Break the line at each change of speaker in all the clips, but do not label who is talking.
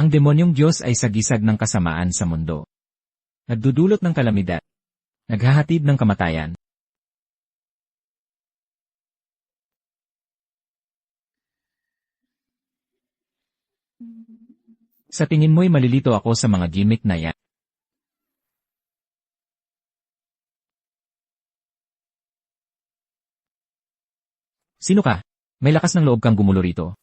Ang demonyong Diyos ay sagisag ng kasamaan sa mundo. Nagdudulot ng kalamidad. Naghahatid ng kamatayan. Sa tingin mo'y malilito ako sa mga gimmick na yan? Sino ka? May lakas ng loob kang gumulo rito.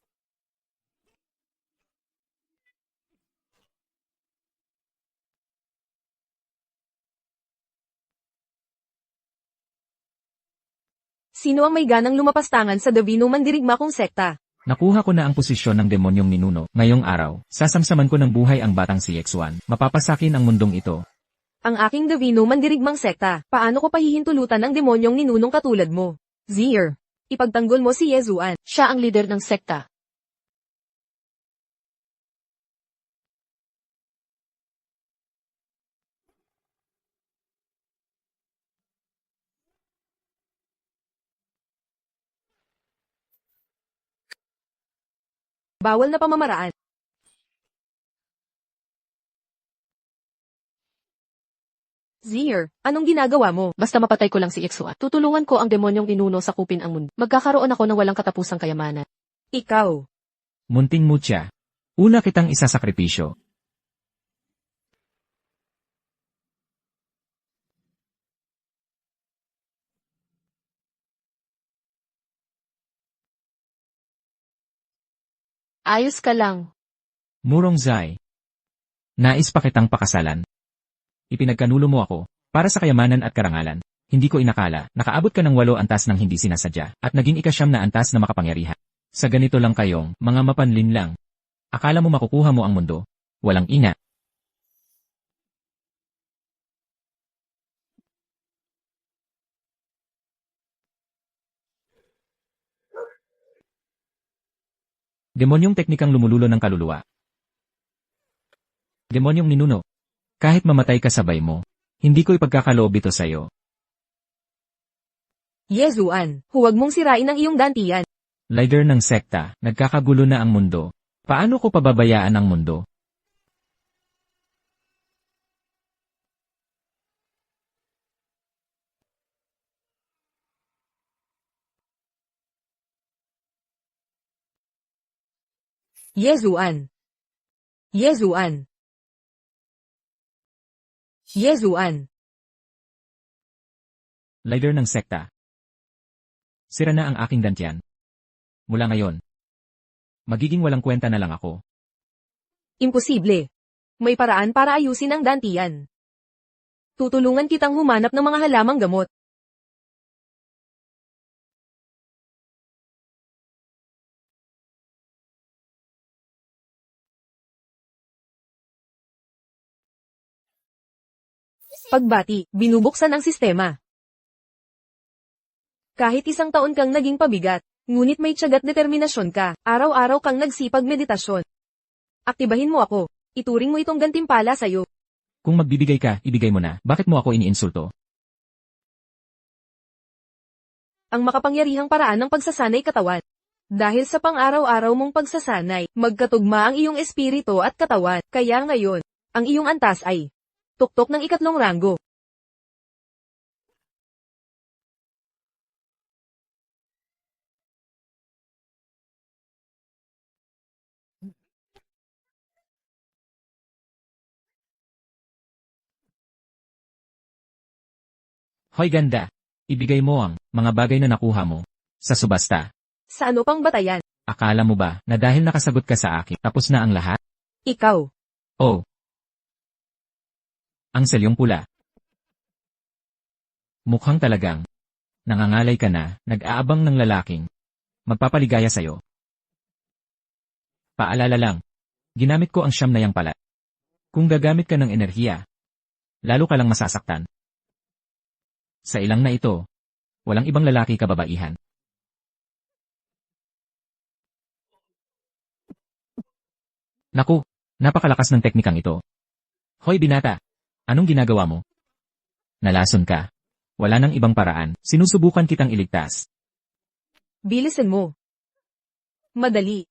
Sino ang may ganang lumapastangan sa Davino Mandirigma kong sekta?
Nakuha ko na ang posisyon ng demonyong ninuno. Ngayong araw, sasamsaman ko ng buhay ang batang si X1. Mapapasakin ang mundong ito.
Ang aking Davino Mandirigmang sekta. Paano ko pahihintulutan ng demonyong ninunong katulad mo? Zier. Ipagtanggol mo si Yezuan. Siya ang leader ng sekta. Bawal na pamamaraan. Zier, anong ginagawa mo?
Basta mapatay ko lang si Ixua. Tutulungan ko ang demonyong ninuno sa kupin ang mundo. Magkakaroon ako ng walang katapusang kayamanan.
Ikaw.
Munting mutya. Una kitang isasakripisyo.
Ayos ka lang.
Murong Zai. Nais pa kitang pakasalan. Ipinagkanulo mo ako, para sa kayamanan at karangalan. Hindi ko inakala, nakaabot ka ng 8 antas ng hindi sinasadya, at naging 9 na antas na makapangyarihan. Sa ganito lang kayong, mga mapanlin lang. Akala mo makukuha mo ang mundo? Walang ina. Demonyong teknikang lumululo ng kaluluwa. Demonyong ninuno. Kahit mamatay ka sabay mo, hindi ko ipagkakaloob ito sa'yo.
Yezuan, huwag mong sirain ang iyong dantian.
Leader ng sekta, nagkakagulo na ang mundo. Paano ko pababayaan ang mundo?
Yezuan. Yezuan. Yezuan.
Leader ng sekta. Sira na ang aking dantian. Mula ngayon, magiging walang kwenta na lang ako.
Imposible. May paraan para ayusin ang dantian. Tutulungan kitang humanap ng mga halamang gamot. Pagbati, binubuksan ang sistema. Kahit 1 taon kang naging pabigat, ngunit may tiyagat determinasyon ka, araw-araw kang nagsipag meditasyon. Aktibahin mo ako. Ituring mo itong gantimpala sa'yo.
Kung magbibigay ka, ibigay mo na. Bakit mo ako iniinsulto?
Ang makapangyarihang paraan ng pagsasanay katawan. Dahil sa pang-araw-araw mong pagsasanay, magkatugma ang iyong espiritu at katawan, kaya ngayon, ang iyong antas ay tuktok ng 3 ranggo.
Hoy ganda! Ibigay mo ang mga bagay na nakuha mo sa subasta.
Sa ano pang batayan?
Akala mo ba na dahil nakasagot ka sa akin, tapos na ang lahat?
Ikaw.
Oh! Ang selyong pula. Mukhang talagang nangangalay ka na, nag-aabang ng lalaking magpapaligaya sa'yo. Paalala lang, ginamit ko ang siyam na yang pala. Kung gagamit ka ng enerhiya, lalo ka lang masasaktan. Sa ilang na ito, walang ibang lalaki kababaihan. Naku, napakalakas ng teknikang ito. Hoy binata, anong ginagawa mo? Nalason ka. Wala nang ibang paraan, sinusubukan kitang iligtas.
Bilisan mo. Madali.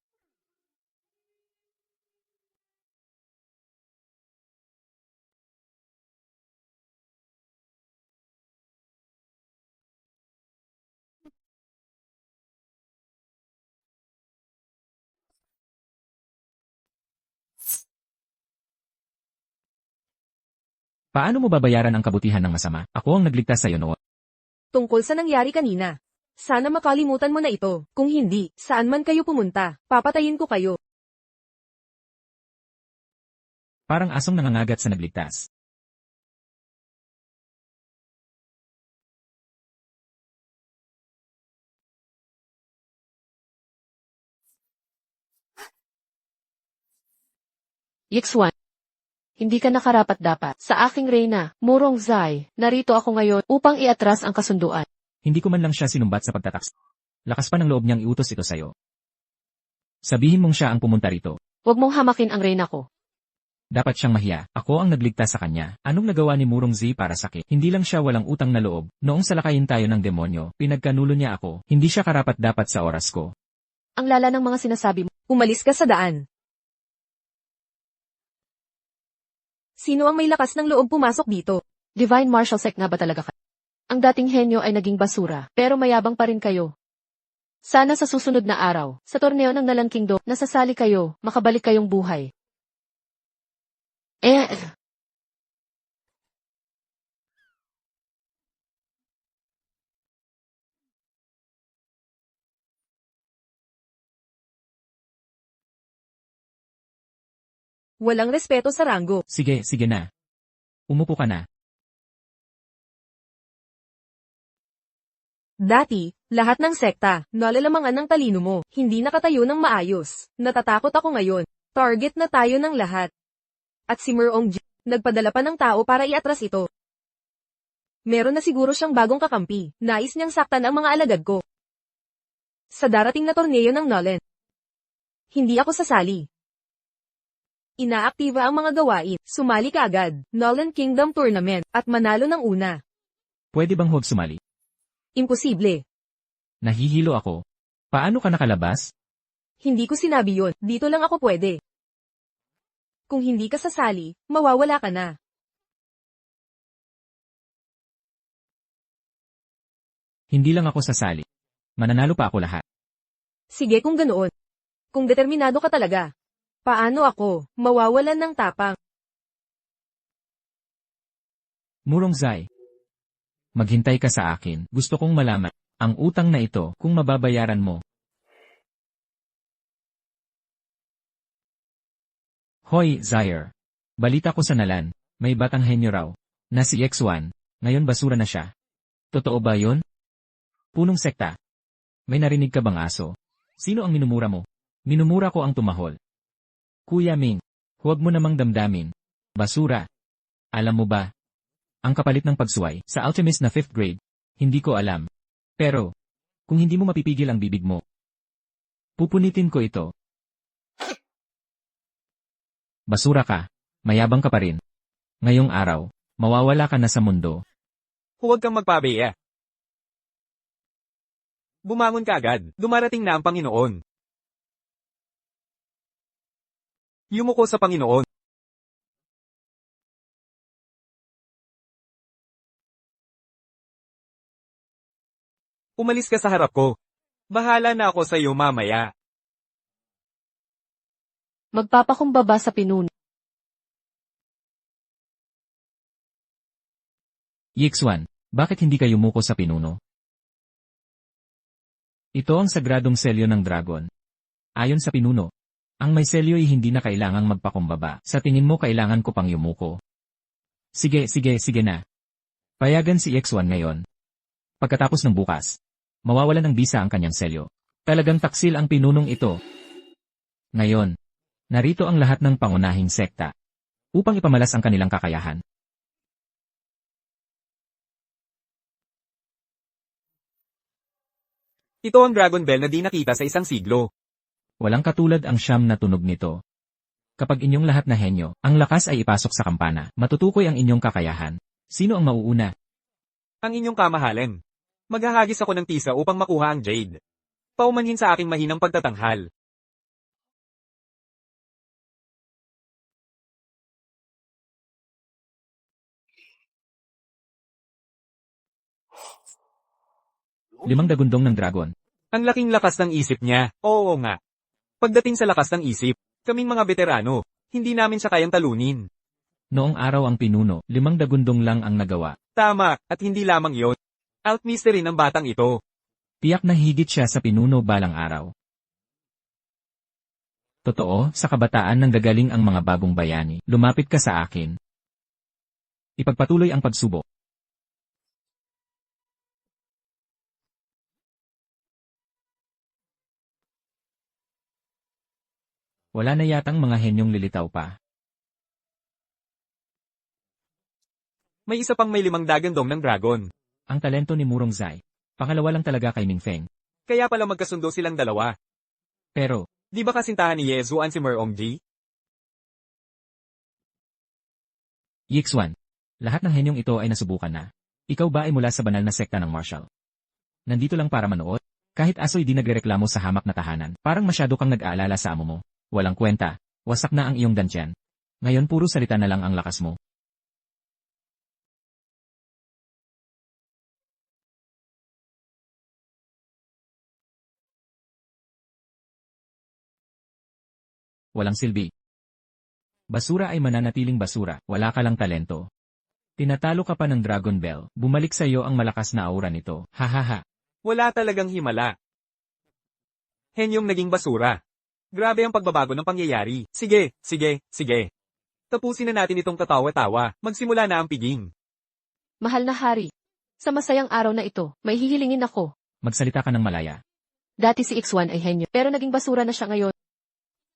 Paano mo babayaran ang kabutihan ng masama? Ako ang nagligtas sa'yo noon.
Tungkol sa nangyari kanina. Sana makalimutan mo na ito. Kung hindi, saan man kayo pumunta, papatayin ko kayo.
Parang asong nangangagat sa nagligtas.
Yixuan. Hindi ka nakarapat-dapat. Sa aking reyna, Murong Zai, narito ako ngayon upang iatras ang kasunduan.
Hindi ko man lang siya sinumbat sa pagtataks. Lakas pa ng loob niyang iutos ito sa'yo. Sabihin mong siya ang pumunta rito.
Huwag mong hamakin ang reyna ko.
Dapat siyang mahiya. Ako ang nagligtas sa kanya. Anong nagawa ni Murong Zi para sa akin? Hindi lang siya walang utang na loob. Noong salakayin tayo ng demonyo, pinagkanulo niya ako. Hindi siya karapat-dapat sa oras ko.
Ang lala ng mga sinasabi mo.
Umalis ka sa daan. Sino ang may lakas ng loob pumasok dito?
Divine Martial Sect nga ba talaga ka? Ang dating henyo ay naging basura, pero mayabang pa rin kayo. Sana sa susunod na araw, sa torneo ng Nalan Kingdom, nasasali kayo, makabalik kayong buhay.
Walang respeto sa ranggo.
Sige, sige na. Umupo ka na.
Dati, lahat ng sekta, nalalamangan ng talino mo, hindi nakatayo ng maayos. Natatakot ako ngayon. Target na tayo ng lahat. At si Murong J, nagpadala pa ng tao para iatras ito. Meron na siguro siyang bagong kakampi. Nais niyang saktan ang mga alagad ko. Sa darating na torneo ng Nolan. Hindi ako sasali. Inaaktiva ang mga gawain, sumali ka agad, Nolan Kingdom Tournament, at manalo ng una.
Pwede bang huwag sumali?
Imposible.
Nahihilo ako. Paano ka nakalabas?
Hindi ko sinabi yon, dito lang ako pwede. Kung hindi ka sasali, mawawala ka na.
Hindi lang ako sasali. Mananalo pa ako lahat.
Sige kung ganoon. Kung determinado ka talaga. Paano ako, mawawalan ng tapang?
Murong Zai. Maghintay ka sa akin. Gusto kong malaman, ang utang na ito, kung mababayaran mo. Hoy, Zaire. Balita ko sa Nalan, may batang henyo raw, na si X1, ngayon basura na siya. Totoo ba yun? Punong sekta. May narinig ka bang aso? Sino ang minumura mo? Minumura ko ang tumahol. Kuya Ming, huwag mo namang damdamin. Basura. Alam mo ba? Ang kapalit ng pagsuway sa Alchemist na 5th grade, hindi ko alam. Pero, kung hindi mo mapipigil ang bibig mo, pupunitin ko ito. Basura ka. Mayabang ka pa rin. Ngayong araw, mawawala ka na sa mundo.
Huwag kang magpabeya. Bumangon ka agad. Dumarating na ang Panginoon. Yumuko sa Panginoon. Umalis ka sa harap ko. Bahala na ako sa iyo mamaya.
Magpapakumbaba sa pinuno.
Yixuan, bakit hindi ka yumuko sa pinuno? Ito ang sagradong selyo ng dragon. Ayon sa pinuno, ang may selyo ay hindi na kailangang magpakumbaba. Sa tingin mo kailangan ko pang yumuko? Sige na. Payagan si X1 ngayon. Pagkatapos ng bukas, mawawalan ng bisa ang kanyang selyo. Talagang taksil ang pinunong ito. Ngayon, narito ang lahat ng pangunahing sekta upang ipamalas ang kanilang kakayahan.
Ito ang Dragon Bell na di nakita sa isang siglo.
Walang katulad ang siyam na tunog nito. Kapag inyong lahat na henyo, ang lakas ay ipasok sa kampana, matutukoy ang inyong kakayahan. Sino ang mauuna?
Ang inyong kamahalan. Maghahagis ako ng tisa upang makuha ang Jade. Paumanhin sa aking mahinang pagtatanghal.
Limang dagundong ng dragon.
Ang laking lakas ng isip niya. Oo nga. Pagdating sa lakas ng isip, kaming mga veterano, hindi namin siya kayang talunin.
Noong araw ang pinuno, 5 dagundong lang ang nagawa.
Tama, at hindi lamang yon. Alchemist rin ang batang ito.
Tiyak na higit siya sa pinuno balang araw. Totoo, sa kabataan nang gagaling ang mga bagong bayani, lumapit ka sa akin. Ipagpatuloy ang pagsubok. Wala na yatang mga henyong lilitaw pa.
May isa pang may 5 dagandong ng dragon.
Ang talento ni Murong Zai. Pangalawa lang talaga kay Ming Feng.
Kaya pala magkasundo silang dalawa.
Pero,
Di ba kasintahan ni Yezuan si Merongji?
Yixuan, lahat ng henyong ito ay nasubukan na. Ikaw ba ay mula sa banal na sekta ng martial? Nandito lang para manood? Kahit aso'y di nagreklamo sa hamak na tahanan. Parang masyado kang nag-aalala sa amo mo. Walang kwenta. Wasak na ang iyong dantyan. Ngayon puro salita na lang ang lakas mo. Walang silbi. Basura ay mananatiling basura, wala ka lang talento. Tinatalo ka pa ng Dragon Bell, bumalik sa iyo ang malakas na aura nito, hahaha.
Wala talagang himala. Henyong naging basura. Grabe ang pagbabago ng pangyayari. Sige. Tapusin na natin itong tatawa-tawa. Magsimula na ang piging.
Mahal na hari. Sa masayang araw na ito, may hihilingin ako.
Magsalita ka ng malaya.
Dati si X1 ay henyo, pero naging basura na siya ngayon.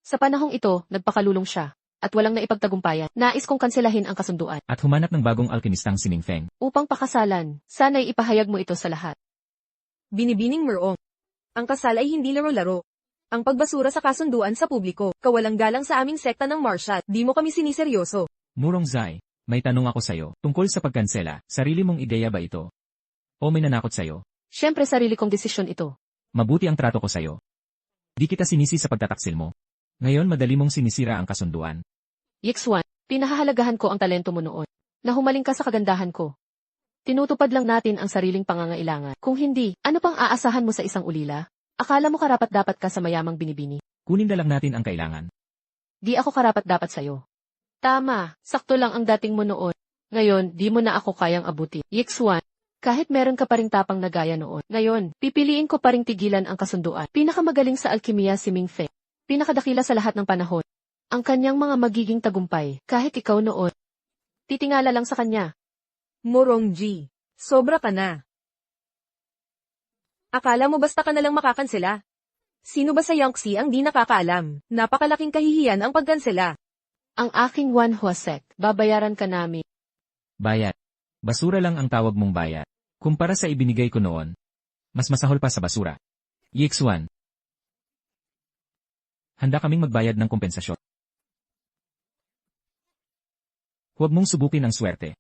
Sa panahong ito, nagpakalulong siya, at walang naipagtagumpayan. Nais kong kanselahin ang kasunduan.
At humanap ng bagong alkemistang si Ming Feng.
Upang pakasalan, sana'y ipahayag mo ito sa lahat.
Binibining Merong. Ang kasal ay hindi laro-laro. Ang pagbasura sa kasunduan sa publiko, kawalang galang sa aming sekta ng martial, di mo kami siniseryoso.
Murong Zai, may tanong ako sa'yo, tungkol sa pagkansela, sarili mong ideya ba ito? O may nanakot sa'yo?
Siyempre sarili kong desisyon ito.
Mabuti ang trato ko sa'yo. Di kita sinisi sa pagtataksil mo. Ngayon madali mong sinisira ang kasunduan.
X1, pinahahalagahan ko ang talento mo noon. Nahumaling ka sa kagandahan ko. Tinutupad lang natin ang sariling pangangailangan. Kung hindi, ano pang aasahan mo sa isang ulila? Akala mo karapat-dapat ka sa mayamang binibini?
Kunin na lang natin ang kailangan.
Di ako karapat-dapat sa'yo. Tama, sakto lang ang dating mo noon. Ngayon, di mo na ako kayang abuti. X1, kahit meron ka pa ring tapang na gaya noon. Ngayon, pipiliin ko pa ring tigilan ang kasunduan. Pinakamagaling sa alkimiya si Ming Feng. Pinakadakila sa lahat ng panahon. Ang kanyang mga magiging tagumpay, kahit ikaw noon. Titingala lang sa kanya.
Morongji, sobra ka na. Akala mo basta ka nalang makakansela? Sino ba sa Yangtze ang di nakakaalam? Napakalaking kahihiyan ang pagkansela.
Ang aking Wan Huasek, babayaran ka namin.
Bayad. Basura lang ang tawag mong bayad. Kumpara sa ibinigay ko noon. Mas masahol pa sa basura. Yixuan. Handa kaming magbayad ng kompensasyon. Huwag mong subukin ang swerte.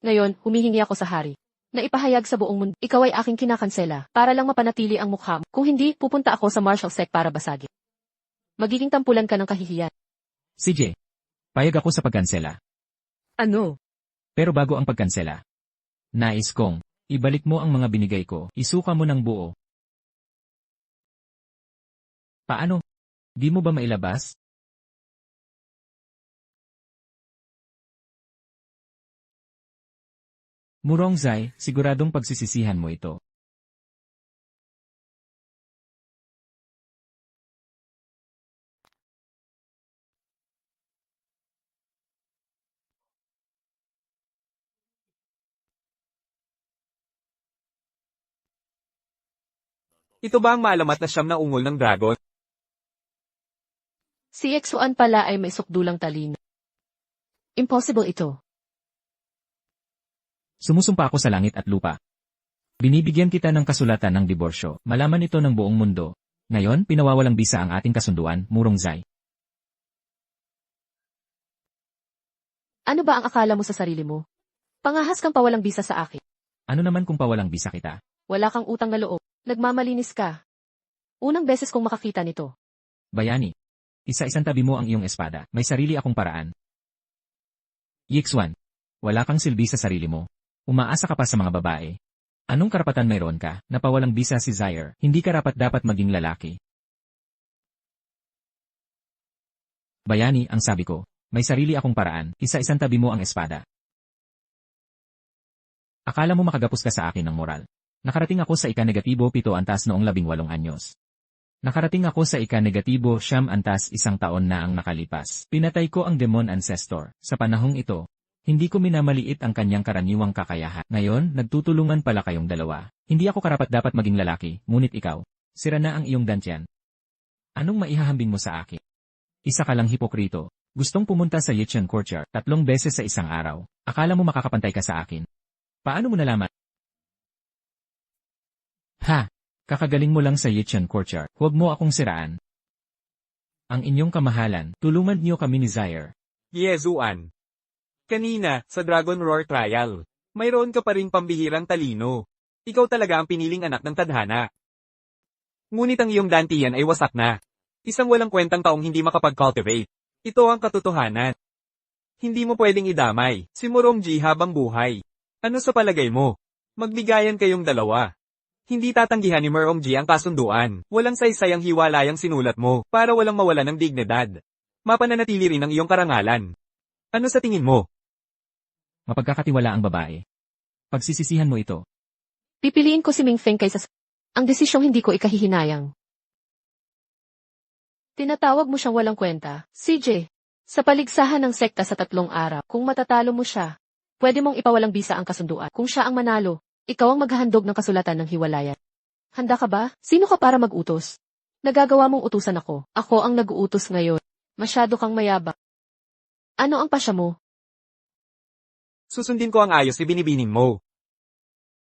Ngayon, humihingi ako sa hari. Na ipahayag sa buong mundo, ikaw ay aking kinakansela, para lang mapanatili ang mukha mo. Kung hindi, pupunta ako sa martial sect para basagin. Magiging tampulan ka ng kahihiyan.
CJ. Payag ako sa pagkansela.
Ano?
Pero bago ang pagkansela. Nais kong, ibalik mo ang mga binigay ko, isuka mo ng buo. Paano? Di mo ba mailabas? Murong Zai, siguradong pagsisisihan mo ito.
Ito ba ang maalamat na siyam na ungol ng dragon?
Si X1 pala ay may sukdulang talino. Impossible ito.
Sumusumpa ako sa langit at lupa. Binibigyan kita ng kasulatan ng diborsyo, malaman ito ng buong mundo. Ngayon, pinawawalang bisa ang ating kasunduan, Murong Zai.
Ano ba ang akala mo sa sarili mo? Pangahas kang pawalang bisa sa akin.
Ano naman kung pawalang bisa kita?
Wala kang utang na loob. Nagmamalinis ka. Unang beses kong makakita nito.
Bayani. Isa-isang tabi mo ang iyong espada, may sarili akong paraan. Yixuan. Wala kang silbi sa sarili mo. Umaasa ka pa sa mga babae. Anong karapatan mayroon ka, na pawalang bisa si Zaire, hindi karapat-dapat maging lalaki? Bayani, ang sabi ko. May sarili akong paraan, isa-isang tabi mo ang espada. Akala mo makagapos ka sa akin ng moral. Nakarating ako sa ika-negatibo 7 antas noong 18 anyos. Nakarating ako sa ika-negatibo 9 antas 1 taon na ang nakalipas. Pinatay ko ang Demon Ancestor. Sa panahong ito, hindi ko minamaliit ang kanyang karaniwang kakayahan. Ngayon, nagtutulungan pala kayong dalawa. Hindi ako karapat-dapat maging lalaki, ngunit ikaw. Sira na ang iyong dantyan. Anong maihahambing mo sa akin? Isa ka lang hipokrito. Gustong pumunta sa Yichen Courtyard 3 beses sa isang araw. Akala mo makakapantay ka sa akin? Paano mo nalaman? Ha! Kakagaling mo lang sa Yichen Courtyard. Huwag mo akong siraan. Ang inyong kamahalan, tulungan niyo kami ni Zaire.
Yezuan. Kanina, sa Dragon Roar Trial, mayroon ka pa ring pambihirang talino. Ikaw talaga ang piniling anak ng tadhana. Ngunit ang iyong dantiyan ay wasak na. Isang walang kwentang taong hindi makapag-cultivate. Ito ang katotohanan. Hindi mo pwedeng idamay si Morongji habang buhay. Ano sa palagay mo? Magbigayan kayong dalawa. Hindi tatanggihan ni Morongji ang kasunduan. Walang saysay ang hiwalayang sinulat mo para walang mawala ng dignidad. Mapananatili rin ang iyong karangalan. Ano sa tingin mo?
Mapagkakatiwala ang babae. Pagsisisihan mo ito.
Pipiliin ko si Ming Feng kaysa ang desisyong hindi ko ikahihinayang. Tinatawag mo siyang walang kwenta, CJ. Sa paligsahan ng sekta sa 3 araw, kung matatalo mo siya, pwede mong ipawalang bisa ang kasunduan. Kung siya ang manalo, ikaw ang maghahandog ng kasulatan ng hiwalayan. Handa ka ba? Sino ka para mag-utos? Nagagawa mong utusan ako. Ako ang nag-uutos ngayon. Masyado kang mayabang. Ano ang pasya mo?
Susundin ko ang ayos ibinibining mo.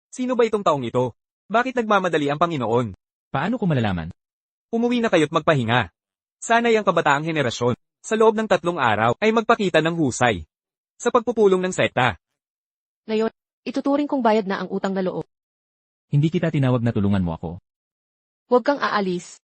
Sino ba itong taong ito? Bakit nagmamadali ang Panginoon?
Paano ko malalaman?
Umuwi na kayo't magpahinga. Sana'y ang kabataang henerasyon, sa loob ng 3 araw, ay magpakita ng husay. Sa pagpupulong ng sekta.
Ngayon, ituturing kong bayad na ang utang na loob.
Hindi kita tinawag na tulungan mo ako.
Huwag kang aalis.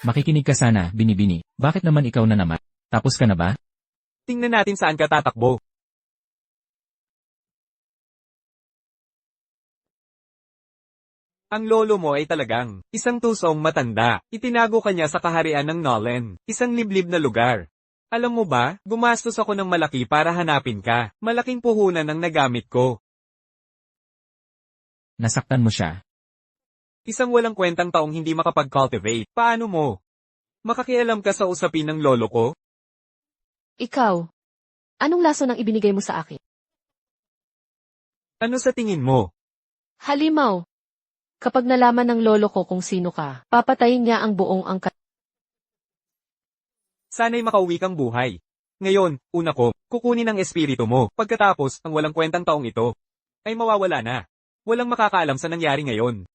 Makikinig ka sana, binibini. Bakit naman ikaw na naman? Tapos ka na ba?
Tingnan natin saan ka tatakbo. Ang lolo mo ay talagang isang tusong matanda. Itinago kanya sa kaharian ng Nolen, isang liblib na lugar. Alam mo ba, gumastos ako ng malaki para hanapin ka. Malaking puhunan ang nagamit ko.
Nasaktan mo siya.
Isang walang kwentang taong hindi makapag-cultivate. Paano mo? Makakialam ka sa usapin ng lolo ko?
Ikaw. Anong laso ng ibinigay mo sa akin?
Ano sa tingin mo?
Halimaw. Kapag nalaman ng lolo ko kung sino ka, papatayin niya ang buong angkat.
Sana'y makauwi kang buhay. Ngayon, una ko, kukunin ang espiritu mo. Pagkatapos, ang walang kwentang taong ito, ay mawawala na. Walang makakaalam sa nangyari ngayon.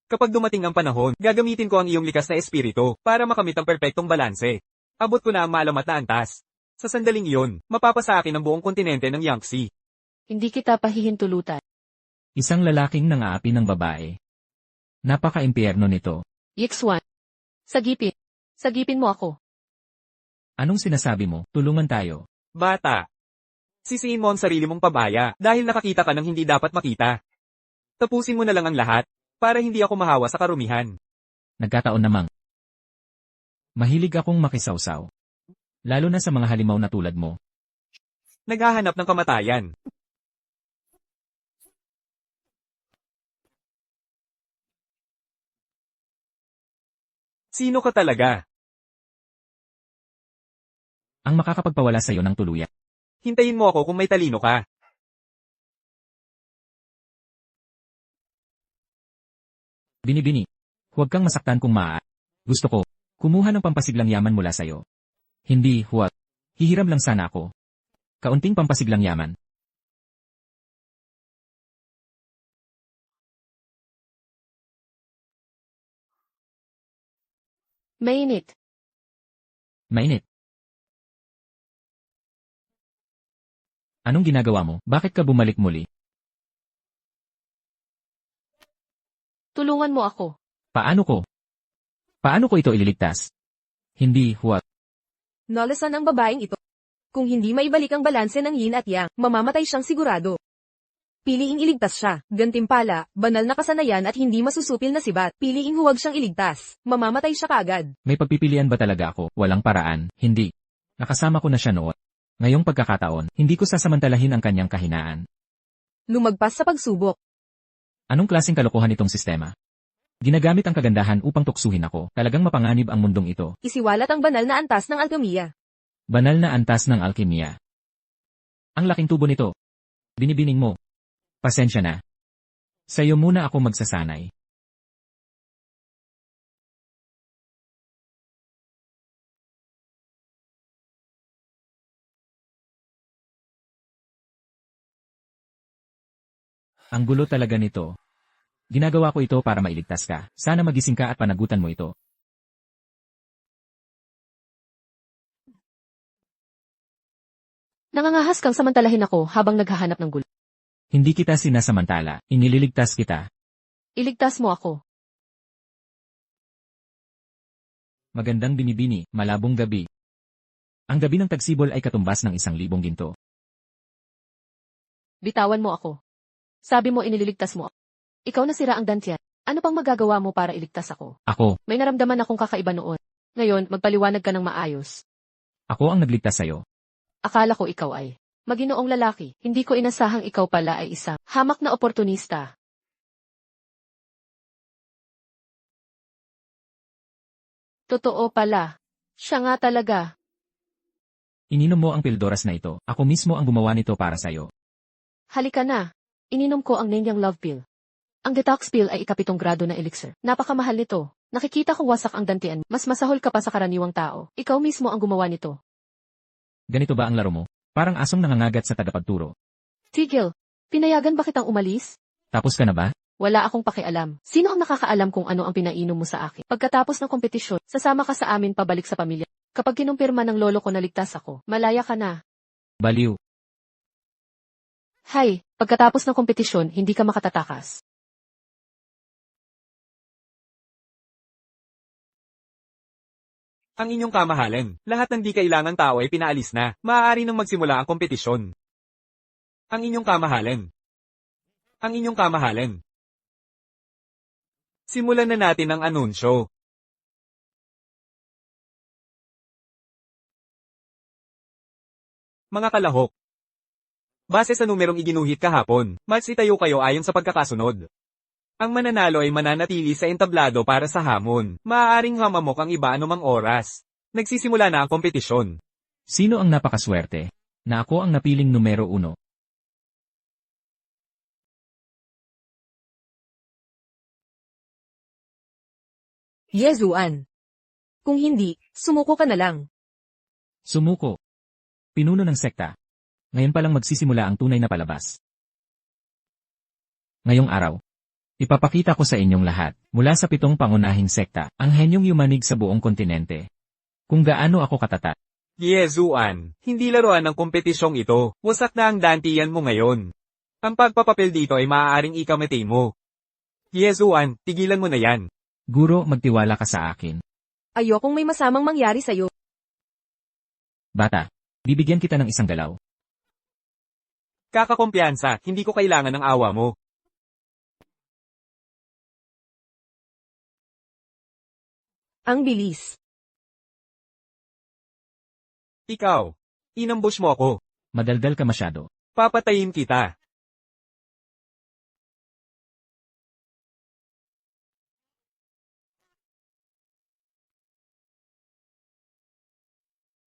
Kapag dumating ang panahon, gagamitin ko ang iyong likas na espiritu para makamit ang perpektong balanse. Abot ko na ang maalamat na antas. Sa sandaling iyon, mapapasa akin ang buong kontinente ng Yangtze.
Hindi kita pahihintulutan.
Isang lalaking nang-aapi ng babae. Napaka-impyerno nito.
Yixuan. Sagipin. Sagipin mo ako.
Anong sinasabi mo? Tulungan tayo.
Bata. Sisiin mo ang sarili mong pabaya dahil nakakita ka ng hindi dapat makita. Tapusin mo na lang ang lahat para hindi ako mahawa sa karumihan.
Nagkataon namang. Mahilig akong makisawsaw. Lalo na sa mga halimaw na tulad mo.
Naghahanap ng kamatayan. Sino ka talaga?
Ang makakapagpawala sa'yo ng tuluyan.
Hintayin mo ako kung may talino ka.
Binibini. Huwag kang masaktan kung maaari. Gusto ko, kumuha ng pampasiglang yaman mula sa'yo. Hindi, huwag. Hihiram lang sana ako. Kaunting pampasiglang yaman.
Mainit.
Mainit. Anong ginagawa mo? Bakit ka bumalik muli?
Tulungan mo ako.
Paano ko? Paano ko ito ililigtas? Hindi, huwag.
Nolasan ang babaeng ito. Kung hindi maibalik ang balanse ng yin at yang, mamamatay siyang sigurado. Piliing iligtas siya, gantimpala, banal na kasanayan at hindi masusupil na sibat. Piliing huwag siyang iligtas, mamamatay siya kaagad.
May pagpipilian ba talaga ako? Walang paraan, hindi. Nakasama ko na siya noon. Ngayong pagkakataon, hindi ko sasamantalahin ang kanyang kahinaan.
Lumagpas sa pagsubok.
Anong klaseng kalokohan itong sistema? Ginagamit ang kagandahan upang tuksuhin ako. Talagang mapanganib ang mundong ito.
Isiwalat ang banal na antas ng alkemiya.
Banal na antas ng alkemia. Ang laking tubo nito. Binibining mo. Pasensya na. Sa'yo muna ako magsasanay. Ang gulo talaga nito. Ginagawa ko ito para mailigtas ka. Sana magising ka at panagutan mo ito.
Nangangahas kang samantalahin ako habang naghahanap ng gulo.
Hindi kita sinasamantala. Inililigtas kita.
Iligtas mo ako.
Magandang binibini, malabong gabi. Ang gabi ng tagsibol ay katumbas ng 1,000 ginto.
Bitawan mo ako. Sabi mo inililigtas mo ako. Ikaw nasira ang Dantian. Ano pang magagawa mo para iligtas ako?
Ako,
May naramdaman akong kakaiba noon. Ngayon, magpaliwanag ka ng maayos.
ako ang nagligtas sa'yo.
Akala ko ikaw ay maginoong lalaki. Hindi ko inasahang ikaw pala ay isang hamak na oportunista. Totoo pala. Siya nga talaga.
Ininom mo ang pildoras na ito. Ako mismo ang gumawa nito para sa'yo.
Halika na. Ininom ko ang Nenyang Love Pill. Ang detox pill ay ika-7 grado na elixir. Napakamahal nito. Nakikita ko wasak ang dantian. Mas masahol ka pa sa karaniwang tao. Ikaw mismo ang gumawa nito.
Ganito ba ang laro mo? Parang asong nangangagat sa tagapagturo.
Tigil. Pinayagan ba kitang umalis?
Tapos ka na ba?
Wala akong pakialam. Sino ang nakakaalam kung ano ang pinainom mo sa akin? Pagkatapos ng kompetisyon, sasama ka sa amin pabalik sa pamilya. Kapag kinumpirma ng lolo ko na ligtas ako, malaya ka na.
Baliw.
Hay, pagkatapos ng kompetisyon, hindi ka makatatakas.
Ang inyong kamahalan, lahat ng di kailangang tao ay pinaalis na. Maaari nang magsimula ang kompetisyon. Ang inyong kamahalan. Ang inyong kamahalan. Simulan na natin ang anunsyo. Mga kalahok. Base sa numerong iginuhit kahapon, mas itayo kayo ayon sa pagkakasunod. Ang mananalo ay mananatili sa entablado para sa hamon. Maaaring hamamok ang iba anumang oras. Nagsisimula na ang kompetisyon.
Sino ang napakaswerte? Na ako ang napiling numero 1.
Yezuan. Kung hindi, sumuko ka na lang.
Sumuko. Pinuno ng sekta. Ngayon palang magsisimula ang tunay na palabas. Ngayong araw, ipapakita ko sa inyong lahat, mula sa 7 pangunahing sekta, ang henyong yumanig sa buong kontinente. Kung gaano ako katata.
Yezuan, hindi laruan ng kompetisyong ito. Wasak na ang dantiyan mo ngayon. Ang pagpapapel dito ay maaaring ikamatay mo. Yezuan, tigilan mo na yan.
Guro, magtiwala ka sa akin.
Ayokong may masamang mangyari sa'yo.
Bata, bibigyan kita ng isang galaw.
Kakakumpiyansa, hindi ko kailangan ng awa mo.
Ang bilis.
Ikaw, inambush mo ako.
Madaldal ka masyado.
Papatayin kita.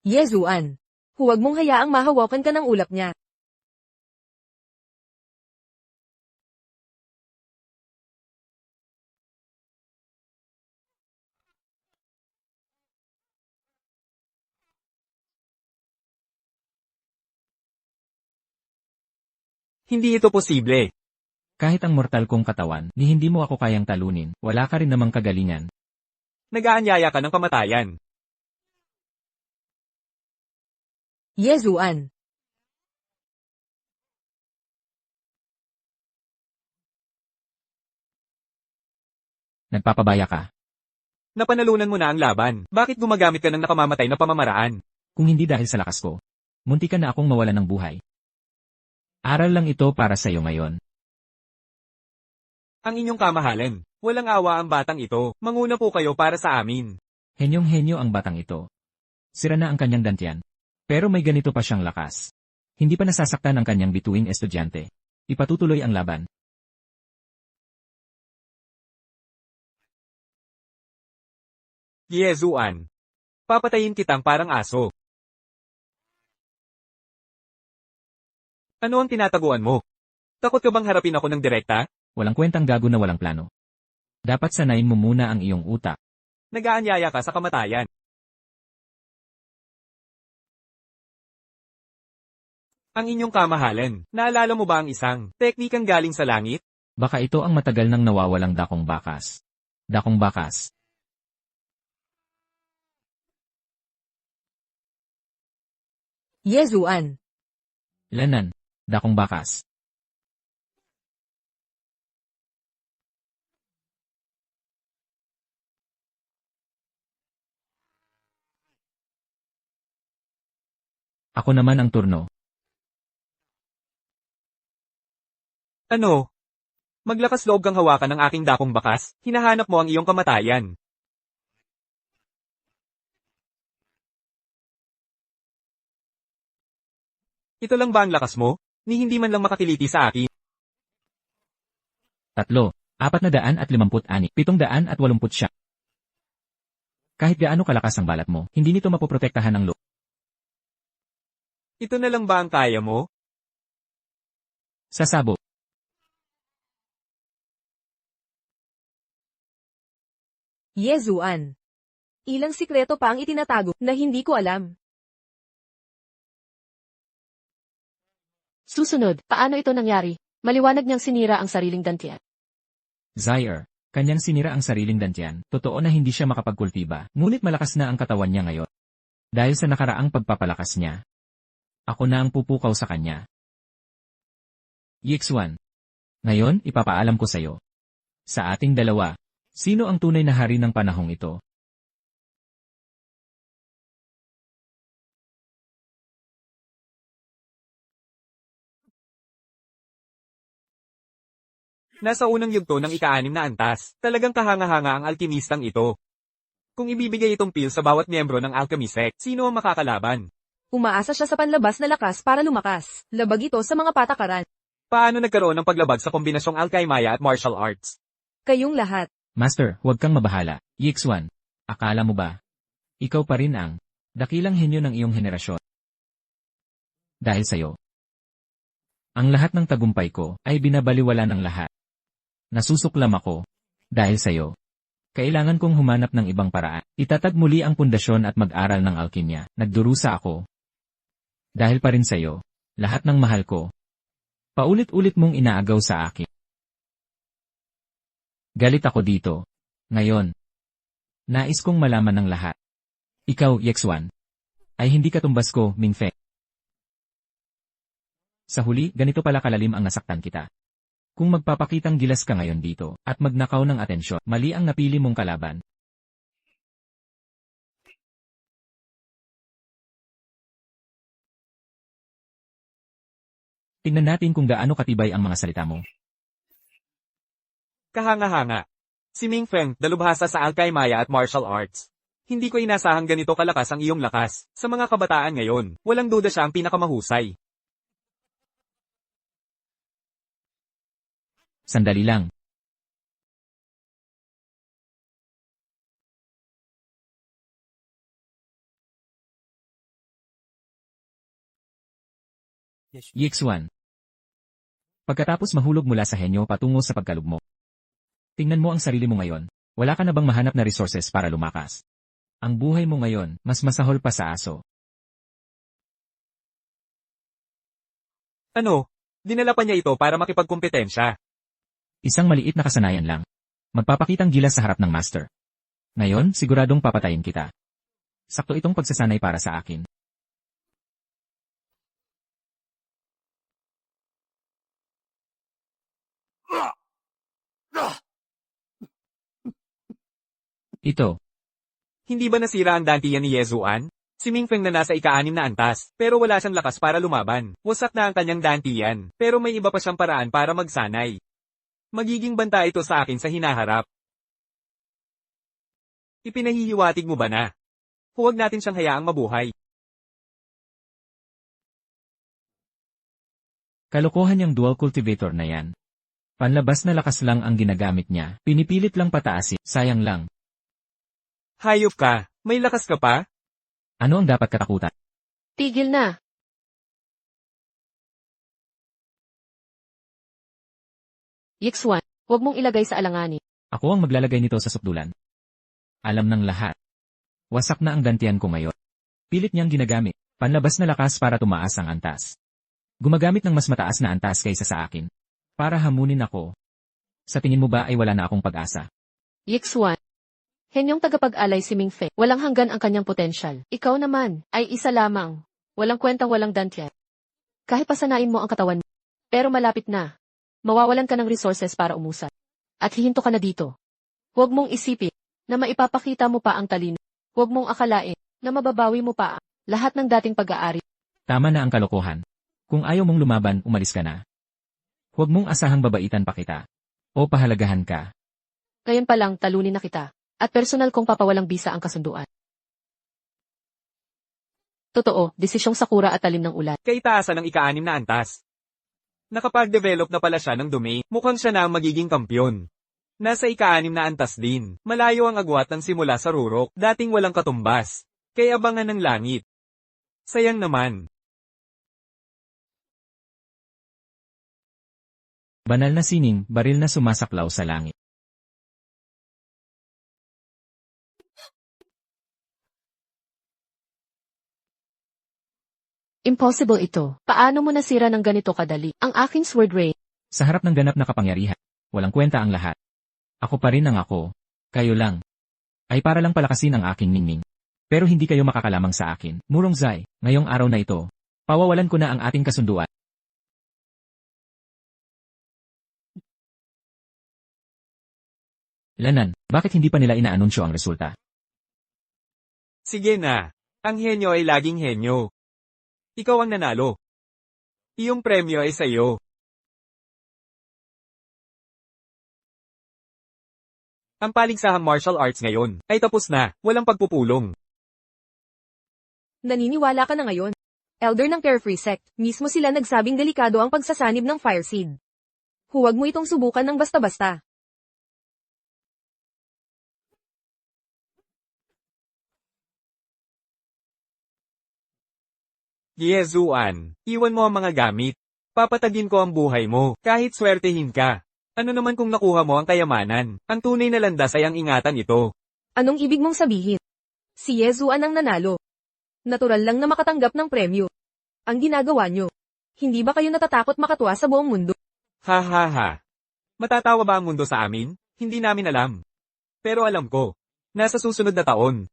Yezuan. Huwag mong hayaang mahawakan ka ng ulap niya.
Hindi ito posible.
Kahit ang mortal kong katawan, ni hindi mo ako kayang talunin, wala ka rin namang kagalingan.
Nag-aanyaya ka ng kamatayan.
Yezuan.
Nagpapabaya ka.
Napanalunan mo na ang laban. Bakit gumagamit ka ng nakamamatay na pamamaraan?
Kung hindi dahil sa lakas ko, muntikan na akong mawalan ng buhay. Aral lang ito para sa iyo ngayon.
Ang inyong kamahalan. Walang awa ang batang ito. Manguna po kayo para sa amin.
Henyong-henyo ang batang ito. Sira na ang kanyang dantian. Pero may ganito pa siyang lakas. Hindi pa nasasaktan ang kanyang bituing estudyante. Ipatutuloy ang laban.
Yezuan. Papatayin kitang parang aso. Ano ang tinataguan mo? Takot ka bang harapin ako ng direkta?
Walang kwentang gago na walang plano. Dapat sanayin mo muna ang iyong utak.
Nag-aanyaya ka sa kamatayan. Ang inyong kamahalan. Naalala mo ba ang isang teknikang galing sa langit?
Baka ito ang matagal nang nawawalang dakong bakas. Dakong bakas.
Yezuan.
Lanan. Dakong bakas. Ako naman ang turno.
Ano? Maglakas loob kang hawakan ng aking dakong bakas, hinahanap mo ang iyong kamatayan. Ito lang ba ang lakas mo? Ni hindi man lang makakiliti sa akin.
3, 456, 780. Kahit gaano kalakas ang balat mo, hindi nito mapoprotektahan ang loob.
Ito na lang ba ang kaya mo?
Sasabog.
Yezuan. Ilang sikreto pa ang itinatago na hindi ko alam.
Susunod, paano ito nangyari? Maliwanag niyang sinira ang sariling dantian.
Zaire. Kanyang sinira ang sariling dantian. Totoo na hindi siya makapagkultiba, ngunit malakas na ang katawan niya ngayon. Dahil sa nakaraang pagpapalakas niya. Ako na ang pupukaw sa kanya. Yixuan. Ngayon, ipapaalam ko sa'yo. Sa ating dalawa, sino ang tunay na hari ng panahong ito?
Nasa unang yugto ng ika-6 na antas, talagang kahanga-hanga ang alkimistang ito. Kung ibibigay itong pil sa bawat miyembro ng alchemy sect, sino ang makakalaban?
Umaasa siya sa panlabas na lakas para lumakas. Labag ito sa mga patakaran.
Paano nagkaroon ng paglabag sa kombinasyong alkaymaya at martial arts?
Kayong lahat.
Master, huwag kang mabahala. Yixuan. Akala mo ba? Ikaw pa rin ang dakilang henyo ng iyong henerasyon. Dahil sa'yo. Ang lahat ng tagumpay ko ay binabaliwala ng lahat. Nasusuklam ako. Dahil sa'yo. Kailangan kong humanap ng ibang paraan. Itatag muli ang pundasyon at mag-aral ng alkimya. Nagdurusa ako. Dahil pa rin sa'yo. Lahat ng mahal ko. Paulit-ulit mong inaagaw sa akin. Galit ako dito. Ngayon. Nais kong malaman ng lahat. Ikaw, Yexuan. Ay hindi katumbas ko, Mingfe. Sa huli, ganito pala kalalim ang nasaktan kita. Kung magpapakitang gilas ka ngayon dito, at magnakaw ng atensyon, mali ang napili mong kalaban. Tingnan natin kung gaano katibay ang mga salita mo.
Kahanga-hanga. Si Ming Feng, dalubhasa sa alkaymaya at martial arts. Hindi ko inasahang ganito kalakas ang iyong lakas. Sa mga kabataan ngayon, walang duda siya ang pinakamahusay.
Sandali lang. Yixuan. Pagkatapos mahulog mula sa henyo patungo sa pagkalugmo. Tingnan mo ang sarili mo ngayon. Wala ka na bang mahanap na resources para lumakas? Ang buhay mo ngayon, mas masahol pa sa aso.
Ano? Dinala pa niya ito para makipagkumpetensya.
Isang maliit na kasanayan lang. Magpapakitang gilas sa harap ng master. Ngayon, siguradong papatayin kita. Sakto itong pagsasanay para sa akin. Ito,
Hindi ba nasira ang dantiyan ni Yezuan? Si Mingfeng na nasa ika-6 na antas, pero wala siyang lakas para lumaban. Wasak na ang kanyang dantiyan, pero may iba pa siyang paraan para magsanay. Magiging banta ito sa akin sa hinaharap. Ipinahihiwatig mo ba na? Huwag natin siyang hayaang mabuhay.
kalokohan yung dual cultivator na yan. Panlabas na lakas lang ang ginagamit niya. Pinipilit lang pataasin. Sayang lang.
Hayop ka, may lakas ka pa?
Ano ang dapat katakutan?
Tigil na. Yixuan, huwag mong ilagay sa alanganin.
Ako ang maglalagay nito sa sukdulan. Alam ng lahat. Wasak na ang dantian ko ngayon. Pilit niyang ginagamit. Panlabas na lakas para tumaas ang antas. Gumagamit ng mas mataas na antas kaysa sa akin. Para hamunin ako. Sa tingin mo ba ay wala na akong pag-asa?
Yixuan. Henyong tagapag-alay si Mingfei. Walang hanggan ang kanyang potensyal. Ikaw naman, ay isa lamang. Walang kwentang walang dantian. Kahit pasanain mo ang katawan mo. Pero malapit na. Mawawalan ka ng resources para umusad. At hihinto ka na dito. Huwag mong isipin na maipapakita mo pa ang talino. Huwag mong akalain na mababawi mo pa lahat ng dating pag-aari.
Tama na ang kalokohan. Kung ayaw mong lumaban, umalis ka na. Huwag mong asahang babaitan pa kita. O pahalagahan ka.
Ngayon pa lang talunin na kita. At personal kong papawalang bisa ang kasunduan. Totoo, desisyong Sakura at talim ng ulan.
Kaitaasan ng ika-6 na antas. Nakapag-develop na pala siya ng dumi, mukhang siya na ang magiging kampyon. Nasa ika-6 na antas din, malayo ang agwat ng simula sa rurok, dating walang katumbas. Kaya abangan ng langit. Sayang naman.
Banal na sining, baril na sumasaklaw sa langit.
Impossible ito. Paano mo nasira ng ganito kadali? Ang aking sword ray.
Sa harap ng ganap na kapangyarihan, walang kwenta ang lahat. Ako pa rin ang ako. Kayo lang. Ay para lang palakasin ang aking ningning. Pero hindi kayo makakalamang sa akin. Murong Zai, ngayong araw na ito, pawawalan ko na ang ating kasunduan. Lanan, bakit hindi pa nila inaanunsyo ang resulta?
Sige na. Ang henyo ay laging henyo. Ikaw ang nanalo. Iyong premyo ay sa iyo. Ang paligsahang martial arts ngayon ay tapos na, walang pagpupulong.
Naniniwala ka na ngayon. Elder ng Carefree Sect, mismo sila nagsabing delikado ang pagsasanib ng Fire Seed. Huwag mo itong subukan ng basta-basta.
Yezuan, iwan mo ang mga gamit. Papatagin ko ang buhay mo, kahit swertehin ka. Ano naman kung nakuha mo ang kayamanan? Ang tunay na landas ay ang ingatan ito.
Anong ibig mong sabihin? Si Yezuan ang nanalo. Natural lang na makatanggap ng premyo. Ang ginagawa nyo. Hindi ba kayo natatakot makatwa sa buong mundo?
Ha ha ha. Matatawa ba ang mundo sa amin? Hindi namin alam. Pero alam ko. Nasa susunod na taon.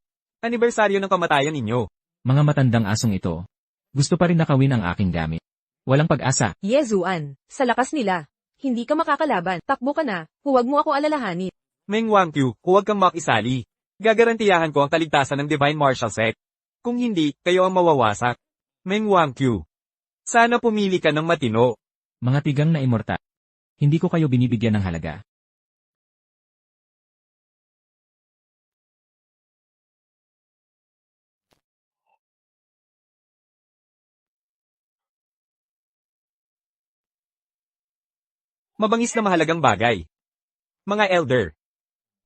Anibersaryo ng kamatayan ninyo.
Mga matandang asong ito. Gusto pa rin nakawin ang aking gamit. Walang pag-asa.
Yezuan, sa lakas nila. Hindi ka makakalaban. Takbo ka na. Huwag mo ako alalahanin.
Meng Wangqiu, huwag kang makisali. Gagarantiyahan ko ang kaligtasan ng Divine Martial Sect. Kung hindi, kayo ang mawawasak. Meng Wangqiu. Sana pumili ka ng matino.
Mga tigang na imortal. Hindi ko kayo binibigyan ng halaga.
Mabangis na mahalagang bagay. Mga elder.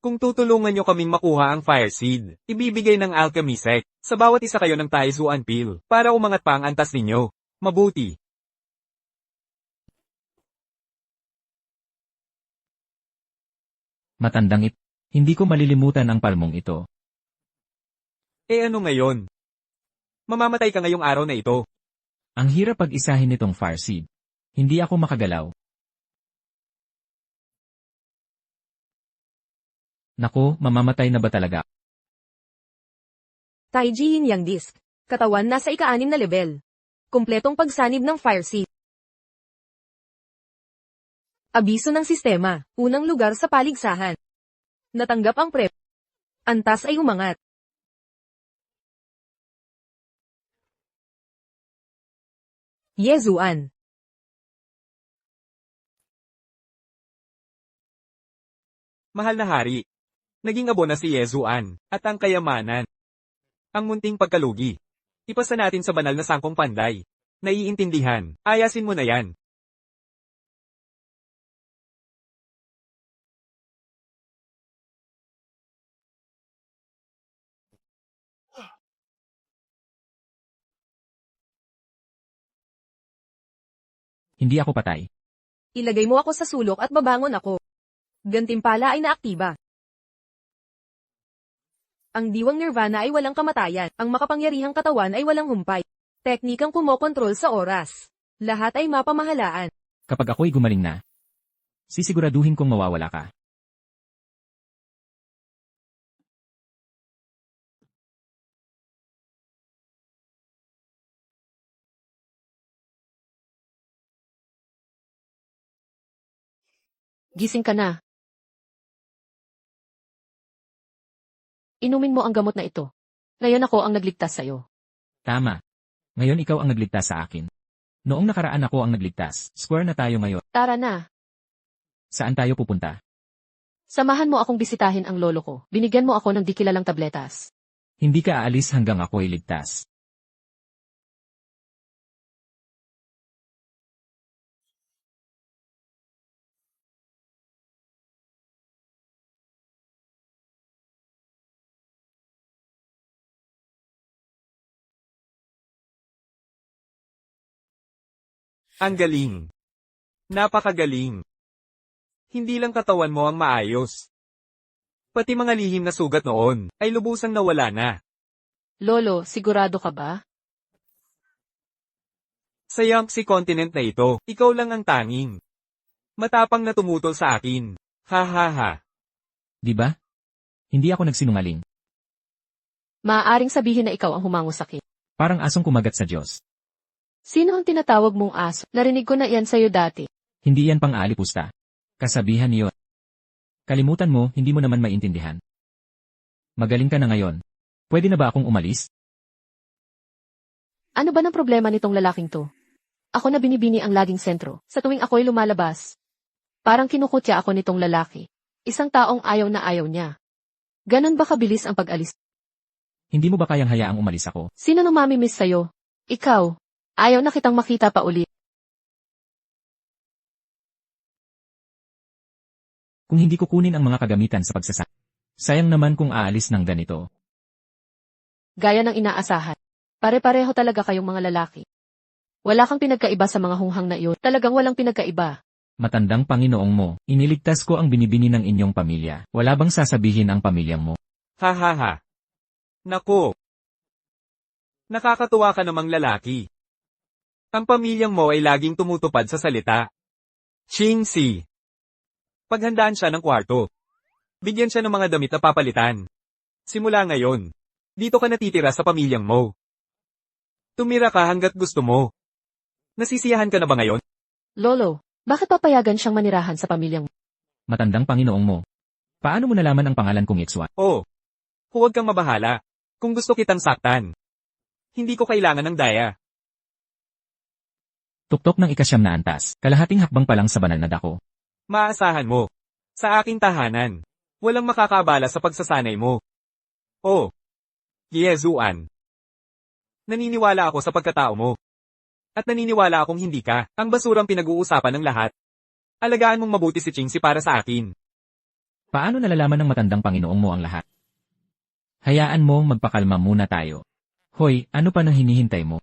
Kung tutulungan nyo kaming makuha ang Fire Seed, ibibigay ng Alchemy Sect sa bawat isa kayo ng Taizuan Peel para umangat pa ang antas ninyo. Mabuti.
Matandang it. Hindi ko malilimutan ang palmong ito.
Eh ano ngayon? Mamamatay ka ngayong araw na ito.
Ang hirap pag-isahin nitong Fire Seed. Hindi ako makagalaw. Naku, mamamatay na ba talaga?
Taiji Yin Yang Disc. Katawan nasa ika-6 na level. Kumpletong pagsanib ng Fire Seed. Abiso ng sistema. Unang lugar sa paligsahan. Natanggap ang prep. Antas ay umangat. Yezuan.
Mahal na hari. Naging abo na si Yezuan, at ang kayamanan. Ang munting pagkalugi. Ipasa natin sa banal na sangkong panday. Naiintindihan, ayasin mo na yan.
Hindi ako patay.
Ilagay mo ako sa sulok at babangon ako. Gantimpala ay naaktiba. Ang diwang nirvana ay walang kamatayan, ang makapangyarihang katawan ay walang humpay. Teknikang kumokontrol sa oras. Lahat ay mapamahalaan.
Kapag ako'y gumaling na, sisiguraduhin kong mawawala ka.
Gising ka na. Inumin mo ang gamot na ito. Ngayon ako ang nagligtas sa'yo.
Tama. Ngayon ikaw ang nagligtas sa akin. Noong nakaraan ako ang nagligtas. Square na tayo ngayon.
Tara na.
Saan tayo pupunta?
Samahan mo akong bisitahin ang lolo ko. Binigyan mo ako ng di kilalang tabletas.
Hindi ka aalis hanggang ako'y ligtas.
Ang galing. Napakagaling. Hindi lang katawan mo ang maayos. Pati mga lihim na sugat noon, ay lubusang nawala na.
Lolo, sigurado ka ba?
Sa Yangtze continent na ito, ikaw lang ang tanging. Matapang na tumutol sa akin. Ha ha ha.
Di ba? Hindi ako nagsinungaling.
Maaaring sabihin na ikaw ang humango sa akin.
Parang asong kumagat sa Diyos.
Sino ang tinatawag mong aso? Narinig ko na yan sa'yo dati.
Hindi yan pang-aalipusta. Kasabihan niyon. Kalimutan mo, hindi mo naman maintindihan. Magaling ka na ngayon. Pwede na ba akong umalis?
Ano ba ng problema nitong lalaking to? Ako na binibini ang laging sentro. Sa tuwing ako'y lumalabas. Parang kinukutya ako nitong lalaki. Isang taong ayaw na ayaw niya. Ganon ba kabilis ang pag-alis?
Hindi mo ba kayang hayaang umalis ako?
Sino nang mamimiss sa'yo? Ikaw. Ayaw na kitang makita pa ulit.
Kung hindi ko kunin ang mga kagamitan sa pagsasa. Sayang naman kung aalis ng ganito.
Gaya ng inaasahan. Pare-pareho talaga kayong mga lalaki. Wala kang pinagkaiba sa mga hunghang na iyon. Talagang walang pinagkaiba.
Matandang Panginoong mo, iniligtas ko ang binibini ng inyong pamilya. Wala bang sasabihin ang pamilyang mo?
Ha ha ha. Naku. Nakakatuwa ka namang lalaki. Ang pamilyang mo ay laging tumutupad sa salita. Chingsi. Paghandaan siya ng kwarto. Bigyan siya ng mga damit na papalitan. Simula ngayon, dito ka natitira sa pamilyang mo. Tumira ka hanggat gusto mo. Nasisiyahan ka na ba ngayon?
Lolo, bakit papayagan siyang manirahan sa pamilyang mo?
Matandang Panginoong mo. Paano mo nalaman ang pangalan kong Yexua?
Oh. Huwag kang mabahala. Kung gusto kitang saktan. Hindi ko kailangan ng daya.
Tuktok ng ikasyam na antas. Kalahating hakbang pa lang sa banal na dako.
Maasahan mo. Sa aking tahanan. Walang makakabala sa pagsasanay mo. Oh. Yezuan. Naniniwala ako sa pagkatao mo. At naniniwala akong hindi ka, ang basurang pinag-uusapan ng lahat. Alagaan mong mabuti si Chingsi para sa akin.
Paano nalalaman ng matandang Panginoong mo ang lahat? Hayaan mo magpakalma muna tayo. Hoy, ano pa nang hinihintay mo?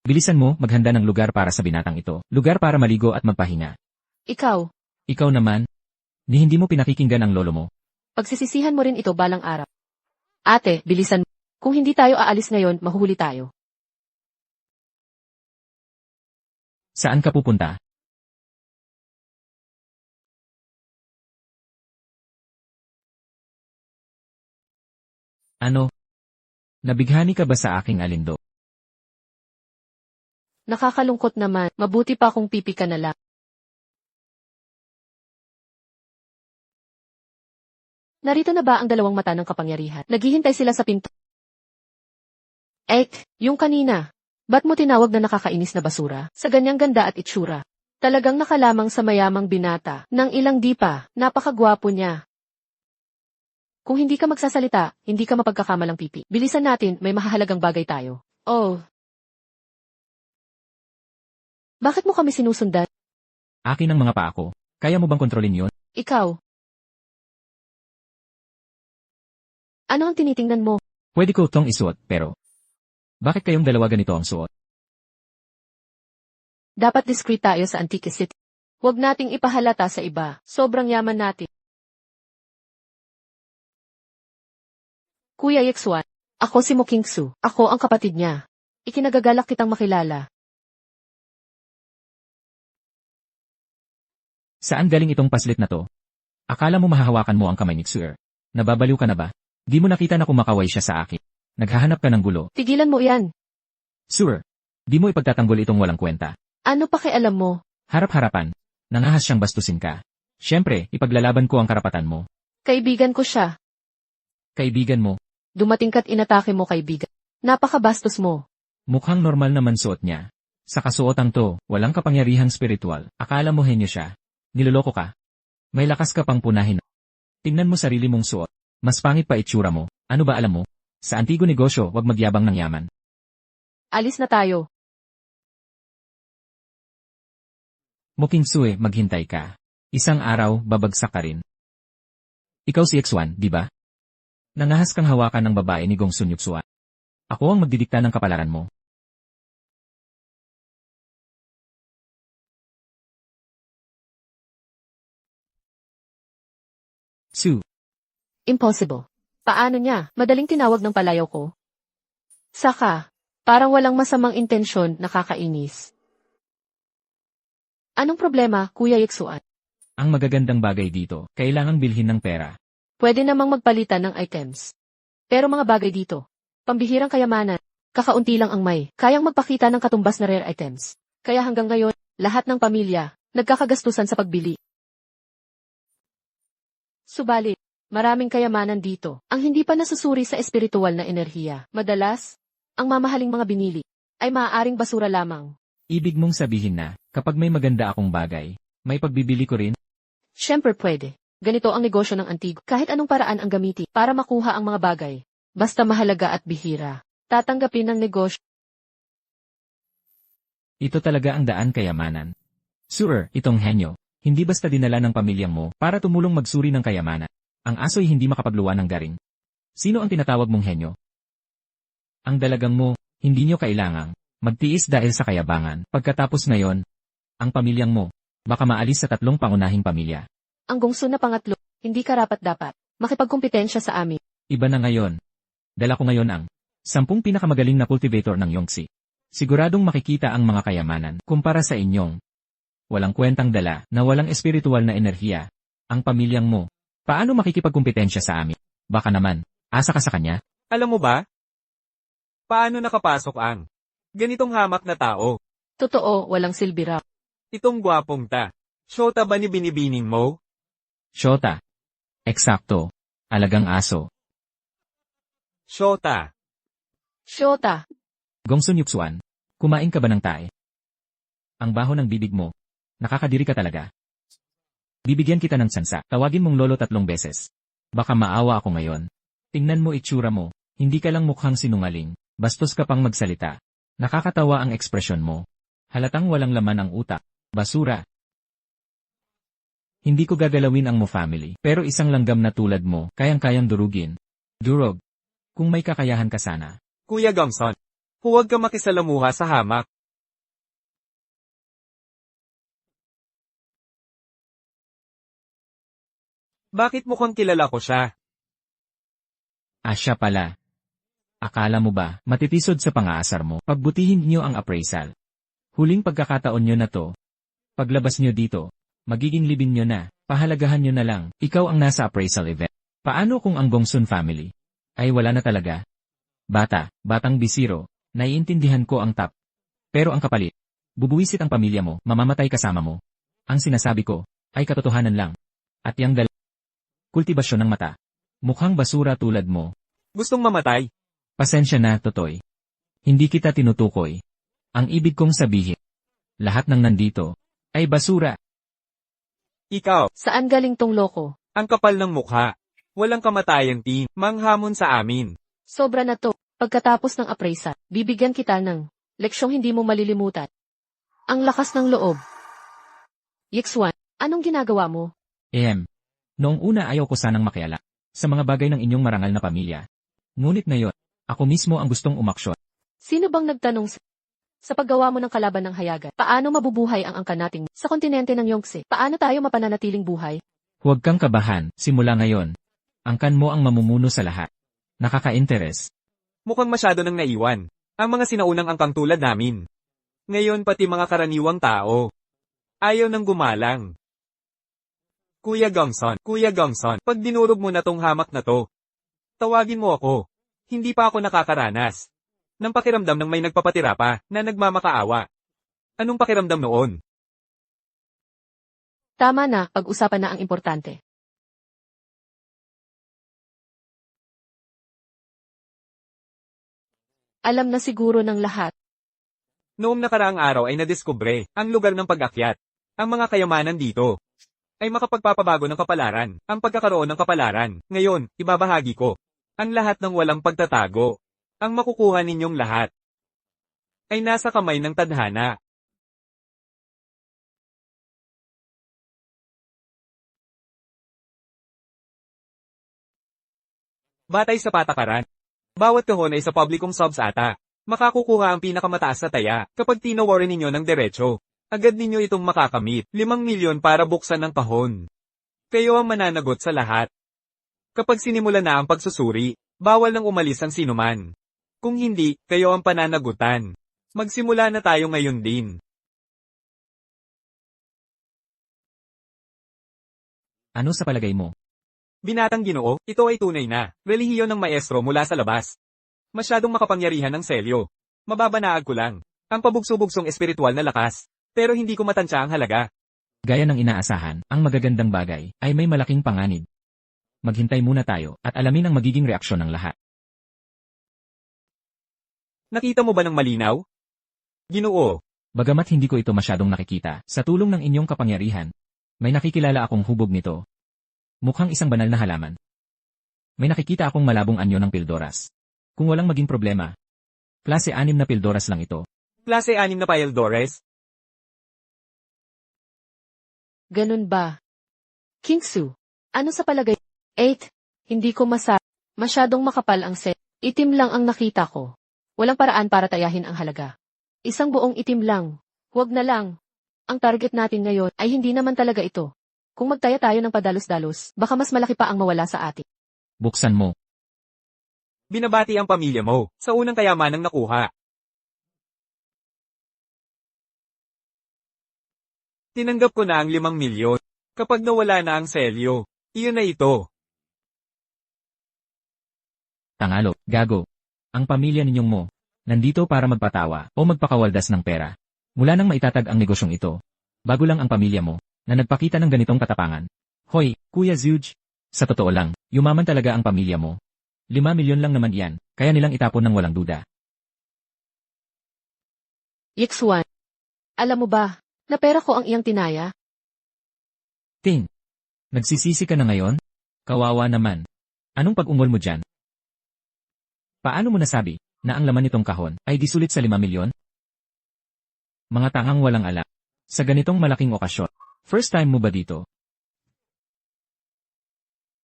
Bilisan mo, maghanda ng lugar para sa binatang ito. Lugar para maligo at magpahinga.
Ikaw,
Ikaw naman, hindi mo pinakikinggan ang lolo mo.
pagsisisihan mo rin ito balang araw. Ate, bilisan mo. Kung hindi tayo aalis ngayon, mahuhuli tayo.
Saan ka pupunta? Ano? Nabighani ka ba sa aking alindo?
Nakakalungkot naman, mabuti pa kung pipi ka na lang. Narito na ba ang dalawang mata ng kapangyarihan? Naghihintay sila sa pinto. Yung kanina. Ba't mo tinawag na nakakainis na basura? Sa ganyang ganda at itsura. Talagang nakalamang sa mayamang binata. Nang ilang di pa, napakagwapo niya. Kung hindi ka magsasalita, hindi ka mapagkakamalang pipi. Bilisan natin, may mahahalagang bagay tayo. Oh. Bakit mo kami sinusundan?
Akin ang mga paa ko. Kaya mo bang kontrolin yun?
Ikaw. Ano ang tinitingnan mo?
Pwede ko tong isuot, pero... Bakit kayong dalawa ganito ang suot?
Dapat discreet tayo sa Antique City. Huwag nating ipahalata sa iba. Sobrang yaman natin. Kuya Yexuan, ako si Mo Kingsu. Ako ang kapatid niya. Ikinagagalak kitang makilala.
Saan galing itong paslit na to? Akala mo mahahawakan mo ang kamay ni Xuer? Nababaliw ka na ba? Di mo nakita na kumakaway siya sa akin. Naghahanap ka ng gulo.
Tigilan mo yan.
Xuer, di mo ipagtatanggol itong walang kwenta.
Ano pakialam mo?
Harap-harapan. Nangahas siyang bastusin ka. Siyempre, ipaglalaban ko ang karapatan mo.
Kaibigan ko siya.
Kaibigan mo.
Dumating ka't inatake mo kaibigan. Napakabastos mo.
Mukhang normal naman suot niya. Sa kasuotang to, walang kapangyarihang spiritual. Akala mo henyo siya. Niloloko ka. May lakas ka pang punahin. Tingnan mo sarili mong suot. Mas pangit pa itsura mo. Ano ba alam mo? Sa antigo negosyo, wag magyabang ng yaman.
Alis na tayo.
Muking Sue, maghintay ka. Isang araw, babagsak ka rin. Ikaw si X1, di ba? Nangahas kang hawakan ng babae ni Gong Sun Yuxua. Ako ang magdidikta ng kapalaran mo. Sue.
Impossible. Paano niya? Madaling tinawag ng palayaw ko. Saka, parang walang masamang intensyon, nakakainis. Anong problema, Kuya Yexuan?
Ang magagandang bagay dito, kailangang bilhin ng pera.
Pwede namang magpalitan ng items. Pero mga bagay dito, pambihirang kayamanan, kakaunti lang ang may, kayang magpakita ng katumbas na rare items. Kaya hanggang ngayon, lahat ng pamilya, nagkakagastusan sa pagbili. Subalit, maraming kayamanan dito, ang hindi pa nasusuri sa espiritual na enerhiya. Madalas, ang mamahaling mga binili, ay maaaring basura lamang.
Ibig mong sabihin na, kapag may maganda akong bagay, may pagbibili ko rin?
Siyempre pwede. Ganito ang negosyo ng Antigo. Kahit anong paraan ang gamitin para makuha ang mga bagay. Basta mahalaga at bihira. Tatanggapin ng negosyo.
Ito talaga ang daan kayamanan. Sure, itong henyo, hindi basta dinala ng pamilyang mo para tumulong magsuri ng kayamanan. Ang aso'y hindi makapagluwa ng garing. Sino ang tinatawag mong henyo? Ang dalagang mo, hindi nyo kailangang magtiis dahil sa kayabangan. Pagkatapos ngayon, ang pamilyang mo, baka maalis sa 3 pangunahing pamilya.
Ang gongso na pangatlo, hindi karapat-dapat makipagkumpetensya sa amin.
Iba na ngayon. Dala ko ngayon ang 10 pinakamagaling na cultivator ng Yongxi. Siguradong makikita ang mga kayamanan kumpara sa inyong walang kwentang dala na walang espiritual na enerhiya. Ang pamilyang mo, paano makikipagkumpetensya sa amin? Baka naman, asa ka sa kanya?
Alam mo ba? Paano nakapasok ang ganitong hamak na tao?
Totoo, walang silbi raw.
Itong gwapong ta. Shota ba ni binibining mo?
Shota. Eksakto. Alagang aso.
Shota.
Shota.
Gongsun Yuxuan, kumain ka ba ng tae? Ang baho ng bibig mo. Nakakadiri ka talaga. Bibigyan kita ng sansa. Tawagin mong lolo 3 beses. Baka maawa ako ngayon. Tingnan mo itsura mo. Hindi ka lang mukhang sinungaling. Bastos ka pang magsalita. Nakakatawa ang ekspresyon mo. Halatang walang laman ang utak. Basura. Hindi ko gagalawin ang mo family. Pero isang langgam na tulad mo, kayang-kayang durugin. Durog. Kung may kakayahan ka sana.
Kuya Gongsun, huwag ka makisalamuha sa hamak. Bakit mukhang kilala ko siya?
Siya pala. Akala mo ba, matitisod sa pang-aasar mo? Pagbutihin niyo ang appraisal. Huling pagkakataon nyo na to. Paglabas nyo dito, magiging libin nyo na, pahalagahan nyo na lang, ikaw ang nasa appraisal event. Paano kung ang Gongsun family? Ay wala na talaga. Batang bisiro, naiintindihan ko ang tap. Pero ang kapalit, bubuwisit ang pamilya mo, mamamatay kasama mo. Ang sinasabi ko, ay katotohanan lang. At yang kultibasyon ng mata. Mukhang basura tulad mo.
Gustong mamatay?
Pasensya na, Totoy. Hindi kita tinutukoy. Ang ibig kong sabihin, lahat ng nandito ay basura.
Ikaw,
Saan galing tong loko?
ang kapal ng mukha. Walang kamatayan, team. Manghamon sa amin.
Sobra na to. Pagkatapos ng appraisal, bibigyan kita ng leksyong hindi mo malilimutan. Ang lakas ng loob. Yixuan, anong ginagawa mo?
Noong una ayaw ko sanang makiala sa mga bagay ng inyong marangal na pamilya. Ngunit ngayon, ako mismo ang gustong umaksyon.
Sino bang nagtanong sa paggawa mo ng kalaban ng hayagan? Paano mabubuhay ang angkan nating sa kontinente ng Yongtse? Paano tayo mapananatiling buhay?
Huwag kang kabahan, simula ngayon. Angkan mo ang mamumuno sa lahat. Nakaka-interes.
Mukhang masyado nang naiwan. Ang mga sinaunang angkang tulad namin. Ngayon pati mga karaniwang tao. Ayaw nang gumalang. Kuya Gongson, pag dinurog mo na tong hamak na to, tawagin mo ako. Hindi pa ako nakakaranas ng pakiramdam ng may nagpapatira pa na nagmamakaawa. Anong pakiramdam noon?
Tama na, pag-usapan na ang importante. Alam na siguro ng lahat.
Noong nakaraang araw ay nadiskubre ang lugar ng pag-akyat. Ang mga kayamanan dito ay makapagpapabago ng kapalaran, ang pagkakaroon ng kapalaran. Ngayon, ibabahagi ko ang lahat ng walang pagtatago. Ang makukuha ninyong lahat ay nasa kamay ng tadhana. Batay sa patakaran. Bawat kahon ay sa publikong subs ata. Makakukuha ang pinakamataas na taya kapag tinawarin ninyo ng derecho. Agad ninyo itong makakamit. 5 milyon para buksan ang kahon. Kayo ang mananagot sa lahat. Kapag sinimula na ang pagsusuri, bawal nang umalis ang sinuman. Kung hindi, kayo ang pananagutan. Magsimula na tayo ngayon din.
Ano sa palagay mo?
Binatang Ginoo, ito ay tunay na relihiyon ng maestro mula sa labas. Masyadong makapangyarihan ng selyo. Mababanaag ko lang. Ang pabugso-bugsong espiritual na lakas. Pero hindi ko matansya ang halaga.
Gaya ng inaasahan, ang magagandang bagay ay may malaking panganib. Maghintay muna tayo at alamin ang magiging reaksyon ng lahat.
Nakita mo ba ng malinaw? Ginoo.
Bagamat hindi ko ito masyadong nakikita, sa tulong ng inyong kapangyarihan, may nakikilala akong hubog nito. Mukhang isang banal na halaman. May nakikita akong malabong anyo ng pildoras. Kung walang maging problema, klase 6 na pildoras lang ito.
Klase 6 na Pildores?
Ganun ba? Kingsu, ano sa palagay? 8. Hindi ko masyadong makapal ang set. Itim lang ang nakita ko. Walang paraan para tayahin ang halaga. Isang buong itim lang. Huwag na lang. Ang target natin ngayon ay hindi naman talaga ito. Kung magtaya tayo ng padalos-dalos, baka mas malaki pa ang mawala sa atin.
Buksan mo.
Binabati ang pamilya mo sa unang kayamanang nakuha. Tinanggap ko na ang 5 milyon. Kapag nawala na ang selyo, iyon na ito.
Tangalo, gago. Ang pamilya ninyong mo, nandito para magpatawa o magpakawaldas ng pera. Mula nang maitatag ang negosyong ito, bago lang ang pamilya mo, na nagpakita ng ganitong katapangan. Hoy, Kuya Zuge, sa totoo lang, yumaman talaga ang pamilya mo. 5 milyon lang naman yan, kaya nilang itapon ng walang duda.
Yixuan, alam mo ba, na pera ko ang iyang tinaya?
Ting, nagsisisi ka na ngayon? Kawawa naman. Anong pag-ungol mo dyan? Paano mo nasabi na ang laman nitong kahon ay disulit sa 5 milyon? Mga tangang walang ala. Sa ganitong malaking okasyon, first time mo ba dito?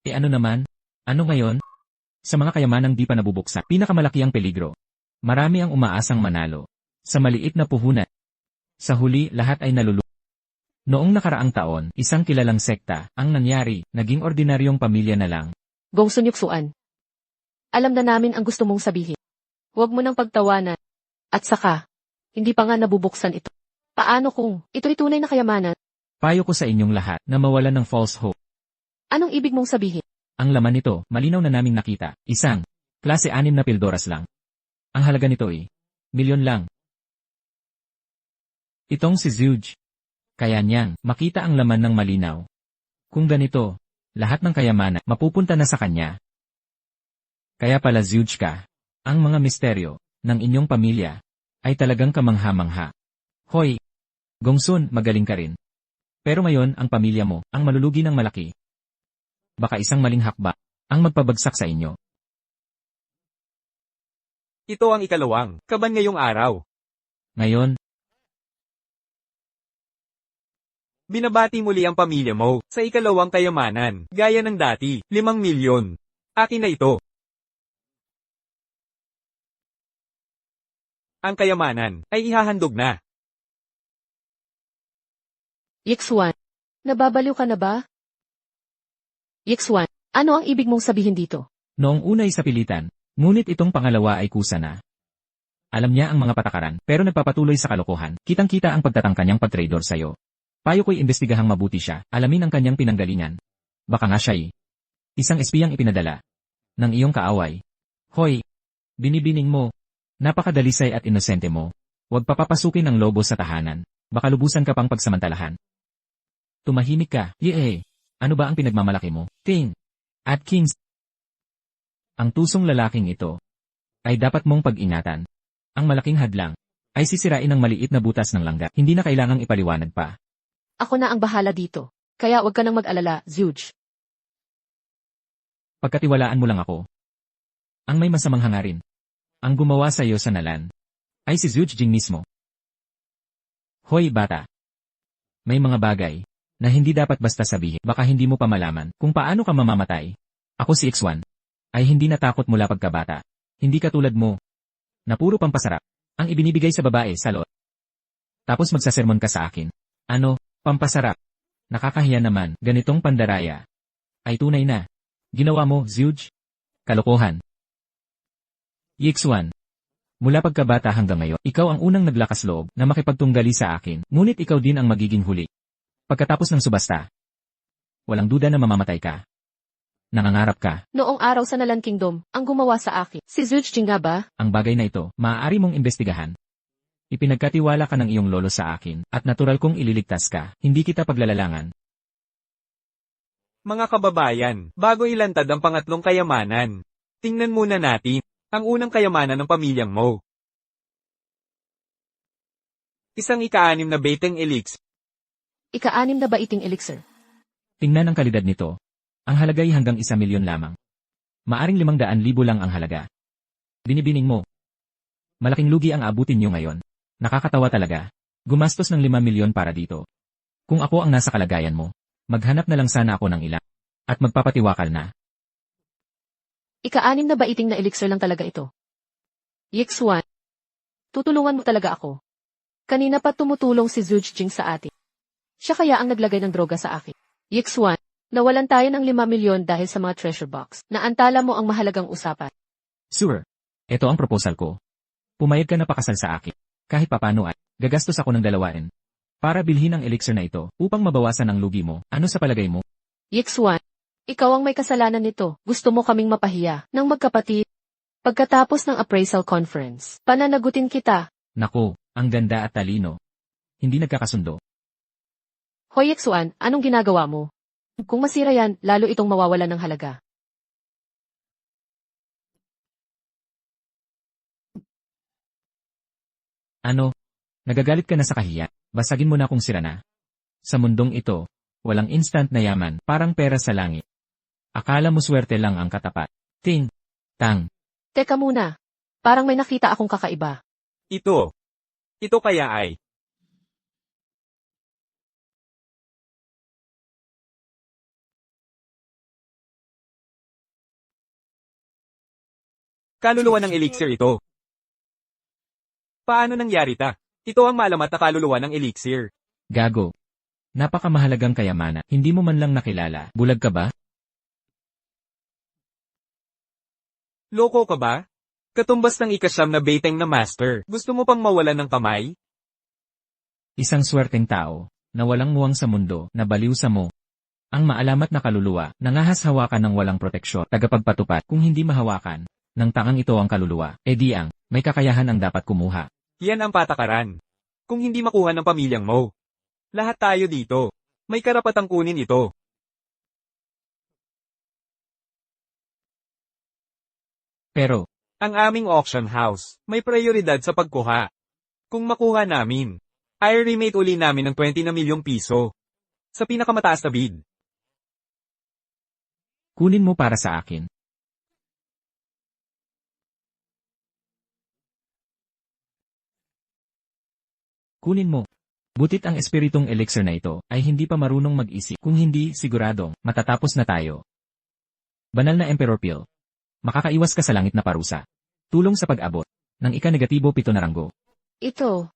Ano naman? Ano ngayon? Sa mga kayamanang di pa nabubuksan, pinakamalaki ang peligro. Marami ang umaasang manalo. Sa maliit na puhunan. Sa huli, lahat ay nalulu. Noong nakaraang taon, isang kilalang sekta, ang nangyari, naging ordinaryong pamilya na lang.
Gongsun Yuksuan. Alam na namin ang gusto mong sabihin. Huwag mo nang pagtawanan. At saka, hindi pa nga nabubuksan ito. Paano kung ito'y tunay na kayamanan?
Payo ko sa inyong lahat na mawalan ng false hope.
Anong ibig mong sabihin?
Ang laman nito, malinaw na naming nakita. Isang, klase 6 na pildoras lang. Ang halaga nito ay, milyon lang. Itong si Zuge. Kaya niyang, makita ang laman ng malinaw. Kung ganito, lahat ng kayamanan, mapupunta na sa kanya. Kaya pala Zhuge ka. Ang mga misteryo ng inyong pamilya ay talagang kamangha-mangha. Hoy! Gongsun, magaling ka rin. Pero ngayon ang pamilya mo ang malulugi ng malaki. Baka isang maling hakba ang magpabagsak sa inyo.
Ito ang ikalawang kaban ngayong araw.
Ngayon,
Binabati muli ang pamilya mo sa ikalawang kayamanan, gaya ng dati, 5 milyon. Akin na ito. Ang kayamanan ay ihahandog na.
Yixuan, nababaliw ka na ba? Yixuan, ano ang ibig mong sabihin dito?
noong una ay sa pilitan, ngunit itong pangalawa ay kusa na. Alam niya ang mga patakaran, pero nagpapatuloy sa kalokohan. Kitang-kita ang pagtatangka niyang pag-traidor sa'yo. Payo ko'y imbestigahang mabuti siya, alamin ang kanyang pinanggalingan. Baka nga siya'y isang espiyang ipinadala ng iyong kaaway. Hoy! Binibining mo. Napakadalisay at inosente mo. Huwag papapasukin ang lobo sa tahanan. Baka lubusan ka pang pagsamantalahan. Tumahimik ka, yee. Ano ba ang pinagmamalaki mo? Ting! At Kings! Ang tusong lalaking ito ay dapat mong pag-ingatan. Ang malaking hadlang ay sisirain ng maliit na butas ng langga. Hindi na kailangang ipaliwanag pa.
Ako na ang bahala dito. Kaya huwag ka nang mag-alala, Zhuge.
Pagkatiwalaan mo lang ako. Ang may masamang hangarin. Ang gumawa sa iyo sa nalan ay si Zhuge Jing mismo. Hoy bata. May mga bagay na hindi dapat basta sabihin. Baka hindi mo pa malaman kung paano ka mamamatay. Ako si X1 ay hindi natakot mula pagkabata. Hindi katulad mo na puro pampasarap ang ibinibigay sa babae sa lot. Tapos magsasermon ka sa akin. Ano, pampasarap? Nakakahiya naman, ganitong pandaraya ay tunay na ginawa mo, Zhuge? Kalokohan. Yixuan. Mula pagkabata hanggang ngayon, ikaw ang unang naglakas loob na makipagtunggali sa akin, ngunit ikaw din ang magiging huli. Pagkatapos ng subasta, walang duda na mamamatay ka. Nangangarap ka.
Noong araw sa Nalan Kingdom, ang gumawa sa akin. Si Zhuge Jing nga ba?
Ang bagay na ito, maaari mong imbestigahan. Ipinagkatiwala ka ng iyong lolo sa akin, at natural kong ililigtas ka, hindi kita paglalalangan.
Mga kababayan, bago ilantad ang pangatlong kayamanan, tingnan muna natin ang unang kayamanan ng pamilyang mo. Isang ika-6 na beteng elixir.
Ika-6 na baiting elixir.
Tingnan ang kalidad nito. Ang halaga ay hanggang 1 milyon lamang. Maaring 500,000 lang ang halaga. Binibining mo. Malaking lugi ang abutin niyo ngayon. Nakakatawa talaga. Gumastos ng 5 milyon para dito. Kung ako ang nasa kalagayan mo, maghanap na lang sana ako ng ilan. At magpapatiwakal na.
Ika-6 na baiting na elixir lang talaga ito. Yixuan, tutulungan mo talaga ako. Kanina pa tumutulong si Zhuge Jing sa atin. Siya kaya ang naglagay ng droga sa akin. Yixuan, nawalan tayo ng 5 milyon dahil sa mga treasure box. Naantala mo ang mahalagang usapan.
Sure. Ito ang proposal ko. Pumayag ka na pakasal sa akin. Kahit papano ay, gagastos ako ng 2 para bilhin ang elixir na ito upang mabawasan ang lugi mo. Ano sa palagay mo?
Yixuan, ikaw ang may kasalanan nito. Gusto mo kaming mapahiya ng magkapatid. Pagkatapos ng appraisal conference, pananagutin kita.
Naku, ang ganda at talino. Hindi nagkakasundo.
Hoy Yixuan, anong ginagawa mo? Kung masira yan, lalo itong mawawalan ng halaga.
Ano? Nagagalit ka na sa kahiya? Basagin mo na kung sira na. Sa mundong ito, walang instant na yaman, parang pera sa langit. Akala mo swerte lang ang katapat. Ting! Tang!
Teka muna. Parang may nakita akong kakaiba.
Ito. Ito kaya ay. Kaluluwa ng elixir ito. Paano nangyari ta? Ito ang malamat na kaluluwa ng elixir.
Gago. Napakamahalagang kayamanan. Hindi mo man lang nakilala. Bulag ka ba?
Loko ka ba? Katumbas ng ika-9 na beteng na master. Gusto mo pang mawalan ng kamay?
Isang swerteng tao, na walang muwang sa mundo, na baliw sa mo. Ang maalamat na kaluluwa, nangahas-hawakan ng walang proteksyon, tagapagpatupad, kung hindi mahawakan, ng tangang ito ang kaluluwa, edi ang, may kakayahan ang dapat kumuha.
Yan ang patakaran. Kung hindi makuha ng pamilyang mo. Lahat tayo dito. May karapatang kunin ito.
Pero,
Ang aming auction house, may prioridad sa pagkuha. Kung makuha namin, i-remate uli namin ng 20 na milyong piso. Sa pinakamataas na bid.
kunin mo para sa akin. Kunin mo. Butit ang espiritong elixir na ito ay hindi pa marunong mag-isip. Kung hindi, siguradong matatapos na tayo. Banal na Emperor Pill. Makakaiwas ka sa langit na parusa. Tulong sa pag-abot ng ika-negatibo 7 na ranggo.
Ito.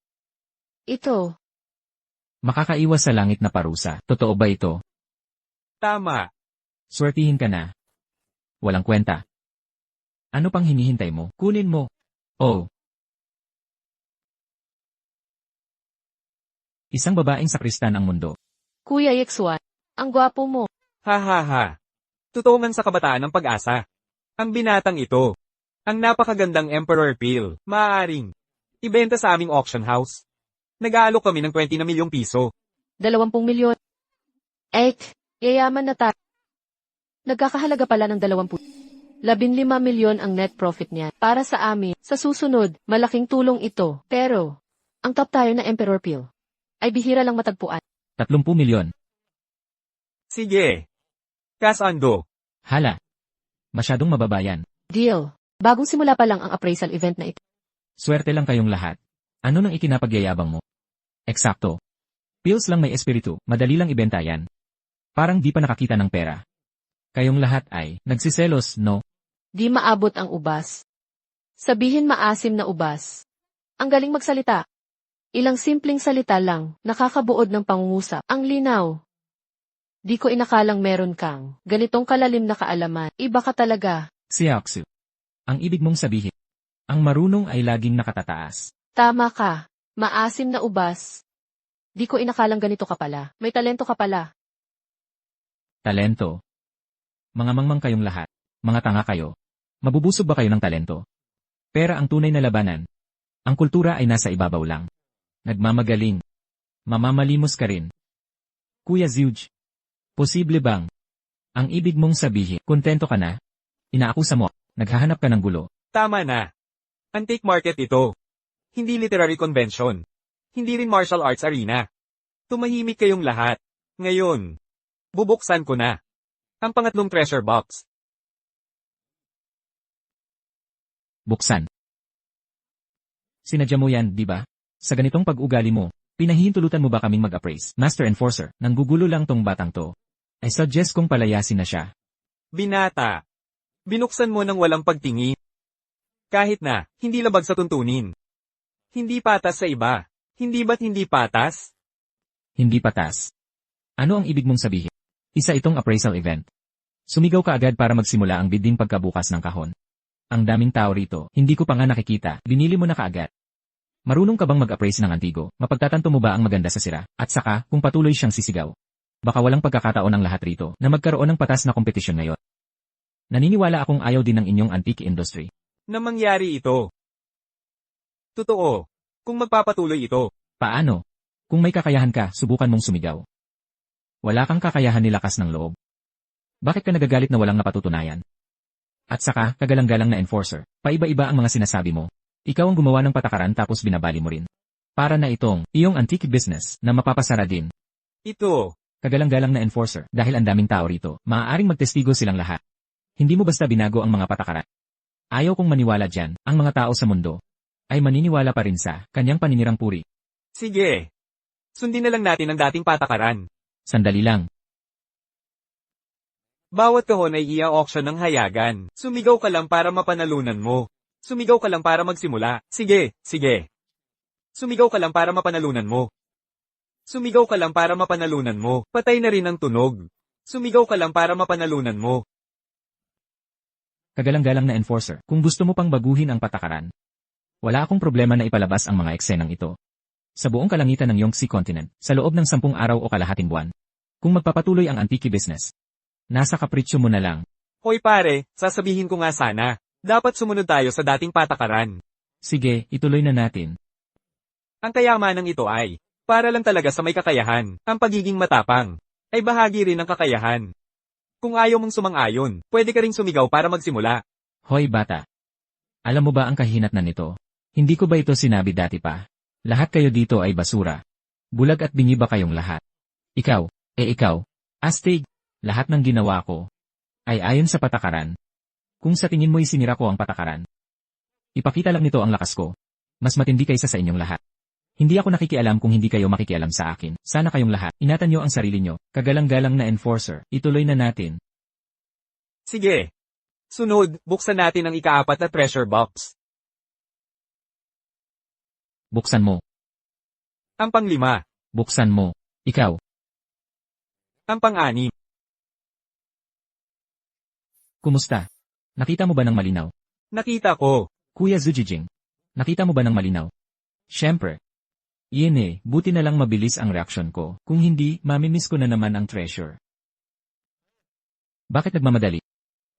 Makakaiwas sa langit na parusa. Totoo ba ito?
Tama.
Swertihin ka na. Walang kwenta. Ano pang hinihintay mo? Kunin mo. Oh. Isang babaeng sakristan ang mundo.
Kuya Yexwan, ang gwapo mo.
Ha ha ha. Totoo man sa kabataan ng pag-asa. Ang binatang ito. Ang napakagandang Emperor Pill, maaaring ibenta sa aming auction house. Nag-aalok kami ng 20 na milyong piso.
20 milyon. Yayaman na tayo. Nagkakahalaga pala ng 20. 15 milyon ang net profit niya. Para sa amin, sa susunod, malaking tulong ito. Pero, ang top tayo na Emperor Pill ay bihira lang matagpuan.
30 milyon.
Sige. Kasando.
Hala. Masyadong mababayan.
Deal. Bagong simula pa lang ang appraisal event na ito.
Swerte lang kayong lahat. Ano nang ikinapagyayabang mo? Eksakto. Pills lang may espiritu, madali lang ibenta yan. Parang di pa nakakita ng pera. Kayong lahat ay nagsiselos, no?
Di maabot ang ubas. Sabihin maasim na ubas. Ang galing magsalita. Ilang simpleng salita lang, nakakabuod ng pangungusap. Ang linaw. Di ko inakalang meron kang ganitong kalalim na kaalaman. Iba ka talaga.
Siaksu. Ang ibig mong sabihin. Ang marunong ay laging nakatataas.
Tama ka. Maasim na ubas. Di ko inakalang ganito ka pala. May talento ka pala.
Talento. Mga mangmang kayong lahat. Mga tanga kayo. Mabubusog ba kayo ng talento? Pera ang tunay na labanan. Ang kultura ay nasa ibabaw lang. Nagmamagaling. Mamamalimos ka rin. Kuya Zuge. Posible bang? Ang ibig mong sabihin, kontento ka na? Inaakusa mo, naghahanap ka ng gulo.
Tama na. Antique market ito. Hindi literary convention. Hindi rin martial arts arena. Tumahimik kayong lahat. Ngayon, bubuksan ko na ang pangatlong treasure box.
Buksan. Sinadya mo yan, di ba? Sa ganitong pag-ugali mo, pinahihintulutan mo ba kaming mag-appraise? Master Enforcer, nanggugulo lang tong batang to. I suggest kong palayasin na siya.
Binata. Binuksan mo ng walang pagtingin. Kahit na, hindi labag sa tuntunin. Hindi patas sa iba. Hindi ba't hindi patas?
Hindi patas. Ano ang ibig mong sabihin? Isa itong appraisal event. Sumigaw ka agad para magsimula ang bidding pagkabukas ng kahon. Ang daming tao rito, hindi ko pa nga nakikita, binili mo na kaagad. Marunong ka bang mag-appraise ng antigo? Mapagtatanto mo ba ang maganda sa sira? At saka, kung patuloy siyang sisigaw. Baka walang pagkakataon ang lahat rito na magkaroon ng patas na kompetisyon ngayon. Naniniwala akong ayaw din ng inyong antique industry.
Na mangyari ito. Totoo. Kung magpapatuloy ito.
Paano? Kung may kakayahan ka, subukan mong sumigaw. Wala kang kakayahan ni lakas ng loob. Bakit ka nagagalit na walang napatutunayan? At saka, kagalang-galang na enforcer, paiba-iba ang mga sinasabi mo. Ikaw ang gumawa ng patakaran tapos binabali mo rin. Para na itong iyong antique business na mapapasara din.
Ito.
Kagalang-galang na enforcer, dahil ang daming tao rito, maaaring magtestigo silang lahat. Hindi mo basta binago ang mga patakaran. Ayaw kong maniwala dyan, ang mga tao sa mundo ay maniniwala pa rin sa kanyang paninirang puri.
Sige. Sundin na lang natin ang dating patakaran.
Sandali lang.
Bawat kahon ay i-auction ng hayagan. Sumigaw ka lang para mapanalunan mo. Sumigaw ka lang para magsimula. Sige, sige. Sumigaw ka lang para mapanalunan mo. Sumigaw ka lang para mapanalunan mo. Patay na rin ang tunog. Sumigaw ka lang para mapanalunan mo.
Kagalang-galang na enforcer, kung gusto mo pang baguhin ang patakaran. Wala akong problema na ipalabas ang mga eksenang ito. Sa buong kalangitan ng Yongxi Continent, sa loob ng 10 araw o kalahating buwan. Kung magpapatuloy ang antique business. Nasa kapritsyo mo na lang.
Hoy pare, sasabihin ko nga sana. Dapat sumunod tayo sa dating patakaran.
Sige, ituloy na natin.
Ang kayamanang ito ay, para lang talaga sa may kakayahan. Ang pagiging matapang, ay bahagi rin ng kakayahan. Kung ayaw mong sumang-ayon, pwede ka ring sumigaw para magsimula.
Hoy bata. Alam mo ba ang kahinatnan nito? Hindi ko ba ito sinabi dati pa? Lahat kayo dito ay basura. Bulag at bingi ba kayong lahat? Ikaw, astig, lahat ng ginawa ko ay ayon sa patakaran. Kung sa tingin mo'y sinira ko ang patakaran, ipakita lang nito ang lakas ko. Mas matindi kaysa sa inyong lahat. Hindi ako nakikialam kung hindi kayo makikialam sa akin. Sana kayong lahat, ingatan nyo ang sarili nyo. Kagalang-galang na enforcer, ituloy na natin.
Sige. Sunod, buksan natin ang ika-4 na treasure box.
Buksan mo.
Ang pang-5.
Buksan mo. Ikaw.
Ang pang-6.
Kumusta? Nakita mo ba ng malinaw?
Nakita ko.
Kuya Zujijing. Nakita mo ba ng malinaw? Siyempre. Yun buti na lang mabilis ang reaksyon ko. Kung hindi, mamimiss ko na naman ang treasure. Bakit nagmamadali?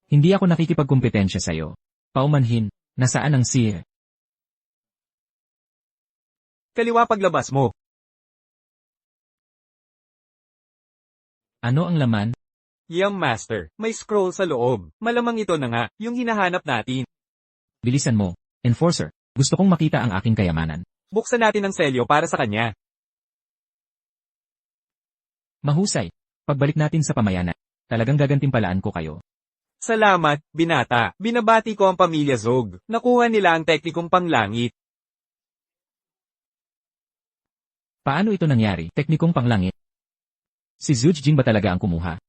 Hindi ako nakikipagkumpetensya sa'yo. Paumanhin, nasaan ang seer?
Kaliwa paglabas mo.
Ano ang laman?
Young Master, may scroll sa loob. Malamang ito na nga, yung hinahanap natin.
Bilisan mo. Enforcer, gusto kong makita ang aking kayamanan.
Buksan natin ang selyo para sa kanya.
Mahusay. Pagbalik natin sa pamayanan, talagang gagantimpalaan ko kayo.
Salamat, binata. Binabati ko ang pamilya Zog. Nakuha nila ang teknikong panglangit.
Paano ito nangyari? Teknikong panglangit. Si Zujijing ba talaga ang kumuha?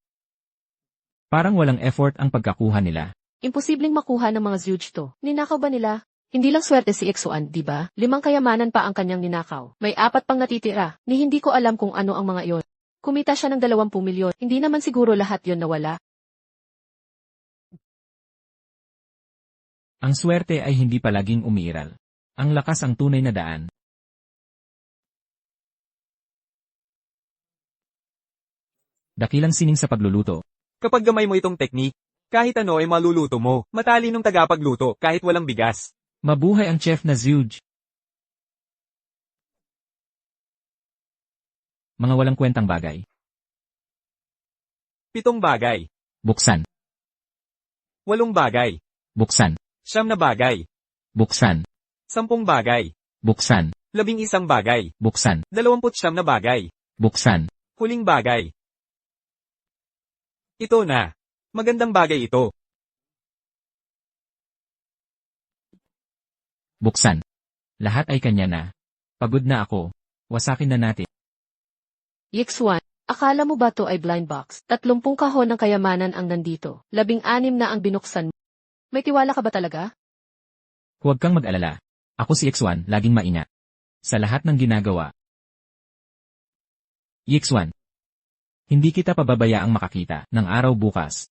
Parang walang effort ang pagkakuha nila.
Imposibleng makuha ng mga Zuge to. Ninakaw ba nila? Hindi lang swerte si Ixuan, di ba? 5 kayamanan pa ang kanyang ninakaw. May 4 pang natitira, ni hindi ko alam kung ano ang mga iyon. Kumita siya ng 20 milyon, hindi naman siguro lahat yon nawala.
Ang swerte ay hindi palaging umiiral. Ang lakas ang tunay na daan. Dakilang sining sa pagluluto.
Kapag gamay mo itong teknik, kahit ano ay maluluto mo. Matalinong tagapagluto kahit walang bigas.
Mabuhay ang chef na Zuge. Mga walang kwentang bagay.
7 bagay.
Buksan.
8 bagay.
Buksan.
9 na bagay.
Buksan.
10 bagay.
Buksan.
11 bagay.
Buksan.
29 na bagay.
Buksan.
Huling bagay. Ito na. Magandang bagay ito.
Buksan. Lahat ay kanya na. Pagod na ako. Wasakin na natin.
Ixuan, akala mo ba to ay blind box? 30 kahon ng kayamanan ang nandito. 16 na ang binuksan mo. May tiwala ka ba talaga?
Huwag kang mag-alala. Ako si X1, laging maingat. Sa lahat ng ginagawa. X1. Hindi kita pababayaang makakita ng araw bukas.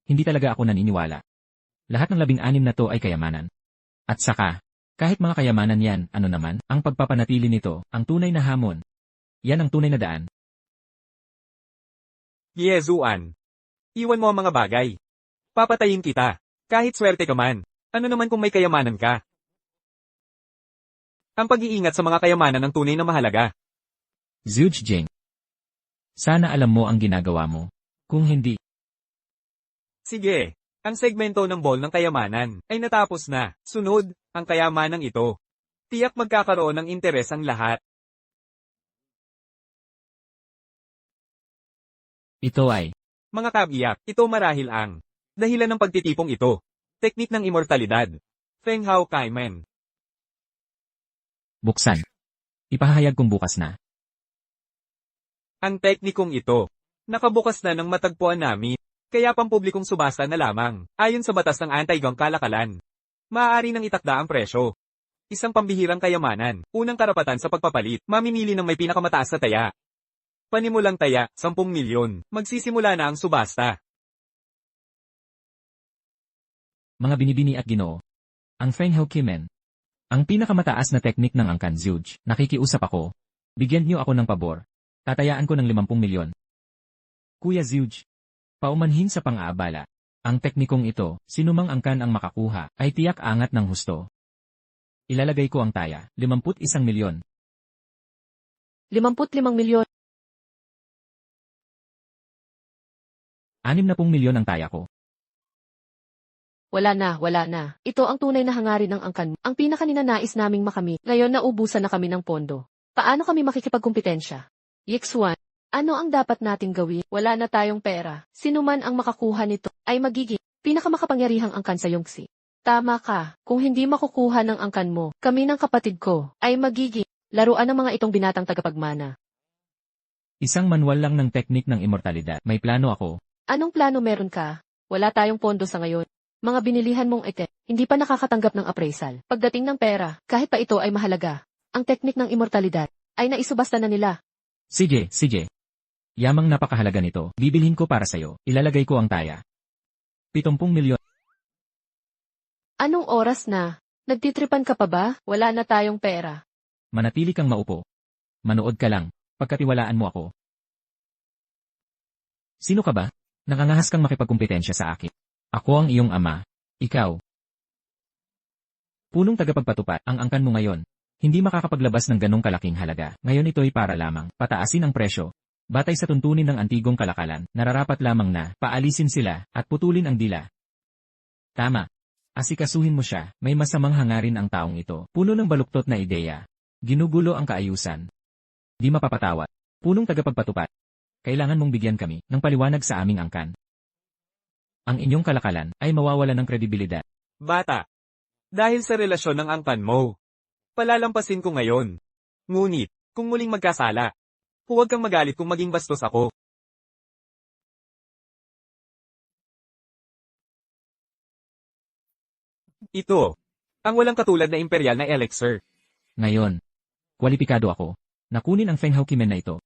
Hindi talaga ako naniniwala. Lahat ng 16 na to ay kayamanan. At saka, kahit mga kayamanan yan, ano naman, ang pagpapanatili nito, ang tunay na hamon. Yan ang tunay na daan.
Yezuan. Iwan mo ang mga bagay. Papatayin kita. Kahit swerte ka man. Ano naman kung may kayamanan ka? Ang pag-iingat sa mga kayamanan ang tunay na mahalaga.
Zujijing. Sana alam mo ang ginagawa mo. Kung hindi,
Sige. Ang segmento ng ball ng kayamanan ay natapos na. Sunod, ang kayamanang ito. Tiyak magkakaroon ng interes ang lahat.
ito ay,
Mga kabiyak, ito marahil ang dahilan ng pagtitipong ito. Teknik ng immortalidad. Feng Hao Kaimen.
buksan. Ipahahayag kong bukas na.
Ang teknikong ito, nakabukas na ng matagpuan namin. Kaya pampublikong subasta na lamang, ayon sa batas ng anti-gang kalakalan. Maaari nang itakda ang presyo. Isang pambihirang kayamanan, unang karapatan sa pagpapalit, mamimili ng may pinakamataas na taya. Panimulang taya, 10 milyon, magsisimula na ang subasta.
Mga binibini at ginoo. Ang Feng Hao Kimen. Ang pinakamataas na teknik ng Angkan Zuge. Nakikiusap ako. Bigyan niyo ako ng pabor. Tatayaan ko ng 50 milyon. Kuya Zuge. Paumanhin sa pang-aabala. Ang teknikong ito, sinumang angkan ang makakuha, ay tiyak angat ng husto. Ilalagay ko ang taya, 51 milyon.
55 milyon.
60 milyon ang taya ko.
Wala na. Ito ang tunay na hangarin ng angkan mo. Ang pinakaninanais naming makamit. Ngayon naubusan na kami ng pondo. Paano kami makikipagkumpetensya? Yixuan, ano ang dapat nating gawin? Wala na tayong pera. Sino man ang makakuha nito ay magiging pinakamakapangyarihang angkan sa Yongsi. Tama ka, kung hindi makukuha ng angkan mo, kami ng kapatid ko ay magiging laruan ng mga itong binatang tagapagmana.
Isang manual lang ng teknik ng immortalidad. May plano ako.
Anong plano meron ka? Wala tayong pondo sa ngayon. Mga binilihan mong item, hindi pa nakakatanggap ng appraisal. Pagdating ng pera, kahit pa ito ay mahalaga, ang teknik ng immortalidad ay naisubasta na nila.
Sige. Yamang napakahalaga nito. Bibilhin ko para sa'yo. Ilalagay ko ang taya. 70 milyon.
Anong oras na? Nagtitripan ka pa ba? Wala na tayong pera.
Manatili kang maupo. Manood ka lang. Pagkatiwalaan mo ako. Sino ka ba? Nakangahas kang makipagkumpetensya sa akin. Ako ang iyong ama. Ikaw. Punong tagapagpatupad ang angkan mo ngayon. Hindi makakapaglabas ng ganong kalaking halaga. Ngayon ito'y para lamang pataasin ang presyo. Batay sa tuntunin ng antigong kalakalan, nararapat lamang na paalisin sila at putulin ang dila. Tama. Asikasuhin mo siya. May masamang hangarin ang taong ito. Puno ng baluktot na ideya. Ginugulo ang kaayusan. Di mapapatawad. Punong tagapagpatupad. Kailangan mong bigyan kami ng paliwanag sa aming angkan. Ang inyong kalakalan ay mawawala ng kredibilidad.
Bata. Dahil sa relasyon ng angkan mo. Palalampasin ko ngayon. Ngunit, kung muling magkasala, huwag kang magalit kung maging bastos ako. Ito. Ang walang katulad na imperial na elixir.
Ngayon, kwalipikado ako. Nakunin ang Feng Hao Kimen na ito.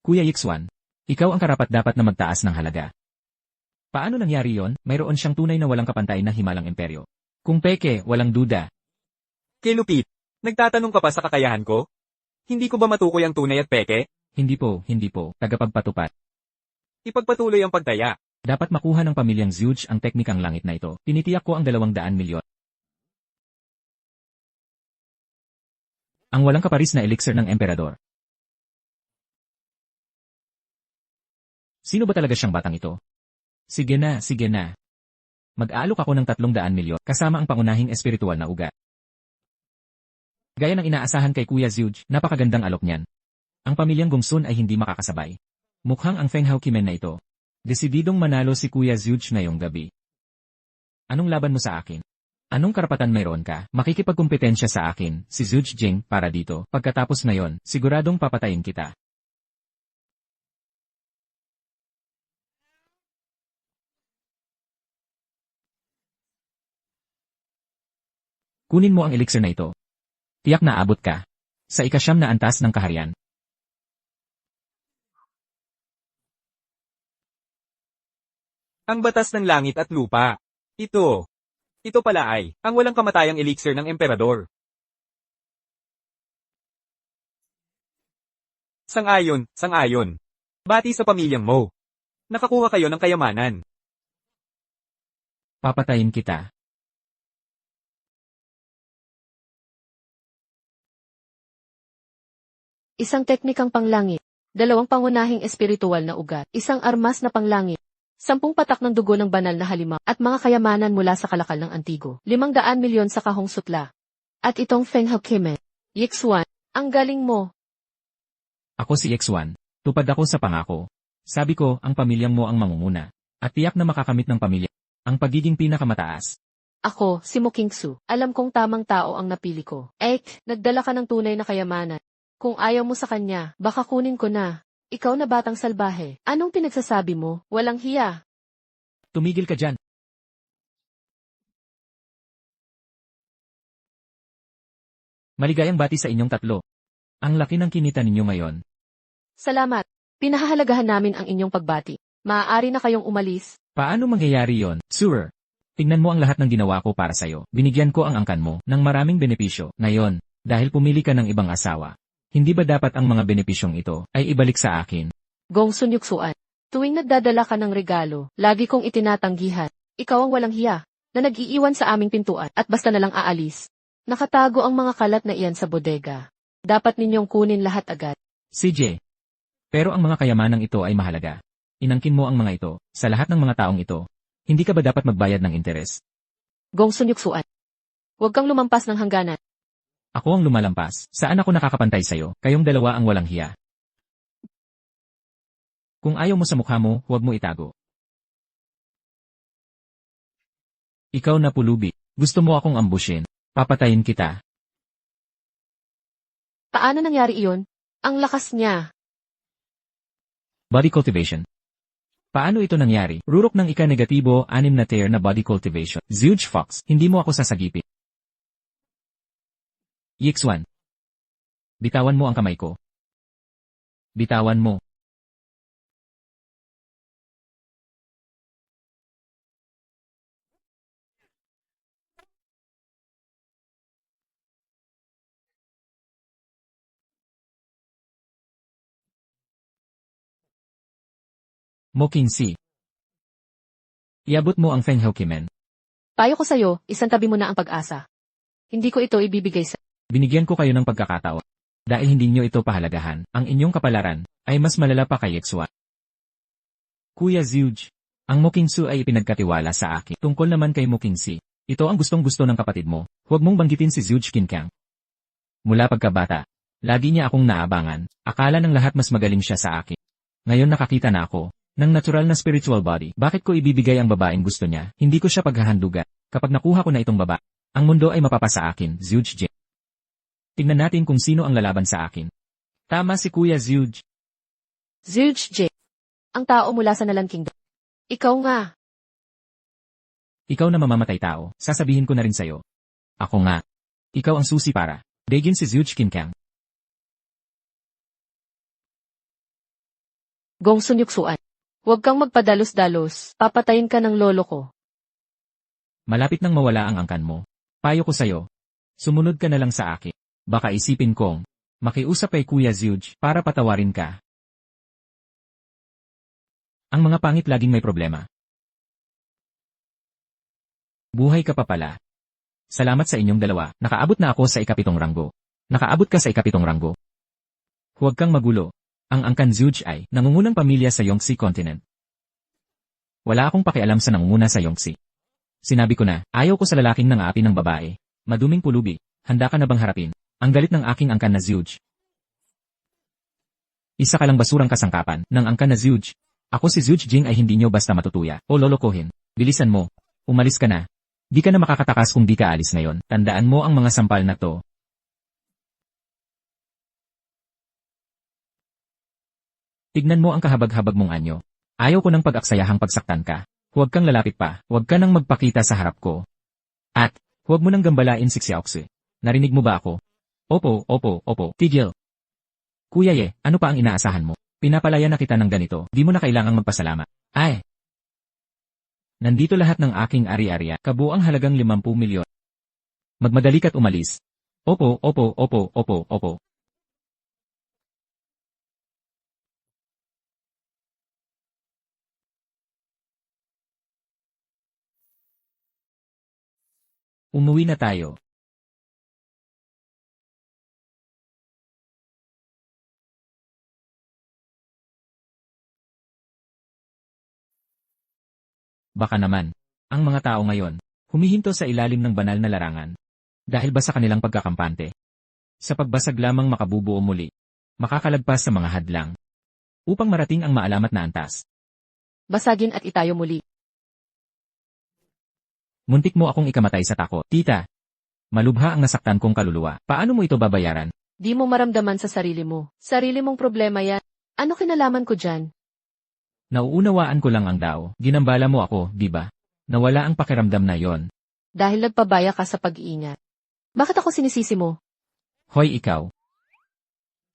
Kuya Yixuan, ikaw ang karapat-dapat na magtaas ng halaga. Paano nangyari yon? Mayroon siyang tunay na walang kapantay na himalang imperyo. Kung peke, walang duda.
Kilupit, nagtatanong ka pa sa kakayahan ko? Hindi ko ba matukoy ang tunay at peke?
Hindi po, tagapagpatupad.
Ipagpatuloy ang pagtaya.
Dapat makuha ng pamilyang Zhuge ang teknikang langit na ito. Tinitiyak ko ang 200 milyon. Ang walang kaparis na elixir ng emperador. Sino ba talaga siyang batang ito? Sige na. Mag-aalok ako ng 300 milyon kasama ang pangunahing espiritual na ugat. Gaya ng inaasahan kay Kuya Zhuge, napakagandang alok niyan. Ang pamilyang Gongsun ay hindi makakasabay. Mukhang ang Feng Hao Kimen na ito. Desididong manalo si Kuya Zhuge ngayong gabi. Anong laban mo sa akin? Anong karapatan mayroon ka? Makikipagkumpetensya sa akin, si Zhuge Jing, para dito. Pagkatapos ngayon, siguradong papatayin kita. Kunin mo ang elixir na ito. Tiyak na abot ka. Sa ika-9 na antas ng kaharian.
Ang batas ng langit at lupa. Ito pala ay, ang walang kamatayang elixir ng emperador. Sang-ayon. Bati sa pamilyang mo. Nakakuha kayo ng kayamanan.
Papatayin kita.
Isang teknikang panglangit, 2 pangunahing espiritual na ugat, isang armas na panglangit, 10 patak ng dugo ng banal na halimaw, at mga kayamanan mula sa kalakal ng antigo, 500 milyon sa kahong sutla. At itong Feng Hao Kimen, Yixuan, ang galing mo.
Ako si Yixuan. Tupad ako sa pangako. Sabi ko, ang pamilyang mo ang mangunguna. At tiyak na makakamit ng pamilya ang pagiging pinakamataas.
Ako, si Mo Kingsu, alam kong tamang tao ang napili ko. Nagdala ka ng tunay na kayamanan. Kung ayaw mo sa kanya, baka kunin ko na. Ikaw na batang salbahe. Anong pinagsasabi mo? Walang hiya.
Tumigil ka dyan. Maligayang bati sa inyong tatlo. Ang laki ng kinita ninyo ngayon.
Salamat. Pinahahalagahan namin ang inyong pagbati. Maaari na kayong umalis.
Paano mangyayari yon, sir? Tingnan mo ang lahat ng ginawa ko para sa'yo. Binigyan ko ang angkan mo ng maraming benepisyo. Ngayon, dahil pumili ka ng ibang asawa, hindi ba dapat ang mga benepisyong ito ay ibalik sa akin?
Gongsun Yuksuan. Tuwing nagdadala ka ng regalo, lagi kong itinatanggihan. Ikaw ang walang hiya, na nag-iiwan sa aming pintuan at basta nalang aalis. Nakatago ang mga kalat na iyan sa bodega. Dapat ninyong kunin lahat agad.
CJ. Pero ang mga kayamanang ito ay mahalaga. Inangkin mo ang mga ito, sa lahat ng mga taong ito. Hindi ka ba dapat magbayad ng interes?
Gong Sunyuksuan. Huwag kang lumampas ng hangganan.
Ako ang lumalampas. Saan ako nakakapantay sa'yo? Kayong dalawa ang walang hiya. Kung ayaw mo sa mukha mo, huwag mo itago. Ikaw na pulubi. Gusto mo akong ambushin. Papatayin kita.
Paano nangyari iyon? Ang lakas niya.
Body cultivation. Paano ito nangyari? Rurok ng ika-negatibo, 6 na tier na body cultivation. Zhuge Fox, hindi mo ako sasagipin. Yixuan. Bitawan mo ang kamay ko. Bitawan mo. Moking Si. Iabot mo ang Feng Houkimen.
Payo ko sa'yo, isang tabi mo na ang pag-asa. Hindi ko ito ibibigay sa...
Binigyan ko kayo ng pagkakataon. Dahil hindi nyo ito pahalagahan, ang inyong kapalaran ay mas malala pa kay Yixuan. Kuya Zhuge, ang Moking Su ay ipinagkatiwala sa akin. Tungkol naman kay Moking Si, ito ang gustong-gusto ng kapatid mo. Huwag mong banggitin si Zhuge Qinkang. Mula pagkabata, lagi niya akong naabangan. Akala ng lahat mas magaling siya sa akin. Ngayon nakakita na ako ng natural na spiritual body. Bakit ko ibibigay ang babaeng gusto niya? Hindi ko siya paghahandugan. Kapag nakuha ko na itong baba, ang mundo ay mapapa sa akin, Zhuge Jing. Tingnan natin kung sino ang lalaban sa akin. Tama si Kuya Zhuge.
Zhuge Jing. Ang tao mula sa Nalan Kingdom. Ikaw nga.
Ikaw na mamamatay tao, sasabihin ko na rin sa'yo. Ako nga. Ikaw ang susi para daigin si Zhuge Qinkang.
Gong Sunyuksuan. Huwag kang magpadalos-dalos, papatayin ka ng lolo ko.
Malapit nang mawala ang angkan mo. Payo ko sa'yo. Sumunod ka na lang sa akin. Baka isipin kong makiusap kay Kuya Zhuge para patawarin ka. Ang mga pangit laging may problema. Buhay ka pa pala. Salamat sa inyong dalawa. Nakaabot na ako sa ika-7 ranggo. Nakaabot ka sa ika-7 ranggo. Huwag kang magulo. Ang angkan Zhuge ay nangungunang pamilya sa Yongxi Continent. Wala akong pakialam sa nangunguna sa Yongxi. Sinabi ko na, ayaw ko sa lalaking nang-aapi ng babae. Maduming pulubi, handa ka na bang harapin ang galit ng aking angkan na Zhuge? Isa ka lang basurang kasangkapan ng angkan na Zhuge. Ako si Zhuge Jing ay hindi nyo basta matutuya o lolokohin. Bilisan mo. Umalis ka na. Di ka na makakatakas kung di ka alis ngayon. Tandaan mo ang mga sampal na to. Tignan mo ang kahabag-habag mong anyo. Ayaw ko ng pag-aksayahang pagsaktan ka. Huwag kang lalapit pa. Huwag ka nang magpakita sa harap ko. At, huwag mo nang gambalain si Xiaoxi. Narinig mo ba ako? Opo. Tigil. Kuya Ye, ano pa ang inaasahan mo? Pinapalaya na kita ng ganito. Di mo na kailangang magpasalamat. Ay! Nandito lahat ng aking ari-ariya. Kabuang halagang 50 milyon. Magmadali ka't umalis. Opo. Umuwi na tayo. Baka naman, ang mga tao ngayon, humihinto sa ilalim ng banal na larangan. Dahil ba sa kanilang pagkakampante? Sa pagbasag lamang makabubuo muli. Makakalagpas sa mga hadlang. Upang marating ang maalamat na antas.
Basagin at itayo muli.
Muntik mo akong ikamatay sa takot. Tita, malubha ang nasaktan kong kaluluwa. Paano mo ito babayaran?
Di mo maramdaman sa sarili mo. Sarili mong problema yan. Ano kinalaman ko dyan?
Nauunawaan ko lang ang dao. Ginambala mo ako, di ba? Nawala ang pakiramdam na yon.
Dahil nagpabaya ka sa pag-iingat. Bakit ako sinisisi mo?
Hoy ikaw.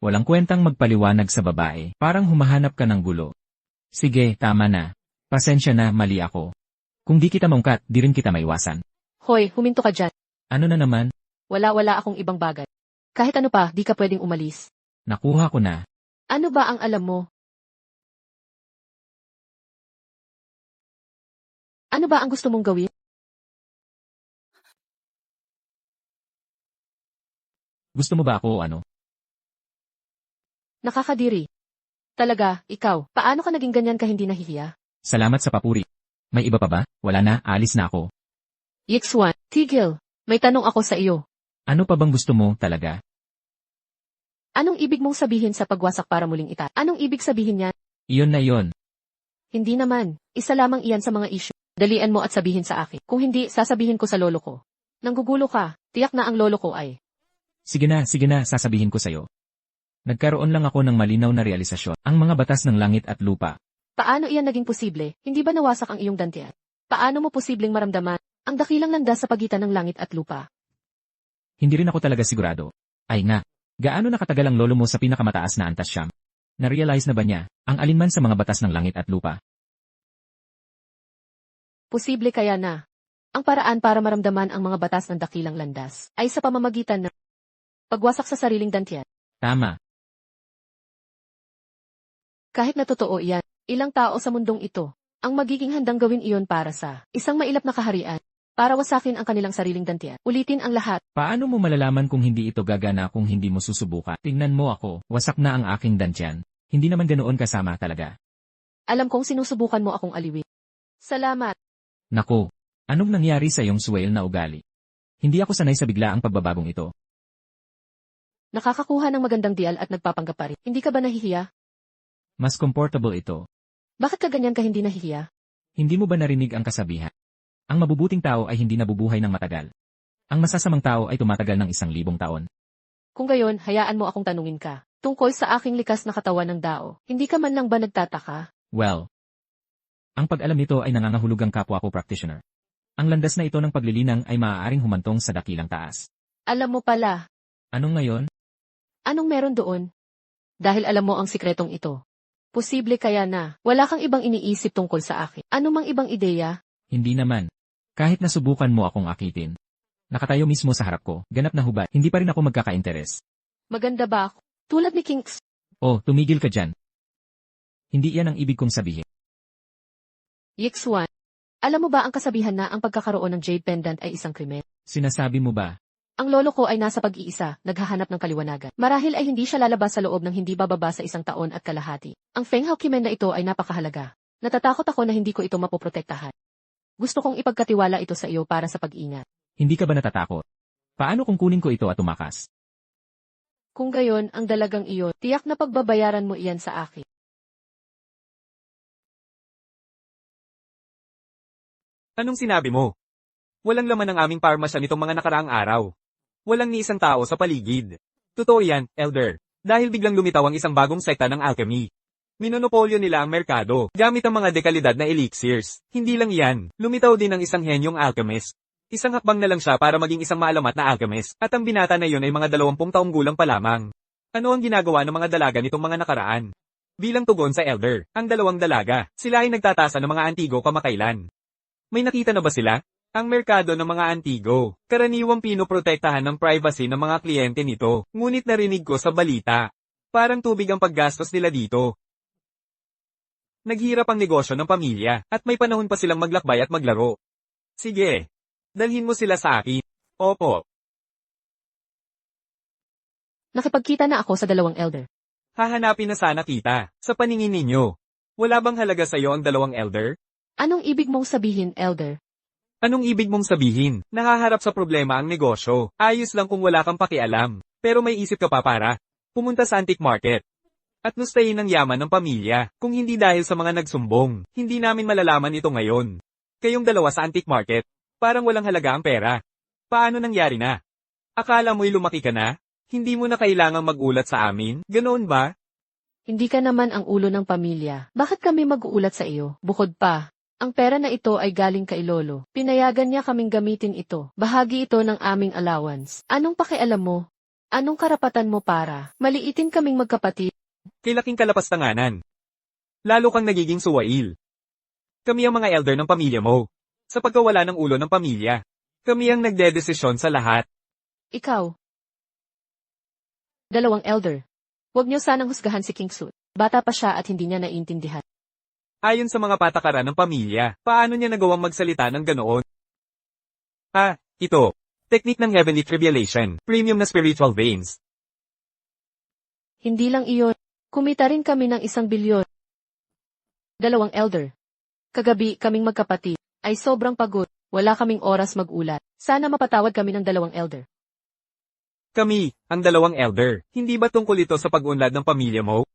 Walang kwentang magpaliwanag sa babae. Parang humahanap ka ng gulo. Sige, tama na. Pasensya na, mali ako. Kung di kita maungkat, di rin kita maiwasan.
Hoy, huminto ka dyan.
Ano na naman?
Wala akong ibang bagay. Kahit ano pa, di ka pwedeng umalis.
Nakuha ko na.
Ano ba ang alam mo? Ano ba ang gusto mong gawin?
Gusto mo ba ako o ano?
Nakakadiri. Talaga, ikaw, paano ka naging ganyan ka hindi nahihiya?
Salamat sa papuri. May iba pa ba? Wala na, alis na ako.
Yixuan, tigil. May tanong ako sa iyo.
Ano pa bang gusto mo, talaga?
Anong ibig mong sabihin sa pagwasak para muling Anong ibig sabihin niyan?
Iyon na iyon.
Hindi naman. Isa lamang iyan sa mga issue. Dalian mo at sabihin sa akin. Kung hindi, sasabihin ko sa lolo ko. Nanggugulo ka, tiyak na ang lolo ko ay.
Sige na, sasabihin ko sa'yo. Nagkaroon lang ako ng malinaw na realisasyon. Ang mga batas ng langit at lupa.
Paano iyan naging posible? Hindi ba nawasak ang iyong dantian? Paano mo posibleng maramdaman ang dakilang landas sa pagitan ng langit at lupa?
Hindi rin ako talaga sigurado. Ay nga, gaano nakatagal ang lolo mo sa pinakamataas na antas siyam? Na-realize na ba niya ang alinman sa mga batas ng langit at lupa?
Posible kaya na. Ang paraan para maramdaman ang mga batas ng dakilang landas ay sa pamamagitan ng pagwasak sa sariling dantian.
Tama.
Kahit na totoo iyan, ilang tao sa mundong ito ang magiging handang gawin iyon para sa isang mailap na kaharian, para wasakin ang kanilang sariling dantian. Ulitin ang lahat.
Paano mo malalaman kung hindi ito gagana kung hindi mo susubukan? Tingnan mo ako, wasak na ang aking dantian. Hindi naman ganoon kasama talaga.
Alam kong sinusubukan mo akong aliwin. Salamat.
Naku, anong nangyari sa iyong swell na ugali? Hindi ako sanay sa biglaang pagbabagong ito.
Nakakakuha ng magandang deal at nagpapanggap pa rin. Hindi ka ba nahihiya?
Mas comfortable ito.
Bakit ka ganyan ka hindi nahihiya?
Hindi mo ba narinig ang kasabihan? Ang mabubuting tao ay hindi nabubuhay ng matagal. Ang masasamang tao ay tumatagal ng 1,000 taon.
Kung gayon, hayaan mo akong tanungin ka. Tungkol sa aking likas na katawan ng dao, hindi ka man lang ba nagtataka?
Well, ang pag-alam nito ay nangangahulugang kapwa ko practitioner. Ang landas na ito ng paglilinang ay maaaring humantong sa dakilang taas.
Alam mo pala.
Anong ngayon?
Anong meron doon? Dahil alam mo ang sikretong ito. Posible kaya na wala kang ibang iniisip tungkol sa akin. Ano mang ibang ideya?
Hindi naman. Kahit nasubukan mo akong akitin. Nakatayo mismo sa harap ko, ganap na hubad, hindi pa rin ako magkaka-interes.
Maganda ba ako? Tulad ni Kinks.
Oh, tumigil ka dyan. Hindi yan ang ibig kong sabihin.
Yixuan, alam mo ba ang kasabihan na ang pagkakaroon ng jade pendant ay isang krimen?
Sinasabi mo ba?
Ang lolo ko ay nasa pag-iisa, naghahanap ng kaliwanagan. Marahil ay hindi siya lalabas sa loob ng hindi bababa sa 1 taon at kalahati. Ang Feng Hao Kimen na ito ay napakahalaga. Natatakot ako na hindi ko ito mapoprotektahan. Gusto kong ipagkatiwala ito sa iyo para sa pag-ingat.
Hindi ka ba natatakot? Paano kung kunin ko ito at tumakas?
Kung gayon, ang dalagang iyon, tiyak na pagbabayaran mo iyan sa akin.
Anong sinabi mo? Walang laman ang aming parmasya nitong mga nakaraang araw. Walang ni isang tao sa paligid. Totoo yan, Elder. Dahil biglang lumitaw ang isang bagong sekta ng alchemy. Minonopolyo nila ang merkado, gamit ang mga dekalidad na elixirs. Hindi lang yan, lumitaw din ang isang henyong alchemist. Isang hakbang na lang siya para maging isang maalamat na alchemist, at ang binata na yun ay mga 20 taong gulang pa lamang. Ano ang ginagawa ng mga dalaga nitong mga nakaraan? Bilang tugon sa Elder, ang 2 dalaga, sila ay nagtatasa ng mga antigo kamakailan. May nakita na ba sila? Ang merkado ng mga antigo, karaniwang pinoprotektahan ng privacy ng mga kliyente nito, ngunit narinig ko sa balita. Parang tubig ang paggastos nila dito. Naghirap ang negosyo ng pamilya, at may panahon pa silang maglakbay at maglaro. Sige. Dalhin mo sila sa akin. Opo.
Nakipagkita na ako sa 2 elder.
Hahanapin na sana kita, sa paningin ninyo. Wala bang halaga sa iyo ang 2 elder?
Anong ibig mong sabihin, elder?
Anong ibig mong sabihin? Nahaharap sa problema ang negosyo. Ayos lang kung wala kang pakialam. Pero may isip ka pa para pumunta sa antique market. At lustayin ang yaman ng pamilya. Kung hindi dahil sa mga nagsumbong, hindi namin malalaman ito ngayon. Kayong 2 sa antique market, parang walang halaga ang pera. Paano nangyari na? Akala mo'y lumaki ka na? Hindi mo na kailangang mag-ulat sa amin? Ganoon ba?
Hindi ka naman ang ulo ng pamilya. Bakit kami mag-uulat sa iyo? Bukod pa, ang pera na ito ay galing kay lolo. Pinayagan niya kaming gamitin ito. Bahagi ito ng aming allowance. Anong pakialam mo? Anong karapatan mo para maliitin kaming magkapatid?
Kay laking kalapastanganan. Lalo kang nagiging suwail. Kami ang mga elder ng pamilya mo. Sa pagkawala ng ulo ng pamilya. Kami ang nagdedesisyon sa lahat.
Ikaw. 2 elder. Huwag niyo sanang husgahan si Kingsu. Bata pa siya at hindi niya naiintindihan.
Ayon sa mga patakaran ng pamilya, paano niya nagawang magsalita ng ganoon? Ito. Technique ng Heavenly Tribulation, premium na spiritual veins.
Hindi lang iyon. Kumita rin kami ng 1 bilyon. 2 elder. Kagabi, kaming magkapatid, ay sobrang pagod. Wala kaming oras mag-ulat. Sana mapatawad kami ng 2 elder.
Kami, ang 2 elder, hindi ba tungkol ito sa pag-unlad ng pamilya mo?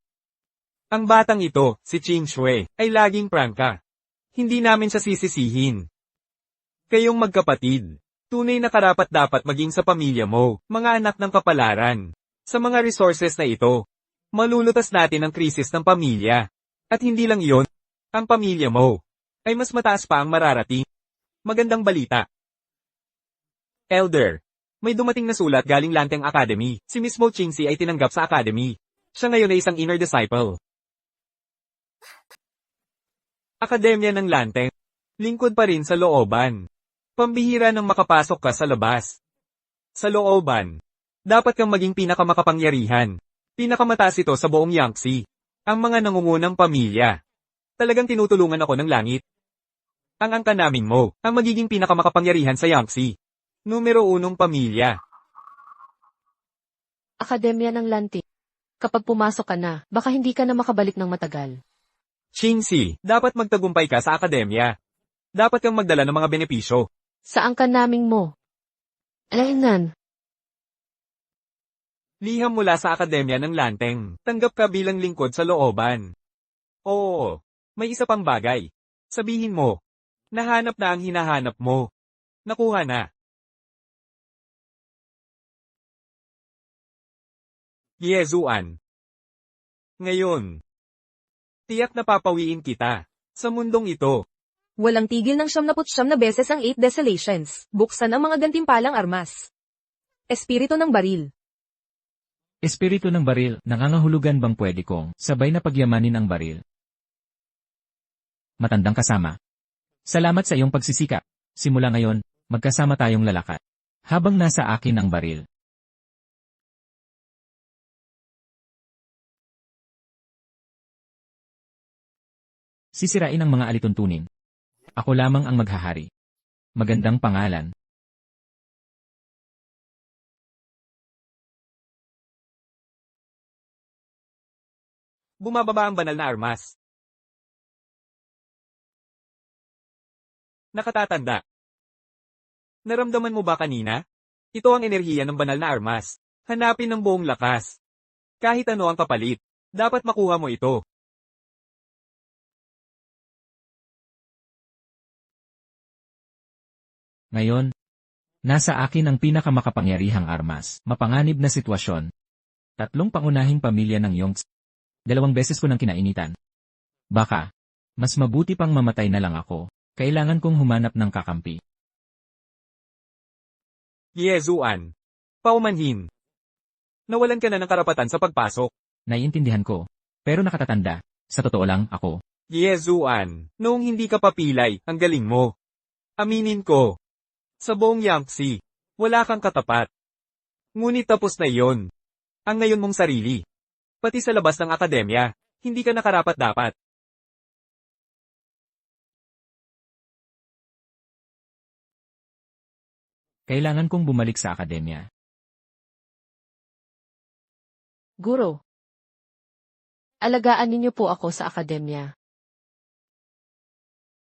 Ang batang ito, si Ching Shui, ay laging prangka. Hindi namin siya sisisihin. Kayong magkapatid, tunay na karapat-dapat maging sa pamilya mo, mga anak ng kapalaran. Sa mga resources na ito, malulutas natin ang krisis ng pamilya. At hindi lang iyon, ang pamilya mo ay mas mataas pa ang mararating. Magandang balita. Elder, may dumating na sulat galing Lanteng Academy. Si Miss Mo Chingsi ay tinanggap sa Academy. Siya ngayon ay isang inner disciple. Akademya ng Lanteng. Lingkod pa rin sa looban. Pambihira nang makapasok ka sa labas. Sa looban, dapat kang maging pinakamakapangyarihan. Pinakamataas ito sa buong Yangtze. Ang mga nangungunang pamilya. Talagang tinutulungan ako ng langit. Ang angka namin mo, ang magiging pinakamakapangyarihan sa Yangtze. Numero 1 pamilya.
Akademya ng Lanti. Kapag pumasok ka na, baka hindi ka na makabalik ng matagal.
Chingsi, dapat magtagumpay ka sa akademya. Dapat kang magdala ng mga benepisyo.
Sa angka naming mo. Alainan.
Liham mula sa Akademya ng Lanteng. Tanggap ka bilang lingkod sa looban. Oo, may isa pang bagay. Sabihin mo, nahanap na ang hinahanap mo. Nakuha na. Yezuan. Ngayon, tiyak na papawiin kita sa mundong ito.
Walang tigil ng 79 na beses ang 8 desolations. Buksan ang mga gantimpalang armas. Espiritu ng baril.
Espiritu ng baril, nangangahulugan bang pwede kong sabay na pagyamanin ang baril? Matandang kasama. Salamat sa iyong pagsisikap. Simula ngayon, magkasama tayong lalakad. Habang nasa akin ang baril. Sisirain ang mga alituntunin. Ako lamang ang maghahari. Magandang pangalan.
Bumababa ang banal na armas. Nakatatanda. Naramdaman mo ba kanina? Ito ang enerhiya ng banal na armas. Hanapin ng buong lakas. Kahit ano ang kapalit, dapat makuha mo ito.
Ngayon, nasa akin ang pinakamakapangyarihang armas, mapanganib na sitwasyon. 3 pangunahing pamilya ng Yongs. 2 beses ko nang kinainitan. Baka, mas mabuti pang mamatay na lang ako. Kailangan kong humanap ng kakampi.
Yezuan. Paumanhin. Nawalan ka na ng karapatan sa pagpasok.
Naiintindihan ko. Pero nakatatanda, sa totoo lang, ako.
Yezuan. Noong hindi ka papilay, ang galing mo. Aminin ko. Sa buong Yangtze, wala kang katapat. Ngunit tapos na iyon. Ang ngayon mong sarili. Pati sa labas ng akademya, hindi ka nakarapat-dapat.
Kailangan kong bumalik sa akademya.
Guro. Alagaan ninyo po ako sa akademya.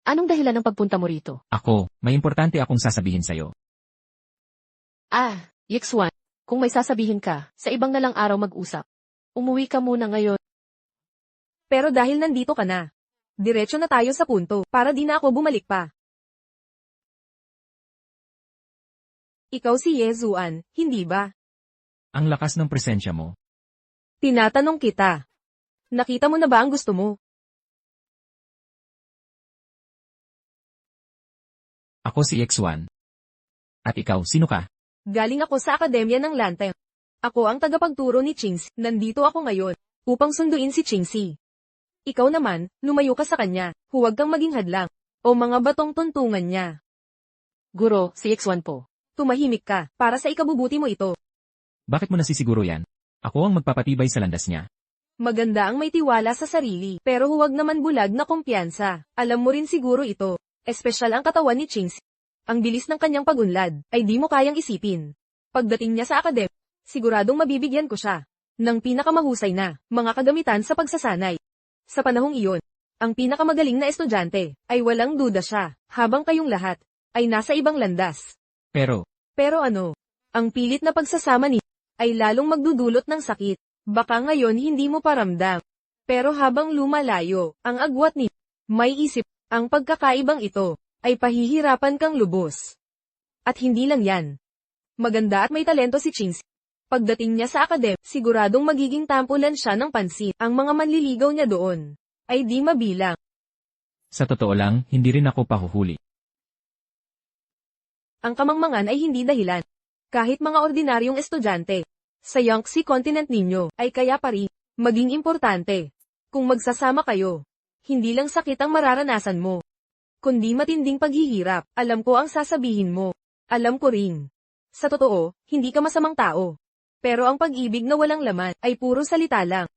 Anong dahilan ng pagpunta mo rito?
Ako, may importante akong sasabihin sa'yo.
Yixuan, kung may sasabihin ka, sa ibang na lang araw mag-usap. Umuwi ka muna ngayon.
Pero dahil nandito ka na, diretso na tayo sa punto, para di na ako bumalik pa. Ikaw si Yezuan, hindi ba?
Ang lakas ng presensya mo.
Tinatanong kita. Nakita mo na ba ang gusto mo?
Ako si X1. At ikaw, sino ka?
Galing ako sa Akademya ng Lanteng. Ako ang tagapagturo ni Chingsi. Nandito ako ngayon, upang sunduin si Chingsi. Ikaw naman, lumayo ka sa kanya. Huwag kang maging hadlang. O mga batong tuntungan niya.
Guro, si X1 po.
Tumahimik ka, para sa ikabubuti mo ito.
Bakit mo nasisiguro yan? Ako ang magpapatibay sa landas niya.
Maganda ang may tiwala sa sarili, pero huwag naman bulag na kumpiyansa. Alam mo rin siguro ito. Espesyal ang katawan ni Chingsi. Ang bilis ng kanyang pagunlad, ay di mo kayang isipin. Pagdating niya sa akademya, siguradong mabibigyan ko siya ng pinakamahusay na mga kagamitan sa pagsasanay. Sa panahong iyon, Ang pinakamagaling na estudyante, ay walang duda siya, habang kayong lahat, ay nasa ibang landas.
Pero,
Pero ano? Ang pilit na pagsasama ni, ay lalong magdudulot ng sakit. Baka ngayon hindi mo paramdam. Pero habang lumalayo, ang agwat ni, may isip, ang pagkakaibang ito, ay pahihirapan kang lubos. At hindi lang yan. Maganda at may talento si Ching. Pagdating niya sa akadem, siguradong magiging tampulan siya ng pansin. Ang mga manliligaw niya doon, ay di mabilang.
sa totoo lang, hindi rin ako pahuhuli.
Ang kamangmangan ay hindi dahilan. Kahit mga ordinaryong estudyante, sa Yangtze Continent ninyo, ay kaya pa rin, maging importante. Kung magsasama kayo, hindi lang sakit ang mararanasan mo, kundi matinding paghihirap. Alam ko ang sasabihin mo. Alam ko rin. Sa totoo, hindi ka masamang tao. Pero ang pag-ibig na walang laman, ay puro salita lang.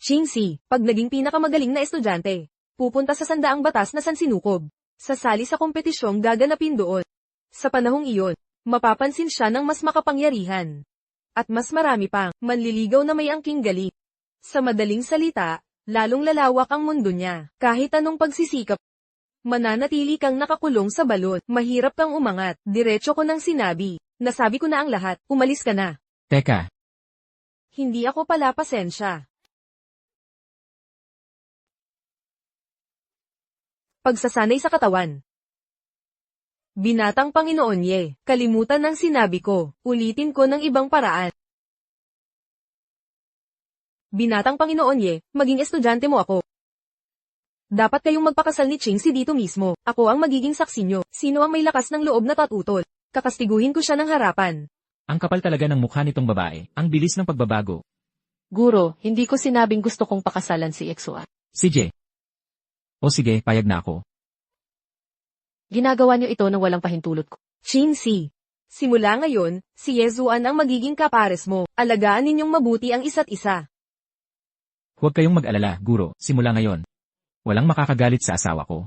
Chingsi, pag naging pinakamagaling na estudyante, pupunta sa sandaang batas na sansinukob. Sasali sa kompetisyong gaganapin doon. Sa panahong iyon, mapapansin siya ng mas makapangyarihan. At mas marami pang manliligaw na may angking galing. Sa madaling salita, lalong lalawak ang mundo niya. Kahit anong pagsisikap, mananatili kang nakakulong sa balon. Mahirap kang umangat. Diretso ko nang sinabi. Nasabi ko na ang lahat. Umalis ka na.
Teka,
Hindi ako pala pasensya. Pagsasanay sa katawan. Binatang Panginoon Ye, kalimutan ng sinabi ko, ulitin ko ng ibang paraan. Binatang Panginoon Ye, maging estudyante mo ako. Dapat kayong magpakasal ni Chingsi dito mismo. Ako ang magiging saksi nyo. Sino ang may lakas ng loob na tatutol? Kakastiguhin ko siya ng harapan.
ang kapal talaga ng mukha nitong babae, ang bilis ng pagbabago.
Guro, hindi ko sinabing gusto kong pakasalan si Exua.
Si J. O sige, payag na ako.
Ginagawa niyo ito nang walang pahintulot ko.
Chingsi. Simula ngayon, si Yezuan ang magiging kapares mo. Alagaan ninyong mabuti ang isa't isa.
Huwag kayong mag-alala, guro, simula ngayon. Walang makakagalit sa asawa ko.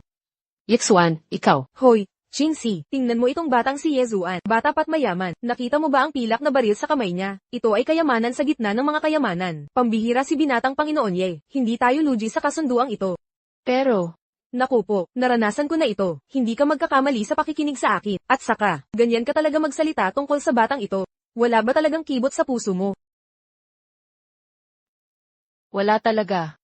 Yexuan, ikaw.
Hoy, Chingsi, tingnan mo itong batang si Yezuan. Bata pa't mayaman. Nakita mo ba ang pilak na baril sa kamay niya? Ito ay kayamanan sa gitna ng mga kayamanan. Pambihira si binatang Panginoon Ye. Hindi tayo lugi sa kasunduang ito.
Pero,
Naku po, naranasan ko na ito. Hindi ka magkakamali sa pakikinig sa akin. At saka, ganyan ka talaga magsalita tungkol sa batang ito. Wala ba talagang kibot sa puso mo?
wala talaga.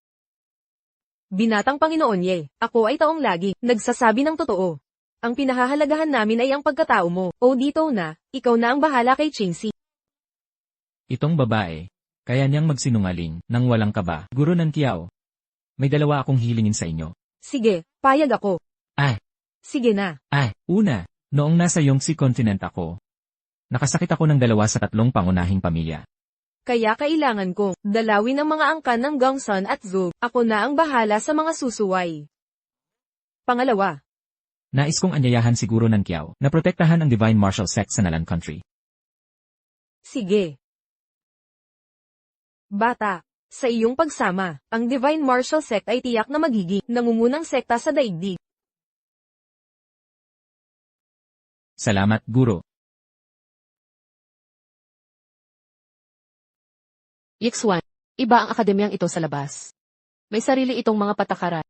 Binatang Panginoon Ye, ako ay taong lagi, nagsasabi ng totoo. Ang pinahahalagahan namin ay ang pagkatao mo. O dito na, ikaw na ang bahala kay Chingsi.
Itong babae, kaya niyang magsinungaling, nang walang kaba. Guro ng Kiao. May dalawa akong hilingin sa inyo.
Sige, payag ako.
Ay.
Sige na.
Una, noong nasa Yongtze Continent ako, nakasakit ako ng 2 sa 3 pangunahing pamilya.
Kaya kailangan kong dalawin ang mga angkan ng Gongsun at Zug. Ako na ang bahala sa mga susuway. Pangalawa,
Nais kong anyayahan siguro ng Kiao na protektahan ang Divine Martial Sect sa Nalan Country.
sige. Bata, sa iyong pagsama, ang Divine Martial Sect ay tiyak na magiging nangungunang sekta sa daigdig.
Salamat, guro.
Yexuan, iba ang akademyang ito sa labas. May sarili itong mga patakaran.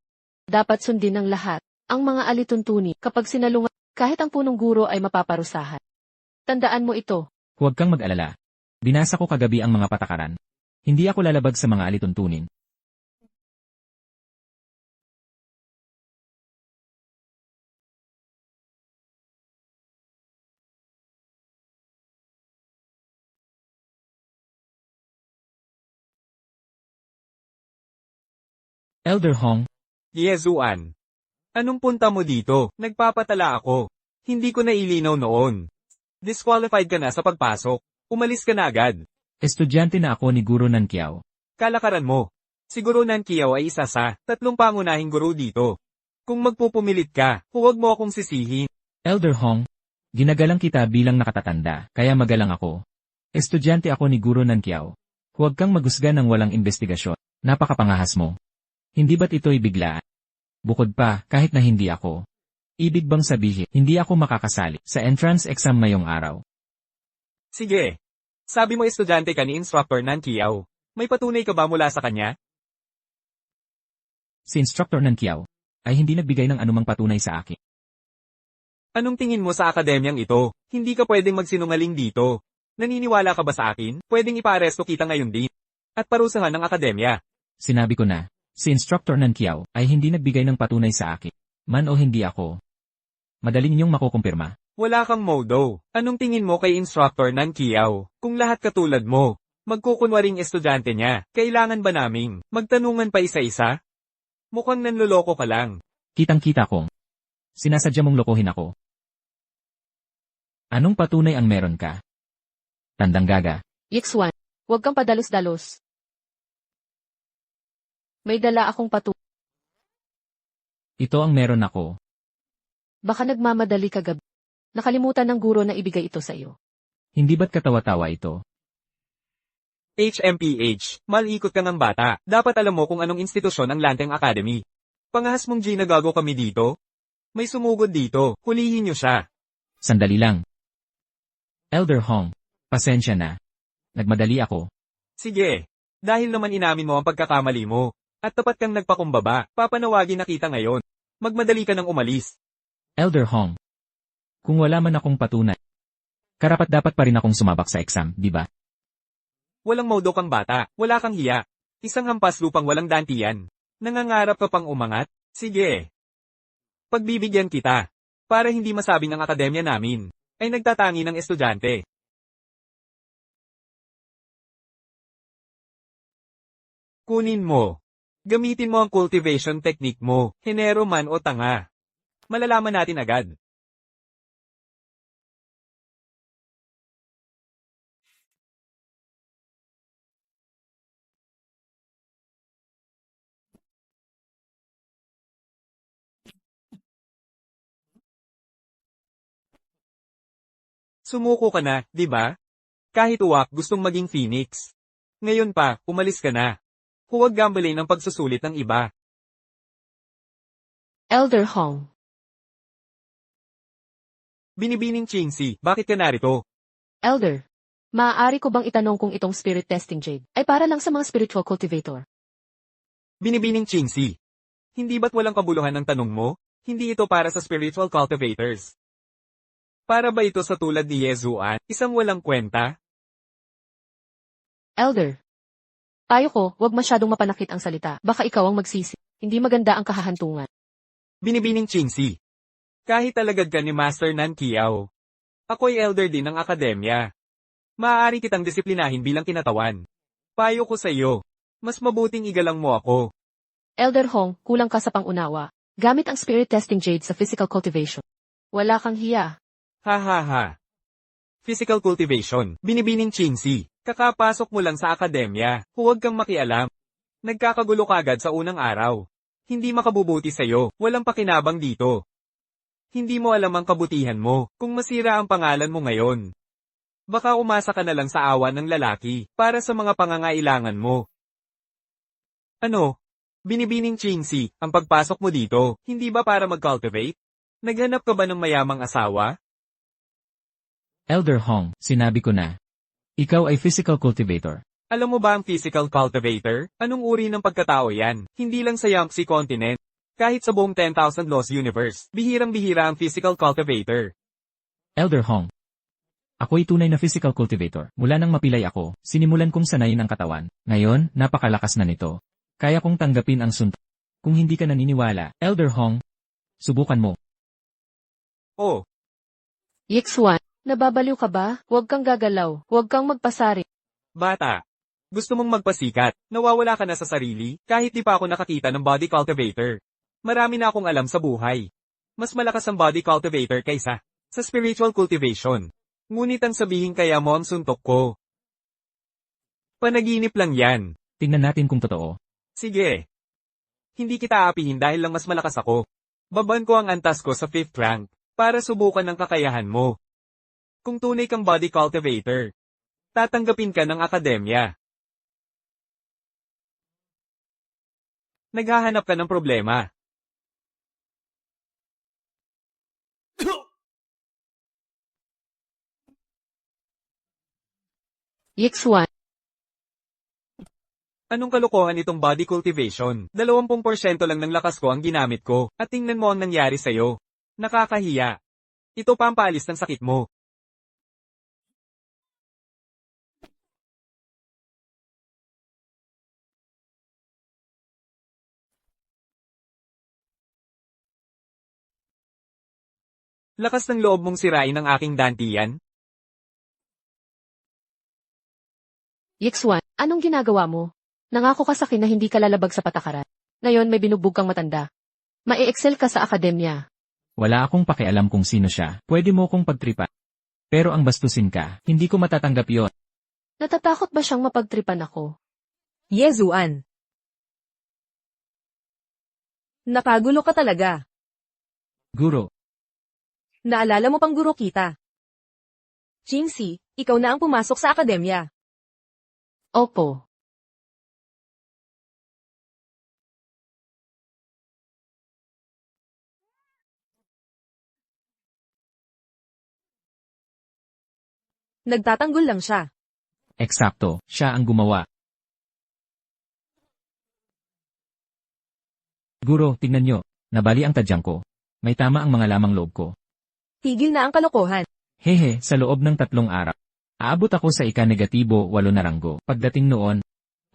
Dapat sundin ng lahat. Ang mga alituntunin, kapag sinalungan, kahit ang punong guro ay mapaparusahan. Tandaan mo ito.
Huwag kang mag-alala. Binasa ko kagabi ang mga patakaran. Hindi ako lalabag sa mga alituntunin. Elder Hong,
Yezuan. Anong punta mo dito? Nagpapatala ako. Hindi ko nailinaw noon. Disqualified ka na sa pagpasok. Umalis ka na agad.
estudyante na ako ni Guro ng Kiao.
Kalakaran mo. Si Guro Nankiao ay isa sa 3 pangunahing guro dito. Kung magpupumilit ka, huwag mo akong sisihin.
Elder Hong, ginagalang kita bilang nakatatanda, kaya magalang ako. Estudyante ako ni Guro ng Kiao. Huwag kang magusga ng walang investigasyon. Napakapangahas mo. Hindi ba't ito'y bigla? Bukod pa, kahit na hindi ako. Ibig bang sabihin, hindi ako makakasali sa entrance exam ngayong araw?
Sige. Sabi mo estudyante ka ni Instructor Nankiao. May patunay ka ba mula sa kanya?
Si Instructor Nan Kiao ay hindi nagbigay ng anumang patunay sa akin.
Anong tingin mo sa akademyang ito? Hindi ka pwedeng magsinungaling dito. Naniniwala ka ba sa akin? Pwedeng ipaaresto kita ngayon din. At parusahan ng akademya.
Sinabi ko na, si Instructor Nan Kiao ay hindi nagbigay ng patunay sa akin. Man o hindi ako. Madaling niyong makukumpirma.
Wala kang modo. Anong tingin mo kay Instructor Nan Kiao? Kung lahat katulad mo, magkukunwaring estudyante niya, kailangan ba naming magtanungan pa isa-isa? Mukhang nanloloko ka lang.
Kitang-kita kong sinasadya mong lokohin ako. Anong patunay ang meron ka? Tandang gaga.
Yixuan, huwag kang padalos-dalos. May dala akong
Ito ang meron ako.
Baka nagmamadali ka gabi. Nakalimutan ng guro na ibigay ito sa iyo.
Hindi ba't katawa-tawa ito?
HMPH, malikot ka ng bata. Dapat alam mo kung anong institusyon ang Lanteng Academy. Pangahas mong ginagago kami dito? May sumugod dito, hulihin niyo siya.
Sandali lang. Elder Hong, pasensya na. Nagmadali ako.
Sige. Dahil naman inamin mo ang pagkakamali mo. At tapat kang nagpakumbaba, papanawagin na kita ngayon. Magmadali ka nang umalis.
Elder Hong, kung wala man akong patunay, karapat-dapat pa rin akong sumabak sa exam, di ba?
Walang modo kang bata, wala kang hiya. Isang hampas lupang walang dantiyan. Nangangarap ka pang umangat? Sige. Pagbibigyan kita. Para hindi masabing ang akademya namin ay nagtatangi ng estudyante. Kunin mo. Gamitin mo ang cultivation technique mo, henero man o tanga. Malalaman natin agad. Sumuko ka na, di ba? Kahit uwak gustong maging phoenix. Ngayon pa, umalis ka na. Huwag gambling ng pagsusulit ng iba.
Elder Hong,
Binibining Chingsi, bakit ka narito?
Elder, maaari ko bang itanong kung itong spirit testing jade ay para lang sa mga spiritual cultivator?
Binibining Chingsi. Hindi ba't walang kabuluhan ng tanong mo? Hindi ito para sa spiritual cultivators. Para ba ito sa tulad ni Yezuan, isang walang kwenta?
Elder, payo ko, huwag masyadong mapanakit ang salita. Baka ikaw ang magsisi. Hindi maganda ang kahahantungan.
Binibining Chingsi. Kahit talagad ka ni Master Nan Kiao. Ako'y elder din ng akademya. Maaari kitang disiplinahin bilang kinatawan. Payo ko sa iyo. Mas mabuting igalang mo ako.
Elder Hong, kulang ka sa pangunawa. Gamit ang spirit testing jade sa physical cultivation. Wala kang hiya.
Ha ha ha. Physical cultivation. Binibining Chingsi. Kakapasok mo lang sa akademya. Huwag kang makialam. Nagkakagulo kagad sa unang araw. Hindi makabubuti sa'yo. Walang pakinabang dito. Hindi mo alam ang kabutihan mo kung masira ang pangalan mo ngayon. Baka umasa ka na lang sa awa ng lalaki para sa mga pangangailangan mo. Ano? Binibining Chingsi, ang pagpasok mo dito, hindi ba para mag-cultivate? Naghanap ka ba ng mayamang asawa?
Elder Hong, sinabi ko na. Ikaw ay physical cultivator.
Alam mo ba ang physical cultivator? Anong uri ng pagkatao yan? Hindi lang sa Yangtze Continent. Kahit sa buong 10,000 Laws Universe, bihirang-bihira ang physical cultivator.
Elder Hong. Ako'y tunay na physical cultivator. Mula nang mapilay ako, sinimulan kong sanayin ang katawan. Ngayon, napakalakas na nito. Kaya kong tanggapin ang suntok. Kung hindi ka naniniwala, Elder Hong, subukan mo.
Oh,
Yixuan, nababaliw ka ba? Huwag kang gagalaw. Huwag kang magpasari.
bata. Gusto mong magpasikat, nawawala ka na sa sarili, kahit di pa ako nakakita ng body cultivator. Marami na akong alam sa buhay. Mas malakas ang body cultivator kaysa sa spiritual cultivation. Ngunit ang sabihin kaya mo ang suntok ko. Panaginip lang yan.
Tingnan natin kung totoo.
Sige. Hindi kita aapihin dahil lang mas malakas ako. Baban ko ang antas ko sa 5th rank, para subukan ng kakayahan mo. Kung tunay kang body cultivator, tatanggapin ka ng akademya. Naghahanap ka ng problema.
Yixuan,
Anong kalokohan itong body cultivation? 20% lang ng lakas ko ang ginamit ko, at tingnan mo ang nangyari sa'yo. Nakakahiya. Ito pampalis ng sakit mo. Lakas ng loob mong sirain ang aking dantiyan?
Yixuan, anong ginagawa mo? Nangako ka sa akin na hindi ka lalabag sa patakaran. Ngayon may binugbog kang matanda. Mae-excel ka sa akademya.
Wala akong pakialam kung sino siya. Pwede mo kong pagtripa. Pero ang bastusin ka, hindi ko matatanggap yon.
Natatakot ba siyang mapagtripan ako?
Yezuan. Nakagulo ka talaga.
Guro,
Naalala mo pang guro kita. Jingxi, ikaw na ang pumasok sa akademya.
Opo.
Nagtatanggol lang siya.
eksakto, siya ang gumawa. Guro, tignan nyo. Nabali ang tadyang ko. May tama ang mga lamang loob ko.
Tigil na ang kalokohan.
Hehe, sa loob ng 3 araw. Aabot ako sa ika-negatibo 8 na ranggo. Pagdating noon,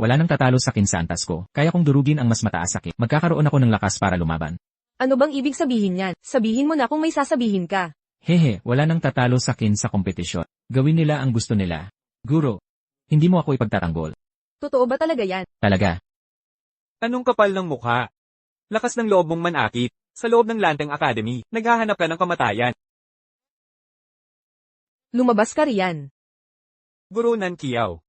wala nang tatalo sa akin sa antas ko. Kaya kong durugin ang mas mataas sakit. Magkakaroon ako ng lakas para lumaban.
Ano bang ibig sabihin yan? Sabihin mo na kung may sasabihin ka.
Hehe, wala nang tatalo sa akin sa kompetisyon. Gawin nila ang gusto nila. Guro, hindi mo ako ipagtatanggol.
Totoo ba talaga yan?
Talaga.
Anong kapal ng mukha? Lakas ng loob mong manakit. Sa loob ng Lanteng Academy, naghahanap ka ng kamatayan.
Lumabas ka riyan.
Guro Nan Kiao.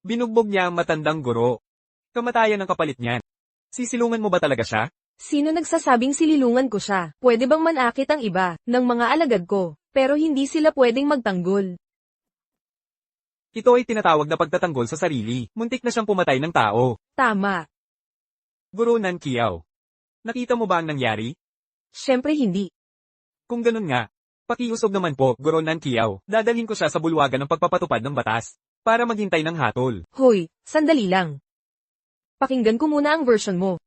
Binugbog niya ang matandang guro. Kamatayan ang kapalit niyan. Sisilungan mo ba talaga siya?
Sino nagsasabing sililungan ko siya? Pwede bang manakit ang iba, ng mga alagad ko, pero hindi sila pwedeng magtanggol?
Ito ay tinatawag na pagtatanggol sa sarili. Muntik na siyang pumatay ng tao.
Tama.
Guro Nan Kiao. Nakita mo ba ang nangyari?
Siyempre hindi.
Kung ganun nga, pakiusog naman po, Guro Nan Kiao. Dadalhin ko siya sa bulwagan ng pagpapatupad ng batas. Para maghintay ng hatol.
Hoy, sandali lang. Pakinggan ko muna ang version mo.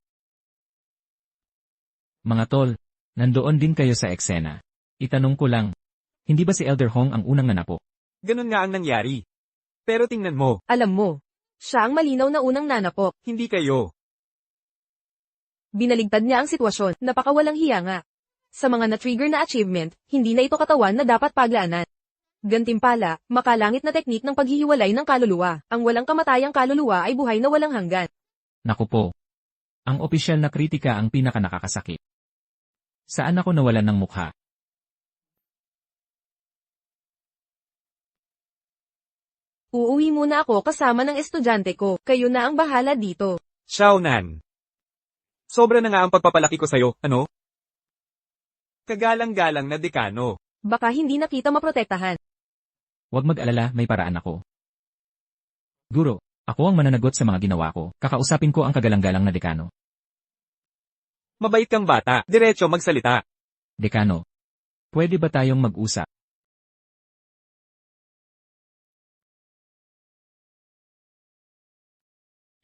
Mga tol, nandoon din kayo sa eksena. Itanong ko lang, hindi ba si Elder Hong ang unang nanapo?
Ganun nga ang nangyari. Pero tingnan mo,
Alam mo, siya ang malinaw na unang nanapok.
hindi kayo.
Binaligtad niya ang sitwasyon, napakawalang hiya nga. Sa mga na-trigger na achievement, hindi na ito katawan na dapat paglaanan. Gantimpala, makalangit na teknik ng paghihiwalay ng kaluluwa. Ang walang kamatayang kaluluwa ay buhay na walang hanggan.
Naku po. Ang opisyal na kritika ang pinakanakakasakit. Saan ako nawalan ng mukha?
Uuwi muna ako kasama ng estudyante ko, kayo na ang bahala dito.
Xiaonan. Sobra na nga ang pagpapalaki ko sa'yo, ano? Kagalang-galang na dekano.
Baka hindi na kita maprotektahan.
Huwag mag-alala, may paraan ako. Guro, ako ang mananagot sa mga ginawa ko. Kakausapin ko ang kagalang-galang na dekano.
Mabait kang bata, diretso magsalita.
Dekano, pwede ba tayong mag-usap?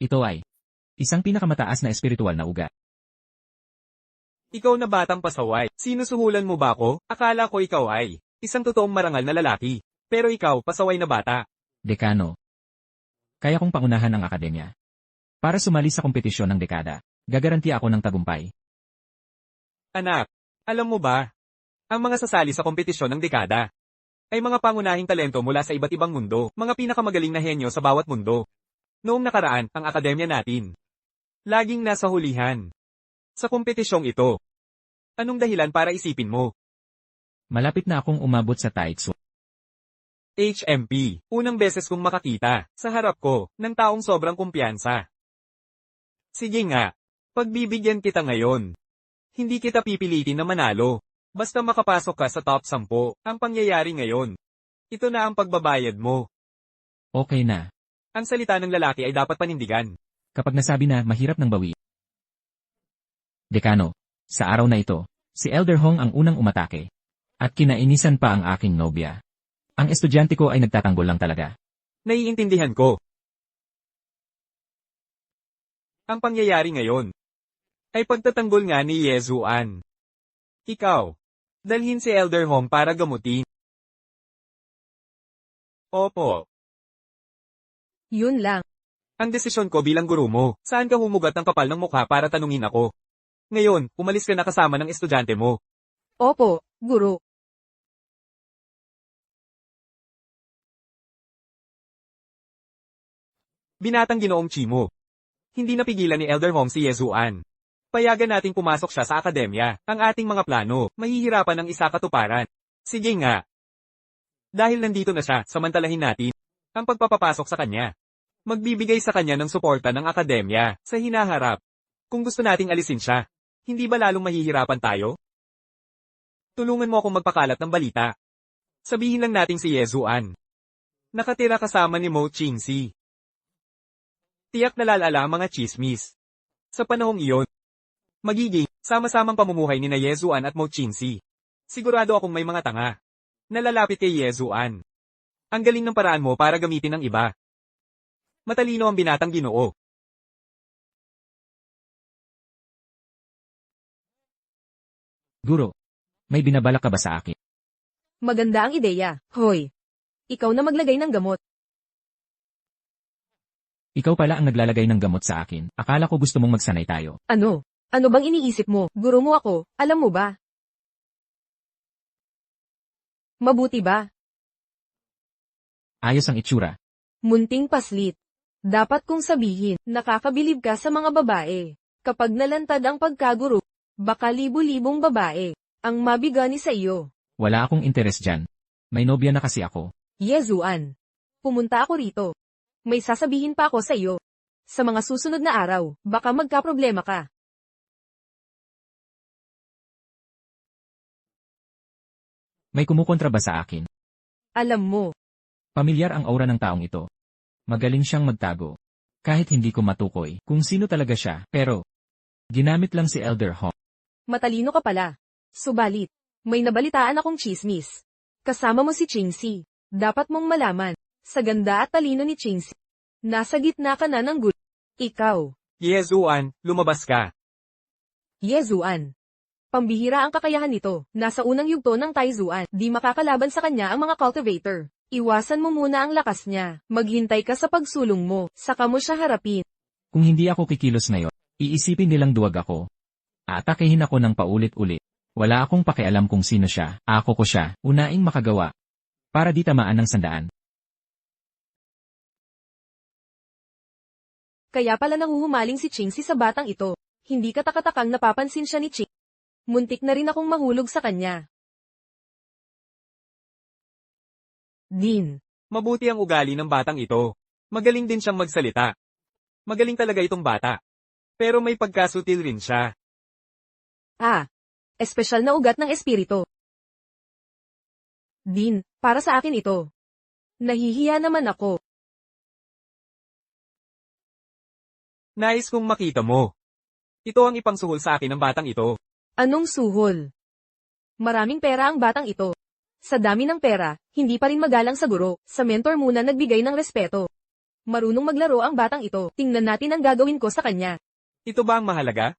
Ito ay isang pinakamataas na espiritual na ugat.
Ikaw na batang pasaway, sinusuhulan mo ba ako? Akala ko ikaw ay isang totoong marangal na lalaki. Pero ikaw, pasaway na bata.
Dekano, kaya kong pangunahan ang akademya. Para sumali sa kompetisyon ng dekada, gagaranti ako ng tagumpay.
Anak, alam mo ba? Ang mga sasali sa kompetisyon ng dekada ay mga pangunahing talento mula sa iba't ibang mundo, mga pinakamagaling na henyo sa bawat mundo. Noong nakaraan, ang akademya natin laging nasa hulihan sa kompetisyong ito. Anong dahilan para isipin mo?
Malapit na akong umabot sa Taitsu.
HMP, unang beses kong makakita sa harap ko ng taong sobrang kumpiyansa. Sige nga, pagbibigyan kita ngayon. Hindi kita pipilitin na manalo. Basta makapasok ka sa top 10, ang pangyayari ngayon. Ito na ang pagbabayad mo.
Okay na.
Ang salita ng lalaki ay dapat panindigan.
Kapag nasabi na mahirap ng bawi. Dekano, sa araw na ito, si Elder Hong ang unang umatake. At kinainisan pa ang aking nobya. Ang estudyante ko ay nagtatanggol lang talaga.
Naiintindihan ko. Ang pangyayari ngayon ay pagtatanggol nga ni Yezuan. Ikaw, dalhin si Elder Hong para gamutin. Opo.
Yun lang.
Ang desisyon ko bilang guro mo, saan ka humugat ng kapal ng mukha para tanungin ako? Ngayon, umalis ka na kasama ng estudyante mo.
Opo, guro.
Binatang Ginoong Chimo. Hindi napigilan ni Elder Hong si Yezuan. Payagan nating pumasok siya sa akademya. Ang ating mga plano, mahihirapan ng isa katuparan. Sige nga. Dahil nandito na siya, samantalahin natin ang pagpapapasok sa kanya. Magbibigay sa kanya ng suporta ng akademya sa hinaharap. Kung gusto nating alisin siya, hindi ba lalong mahihirapan tayo? Tulungan mo akong magpakalat ng balita. Sabihin lang nating si Yezuan nakatira kasama ni Mo Qingxi. Tiyak nalalala ang mga chismis. Sa panahong iyon, magiging sama-samang pamumuhay ni na Yezuan at Mo Qingxi. Sigurado akong may mga tanga na lalapit kay Yezuan. Ang galing ng paraan mo para gamitin ng iba. Matalino ang binatang Ginoo.
Guro, may binabalak ka ba sa akin?
Maganda ang ideya. Hoy. Ikaw na maglagay ng gamot.
Ikaw pala ang naglalagay ng gamot sa akin. Akala ko gusto mong magsanay tayo.
Ano? Ano bang iniisip mo? Guro mo ako, alam mo ba? Mabuti ba?
Ayos ang itsura.
Munting paslit. Dapat kong sabihin, nakakabilib ka sa mga babae. Kapag nalantad ang pagkaguro, baka libu-libong babae ang mabigani sa iyo.
Wala akong interes dyan. May nobya na kasi ako.
Yezuan. Pumunta ako rito. May sasabihin pa ako sa iyo. Sa mga susunod na araw, baka magkaproblema ka.
May kumukontra ba sa akin?
Alam mo,
Pamilyar ang aura ng taong ito. Magaling siyang magtago. Kahit hindi ko matukoy kung sino talaga siya, pero ginamit lang si Elder Hong.
matalino ka pala. Subalit, may nabalitaan akong chismis. Kasama mo si Qingxi. Dapat mong malaman, sa ganda at talino ni Qingxi, nasa gitna ka na ng gulo. Ikaw,
Yezuan, lumabas ka.
Yezuan. Pambihira ang kakayahan nito. Nasa unang yugto ng Taizuan, di makakalaban sa kanya ang mga cultivator. Iwasan mo muna ang lakas niya. Maghintay ka sa pagsulong mo, saka mo siya harapin.
Kung hindi ako kikilos ngayon, iisipin nilang duwag ako. Aatakehin ako ng paulit-ulit. Wala akong pakialam kung sino siya. Ako ko siya, unaing makagawa. Para di tamaan ng sandaan.
Kaya pala nanguhumaling si Qingxi sa batang ito. Hindi katakatakang napapansin siya ni Qing. Muntik na rin akong mahulog sa kanya. Din.
Mabuti ang ugali ng batang ito. Magaling din siyang magsalita. Magaling talaga itong bata. Pero may pagkasutil rin siya.
Ah. Espesyal na ugat ng espiritu. Din, para sa akin ito. Nahihiya naman ako.
Nais kong makita mo. Ito ang ipangsuhol sa akin ng batang ito.
Anong suhol? Maraming pera ang batang ito. Sa dami ng pera, hindi pa rin magalang sa guro. Sa mentor muna nagbigay ng respeto. Marunong maglaro ang batang ito. Tingnan natin ang gagawin ko sa kanya.
Ito ba ang mahalaga?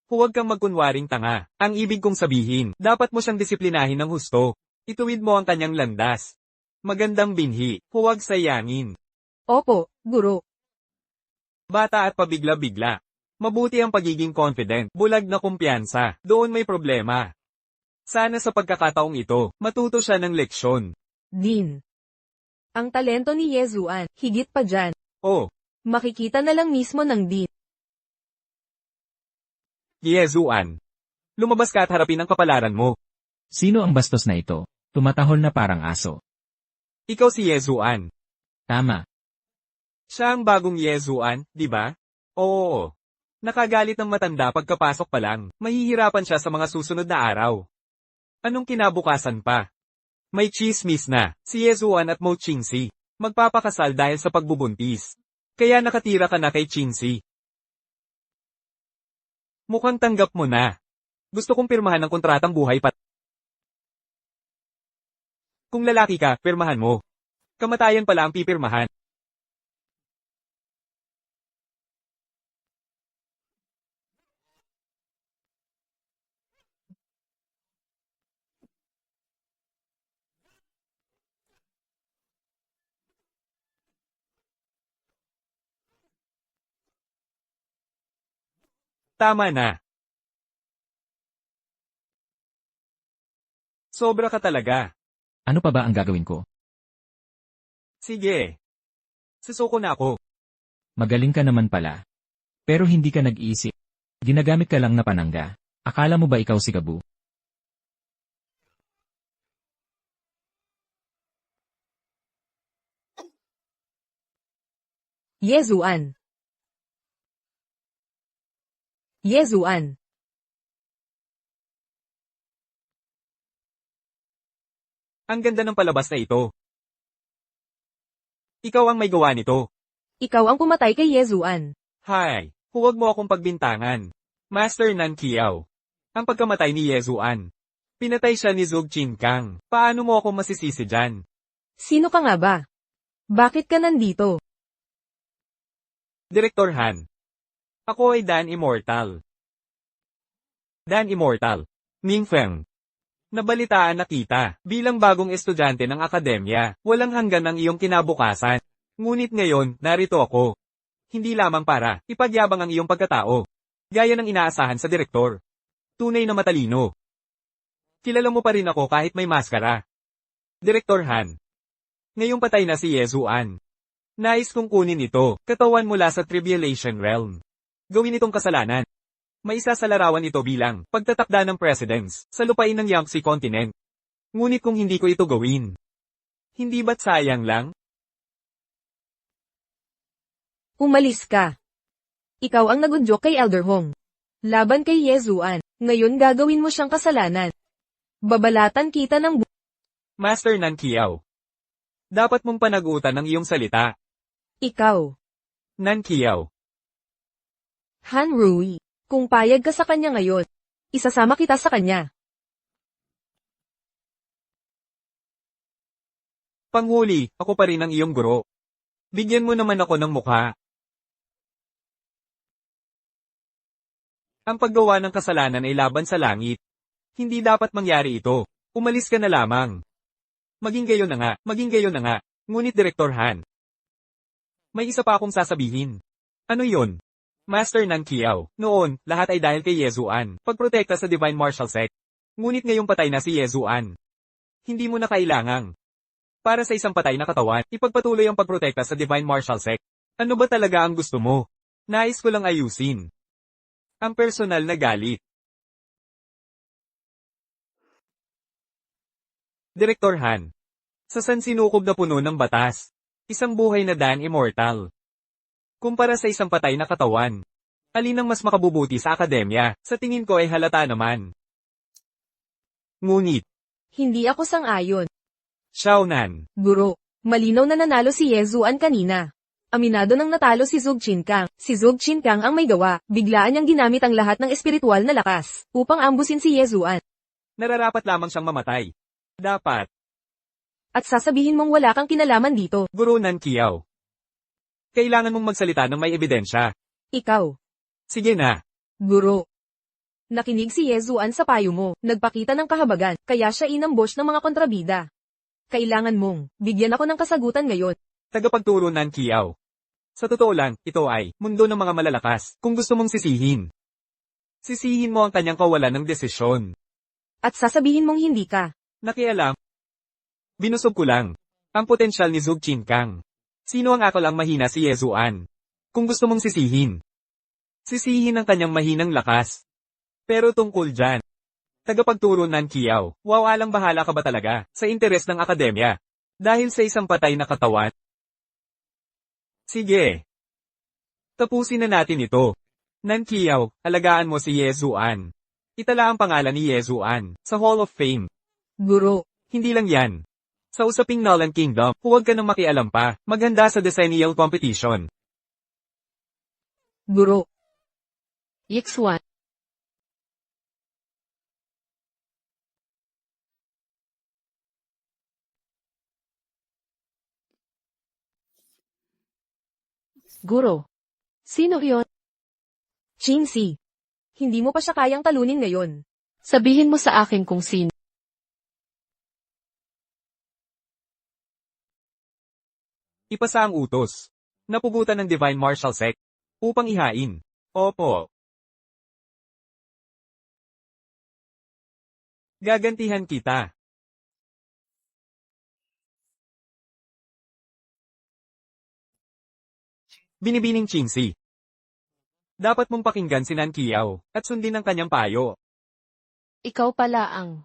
Huwag kang magkunwaring tanga. Ang ibig kong sabihin, dapat mo siyang disiplinahin ng husto. Ituwid mo ang kanyang landas. Magandang binhi, huwag sayangin.
Opo, guro.
Bata at pabigla-bigla. Mabuti ang pagiging confident, bulag na kumpiyansa. Doon may problema. Sana sa pagkakataong ito, matuto siya ng leksyon.
Din. Ang talento ni Yezuan, higit pa dyan.
Oh,
Makikita na lang mismo ng din.
Yezuan. Lumabas ka at harapin ang kapalaran mo.
Sino ang bastos na ito? Tumatahol na parang aso.
Ikaw si Yezuan.
Tama.
Siya ang bagong Yezuan, di ba? Oo. Nakagalit ng matanda pagkapasok pa lang. Mahihirapan siya sa mga susunod na araw. Anong kinabukasan pa? May chismis na, si Yezuan at Mo Qingxi magpapakasal dahil sa pagbubuntis. Kaya nakatira ka na kay Qingxi. Mukhang tanggap mo na. Gusto kong pirmahan ng kontratang buhay pat. Kung lalaki ka, pirmahan mo. Kamatayan pala ang pipirmahan. Tama na. Sobra ka talaga.
Ano pa ba ang gagawin ko?
Sige. Susuko na ako.
Magaling ka naman pala. Pero hindi ka nag-iisip. Ginagamit ka lang na panangga. Akala mo ba ikaw si Gabu?
Yezuan. Yezuan.
Ang ganda ng palabas na ito. Ikaw ang may gawa nito.
Ikaw ang pumatay kay Yezuan.
Hay, huwag mo akong pagbintangan. Master Nan Kiao. Ang pagkamatay ni Yezuan. Pinatay siya ni Zhou Qinkang. Paano mo ako masisisi dyan?
Sino ka nga ba? Bakit ka nandito?
Direktor Han. Ako ay Dan Immortal. Dan Immortal. Ning Feng. Nabalitaan na kita, bilang bagong estudyante ng akademya, walang hanggan ang iyong kinabukasan. Ngunit ngayon, narito ako. Hindi lamang para ipagyabang ang iyong pagkatao. Gaya ng inaasahan sa direktor. Tunay na matalino. Kilala mo pa rin ako kahit may maskara. Direktor Han. Ngayong patay na si Yezuan. Nais kong kunin ito, katawan mula sa Tribulation Realm. Gawin itong kasalanan. May isa sa larawan ito bilang pagtatakda ng presidents sa lupain ng Yangtze Continent. Ngunit kung hindi ko ito gawin, hindi ba't sayang lang?
Umalis ka. Ikaw ang nagudyok kay Elder Hong. Laban kay Yezuan. Ngayon gagawin mo siyang kasalanan. Babalatan kita ng
Master Nan Kiao. Dapat mong panagutan ang iyong salita.
Ikaw.
Nan Kiao.
Han Rui. Kung payag ka sa kanya ngayon, isasama kita sa kanya.
Panghuli, ako pa rin ang iyong guro. Bigyan mo naman ako ng mukha. Ang paggawa ng kasalanan ay laban sa langit. Hindi dapat mangyari ito. Umalis ka na lamang. Maging gayon na nga, maging gayon na nga. Ngunit Direktor Han. May isa pa akong sasabihin. Ano yon? Master Nan Kiao, noon, lahat ay dahil kay Yezuan, pagprotekta sa Divine Martial Sect. Ngunit ngayong patay na si Yezuan. Hindi mo na kailangang. Para sa isang patay na katawan, ipagpatuloy ang pagprotekta sa Divine Martial Sect. Ano ba talaga ang gusto mo? Nais ko lang ayusin. Ang personal na galit. Direktor Han. Sa sansinukob na puno ng batas. Isang buhay na Dan Immortal. Kumpara sa isang patay na katawan. Alin ang mas makabubuti sa akademya, sa tingin ko ay halata naman. Ngunit,
Hindi ako sang-ayon.
Xiaonan,
Guro, malinaw na nanalo si Yezuan kanina. Aminado nang natalo si Zhou Qinkang. Si Zhou Qinkang ang may gawa, biglaan niyang ginamit ang lahat ng espiritual na lakas, upang ambusin si Yezuan.
nararapat lamang siyang mamatay. Dapat,
At sasabihin mong wala kang kinalaman dito.
Guro Nan Kiao. Kailangan mong magsalita ng may ebidensya.
Ikaw.
Sige na.
Guro. Nakinig si Yezuan sa payo mo, nagpakita ng kahabagan, kaya siya inambush ng mga kontrabida. Kailangan mong, bigyan ako ng kasagutan ngayon.
Tagapagturo Nan Kiao. Sa totoo lang, ito ay, mundo ng mga malalakas, kung gusto mong sisihin. Sisihin mo ang kanyang kawalan ng desisyon.
At sasabihin mong hindi ka.
Nakialam. Binusog ko lang. Ang potensyal ni Zhou Qinkang. Sino ang akal ang mahina si Yezuan? Kung gusto mong sisihin. Sisihin ang kanyang mahinang lakas. Pero tungkol dyan. Tagapagturo Nan Kiao, wawalang bahala ka ba talaga, sa interes ng akademya? Dahil sa isang patay na katawan? Sige. Tapusin na natin ito. Nan Kiao, alagaan mo si Yezuan. Itala ang pangalan ni Yezuan, sa Hall of Fame.
Guro.
Hindi lang yan. Sa usaping Nolan Kingdom, huwag ka nang makialam pa, maghanda sa decennial competition.
Guro.
Yixuan. Guro. Sino iyon?
Chinsi. Hindi mo pa siya kayang talunin ngayon.
Sabihin mo sa akin kung sino.
Ipasa ang utos. Napugutan ng Divine Martial Sect. Upang ihain. Opo. Gagantihan kita. Binibining Chingsi. Dapat mong pakinggan si Nan Kiao, at sundin ang kanyang payo.
Ikaw pala ang...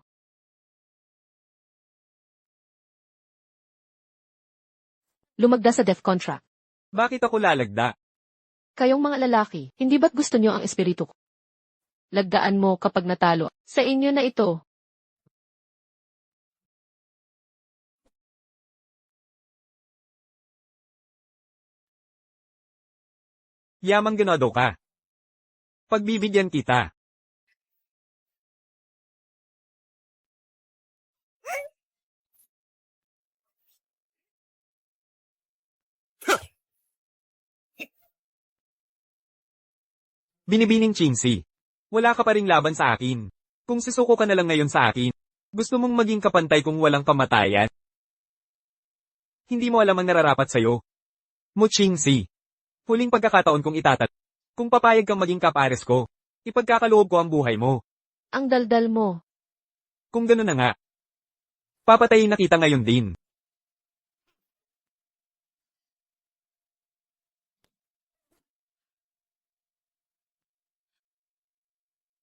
lumagda sa death contract.
Bakit ako lalagda?
Kayong mga lalaki, hindi ba't gusto nyo ang espiritu ko? Lagdaan mo kapag natalo. Sa inyo na ito.
Yamang ganado ka. Pagbibigyan kita. Binibining Chingsi. Wala ka pa ring laban sa akin. Kung susuko ka na lang ngayon sa akin, gusto mong maging kapantay kung walang kamatayan? Hindi mo alam ang nararapat sa'yo. Mo Chingsi. Huling pagkakataon kong itatat. Kung papayag kang maging kapares ko, ipagkakaloob ko ang buhay mo.
Ang daldal mo.
Kung gano'n na nga. Papatayin na kita ngayon din.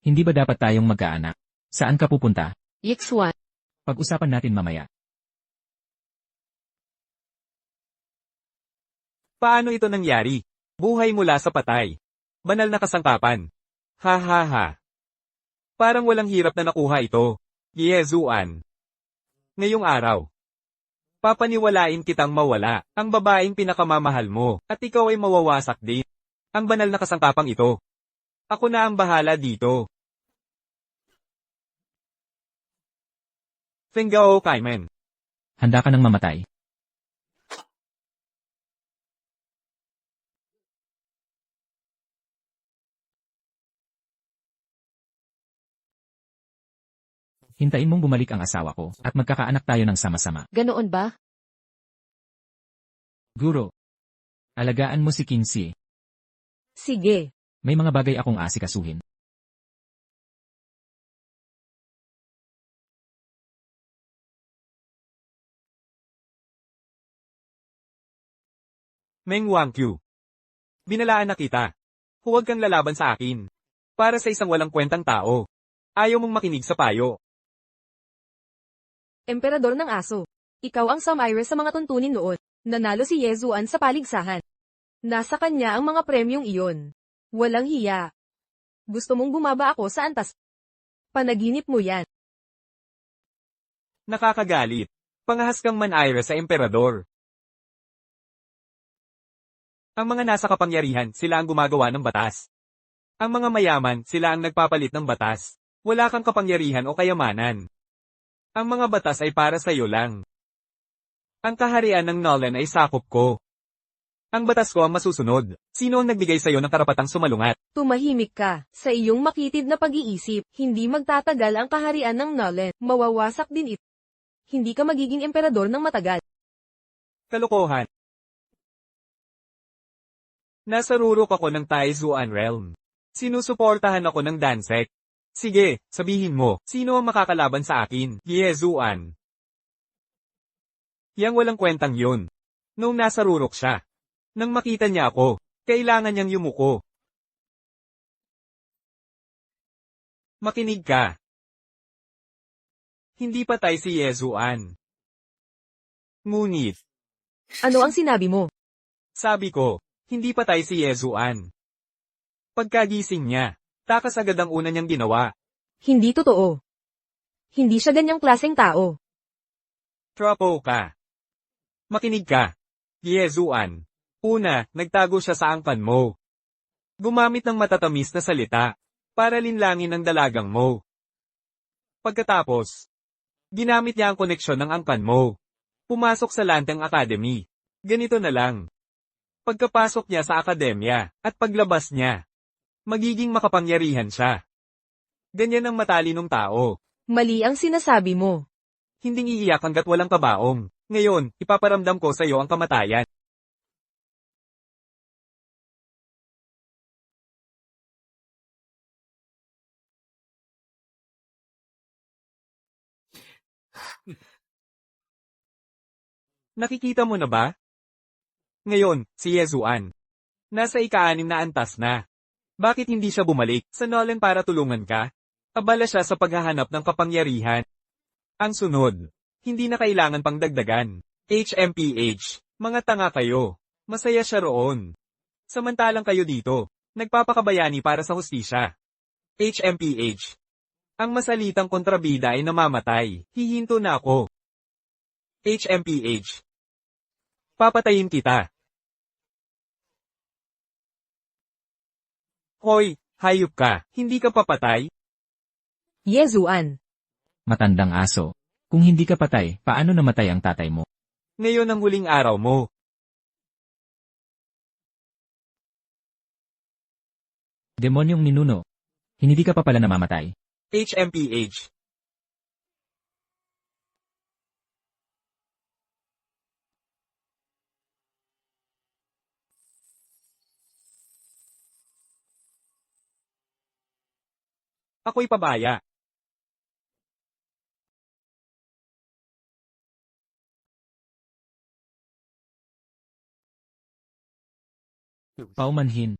Hindi ba dapat tayong magkaanak? Saan ka pupunta?
Yixuan.
Pag-usapan natin mamaya.
Paano ito nangyari? Buhay mula sa patay. Banal na kasangkapan. Ha ha ha. Parang walang hirap na nakuha ito. Yezuan. Ngayong araw. Papaniwalain kitang mawala, ang babaeng pinakamamahal mo, at ikaw ay mawawasak din. Ang banal na kasangkapang ito. Ako na ang bahala dito. Fengao Kaimen.
Handa ka nang mamatay. Hintayin mong bumalik ang asawa ko, at magkakaanak tayo ng sama-sama.
Ganoon ba?
Guro. Alagaan mo si Kingsi.
Sige.
May mga bagay akong asikasuhin.
Meng Wangqiu. Binalaan na kita. Huwag kang lalaban sa akin. Para sa isang walang kwentang tao. Ayaw mong makinig sa payo.
Emperador ng aso. Ikaw ang Samira sa mga tuntunin noon. Nanalo si Yezuan sa paligsahan. Nasa kanya ang mga premyong iyon. Walang hiya. Gusto mong bumaba ako sa antas. Panaginip mo yan.
Nakakagalit. Pangahas kang Manira sa emperador. Ang mga nasa kapangyarihan, sila ang gumagawa ng batas. Ang mga mayaman, sila ang nagpapalit ng batas. Wala kang kapangyarihan o kayamanan. Ang mga batas ay para sa iyo lang. Ang kaharian ng Nolan ay sakop ko. Ang batas ko ang masusunod. Sino ang nagbigay sa iyo ng karapatang sumalungat?
Tumahimik ka. Sa iyong makitid na pag-iisip, hindi magtatagal ang kaharian ng Nolan. Mawawasak din ito. Hindi ka magiging emperador ng matagal.
Kalokohan. Nasa rurok ako ng Taizuan Realm. Sinusuportahan ako ng Dansek. Sige, sabihin mo, sino ang makakalaban sa akin? Yezuan. Yang walang kwentang yun. Nung nasa rurok siya. Nang makita niya ako, kailangan niyang yumuko. Makinig ka. Hindi patay si Yezuan. Ngunit,
Ano ang sinabi mo?
sabi ko, hindi patay si Yezuan. Pagkagising niya, takas agad ang una niyang ginawa.
Hindi totoo. Hindi siya ganyang klaseng tao.
Tropo ka. Makinig ka. Yezuan. Una, nagtago siya sa angkan mo. Gumamit ng matatamis na salita, para linlangin ang dalagang mo. Pagkatapos, ginamit niya ang koneksyon ng angkan mo. Pumasok sa Lantang Academy. Ganito na lang. Pagkapasok niya sa akademya, at paglabas niya, magiging makapangyarihan siya. Ganyan ang matalinong tao.
Mali ang sinasabi mo.
Hindi iiyak hanggat walang kabaong. Ngayon, ipaparamdam ko sa iyo ang kamatayan. Nakikita mo na ba? Ngayon, si Yezuan. Nasa ika-6 na antas na. Bakit hindi siya bumalik sa Nolan para tulungan ka? Abala siya sa paghahanap ng kapangyarihan. Ang sunod. Hindi na kailangan pang dagdagan. HMPH. Mga tanga kayo. Masaya siya roon. Samantalang kayo dito. Nagpapakabayani para sa hustisya. HMPH. Ang masalitang kontrabida ay namamatay. Hihinto na ako. HMPH. Papatayin kita. Hoy, hayop ka. Hindi ka papatay?
Yezuan.
Matandang aso. Kung hindi ka patay, paano namatay ang tatay mo?
Ngayon ang huling araw mo.
Demonyong ninuno. Hindi ka pa pala namamatay.
HMPH. Ako'y pabaya.
Paumanhin.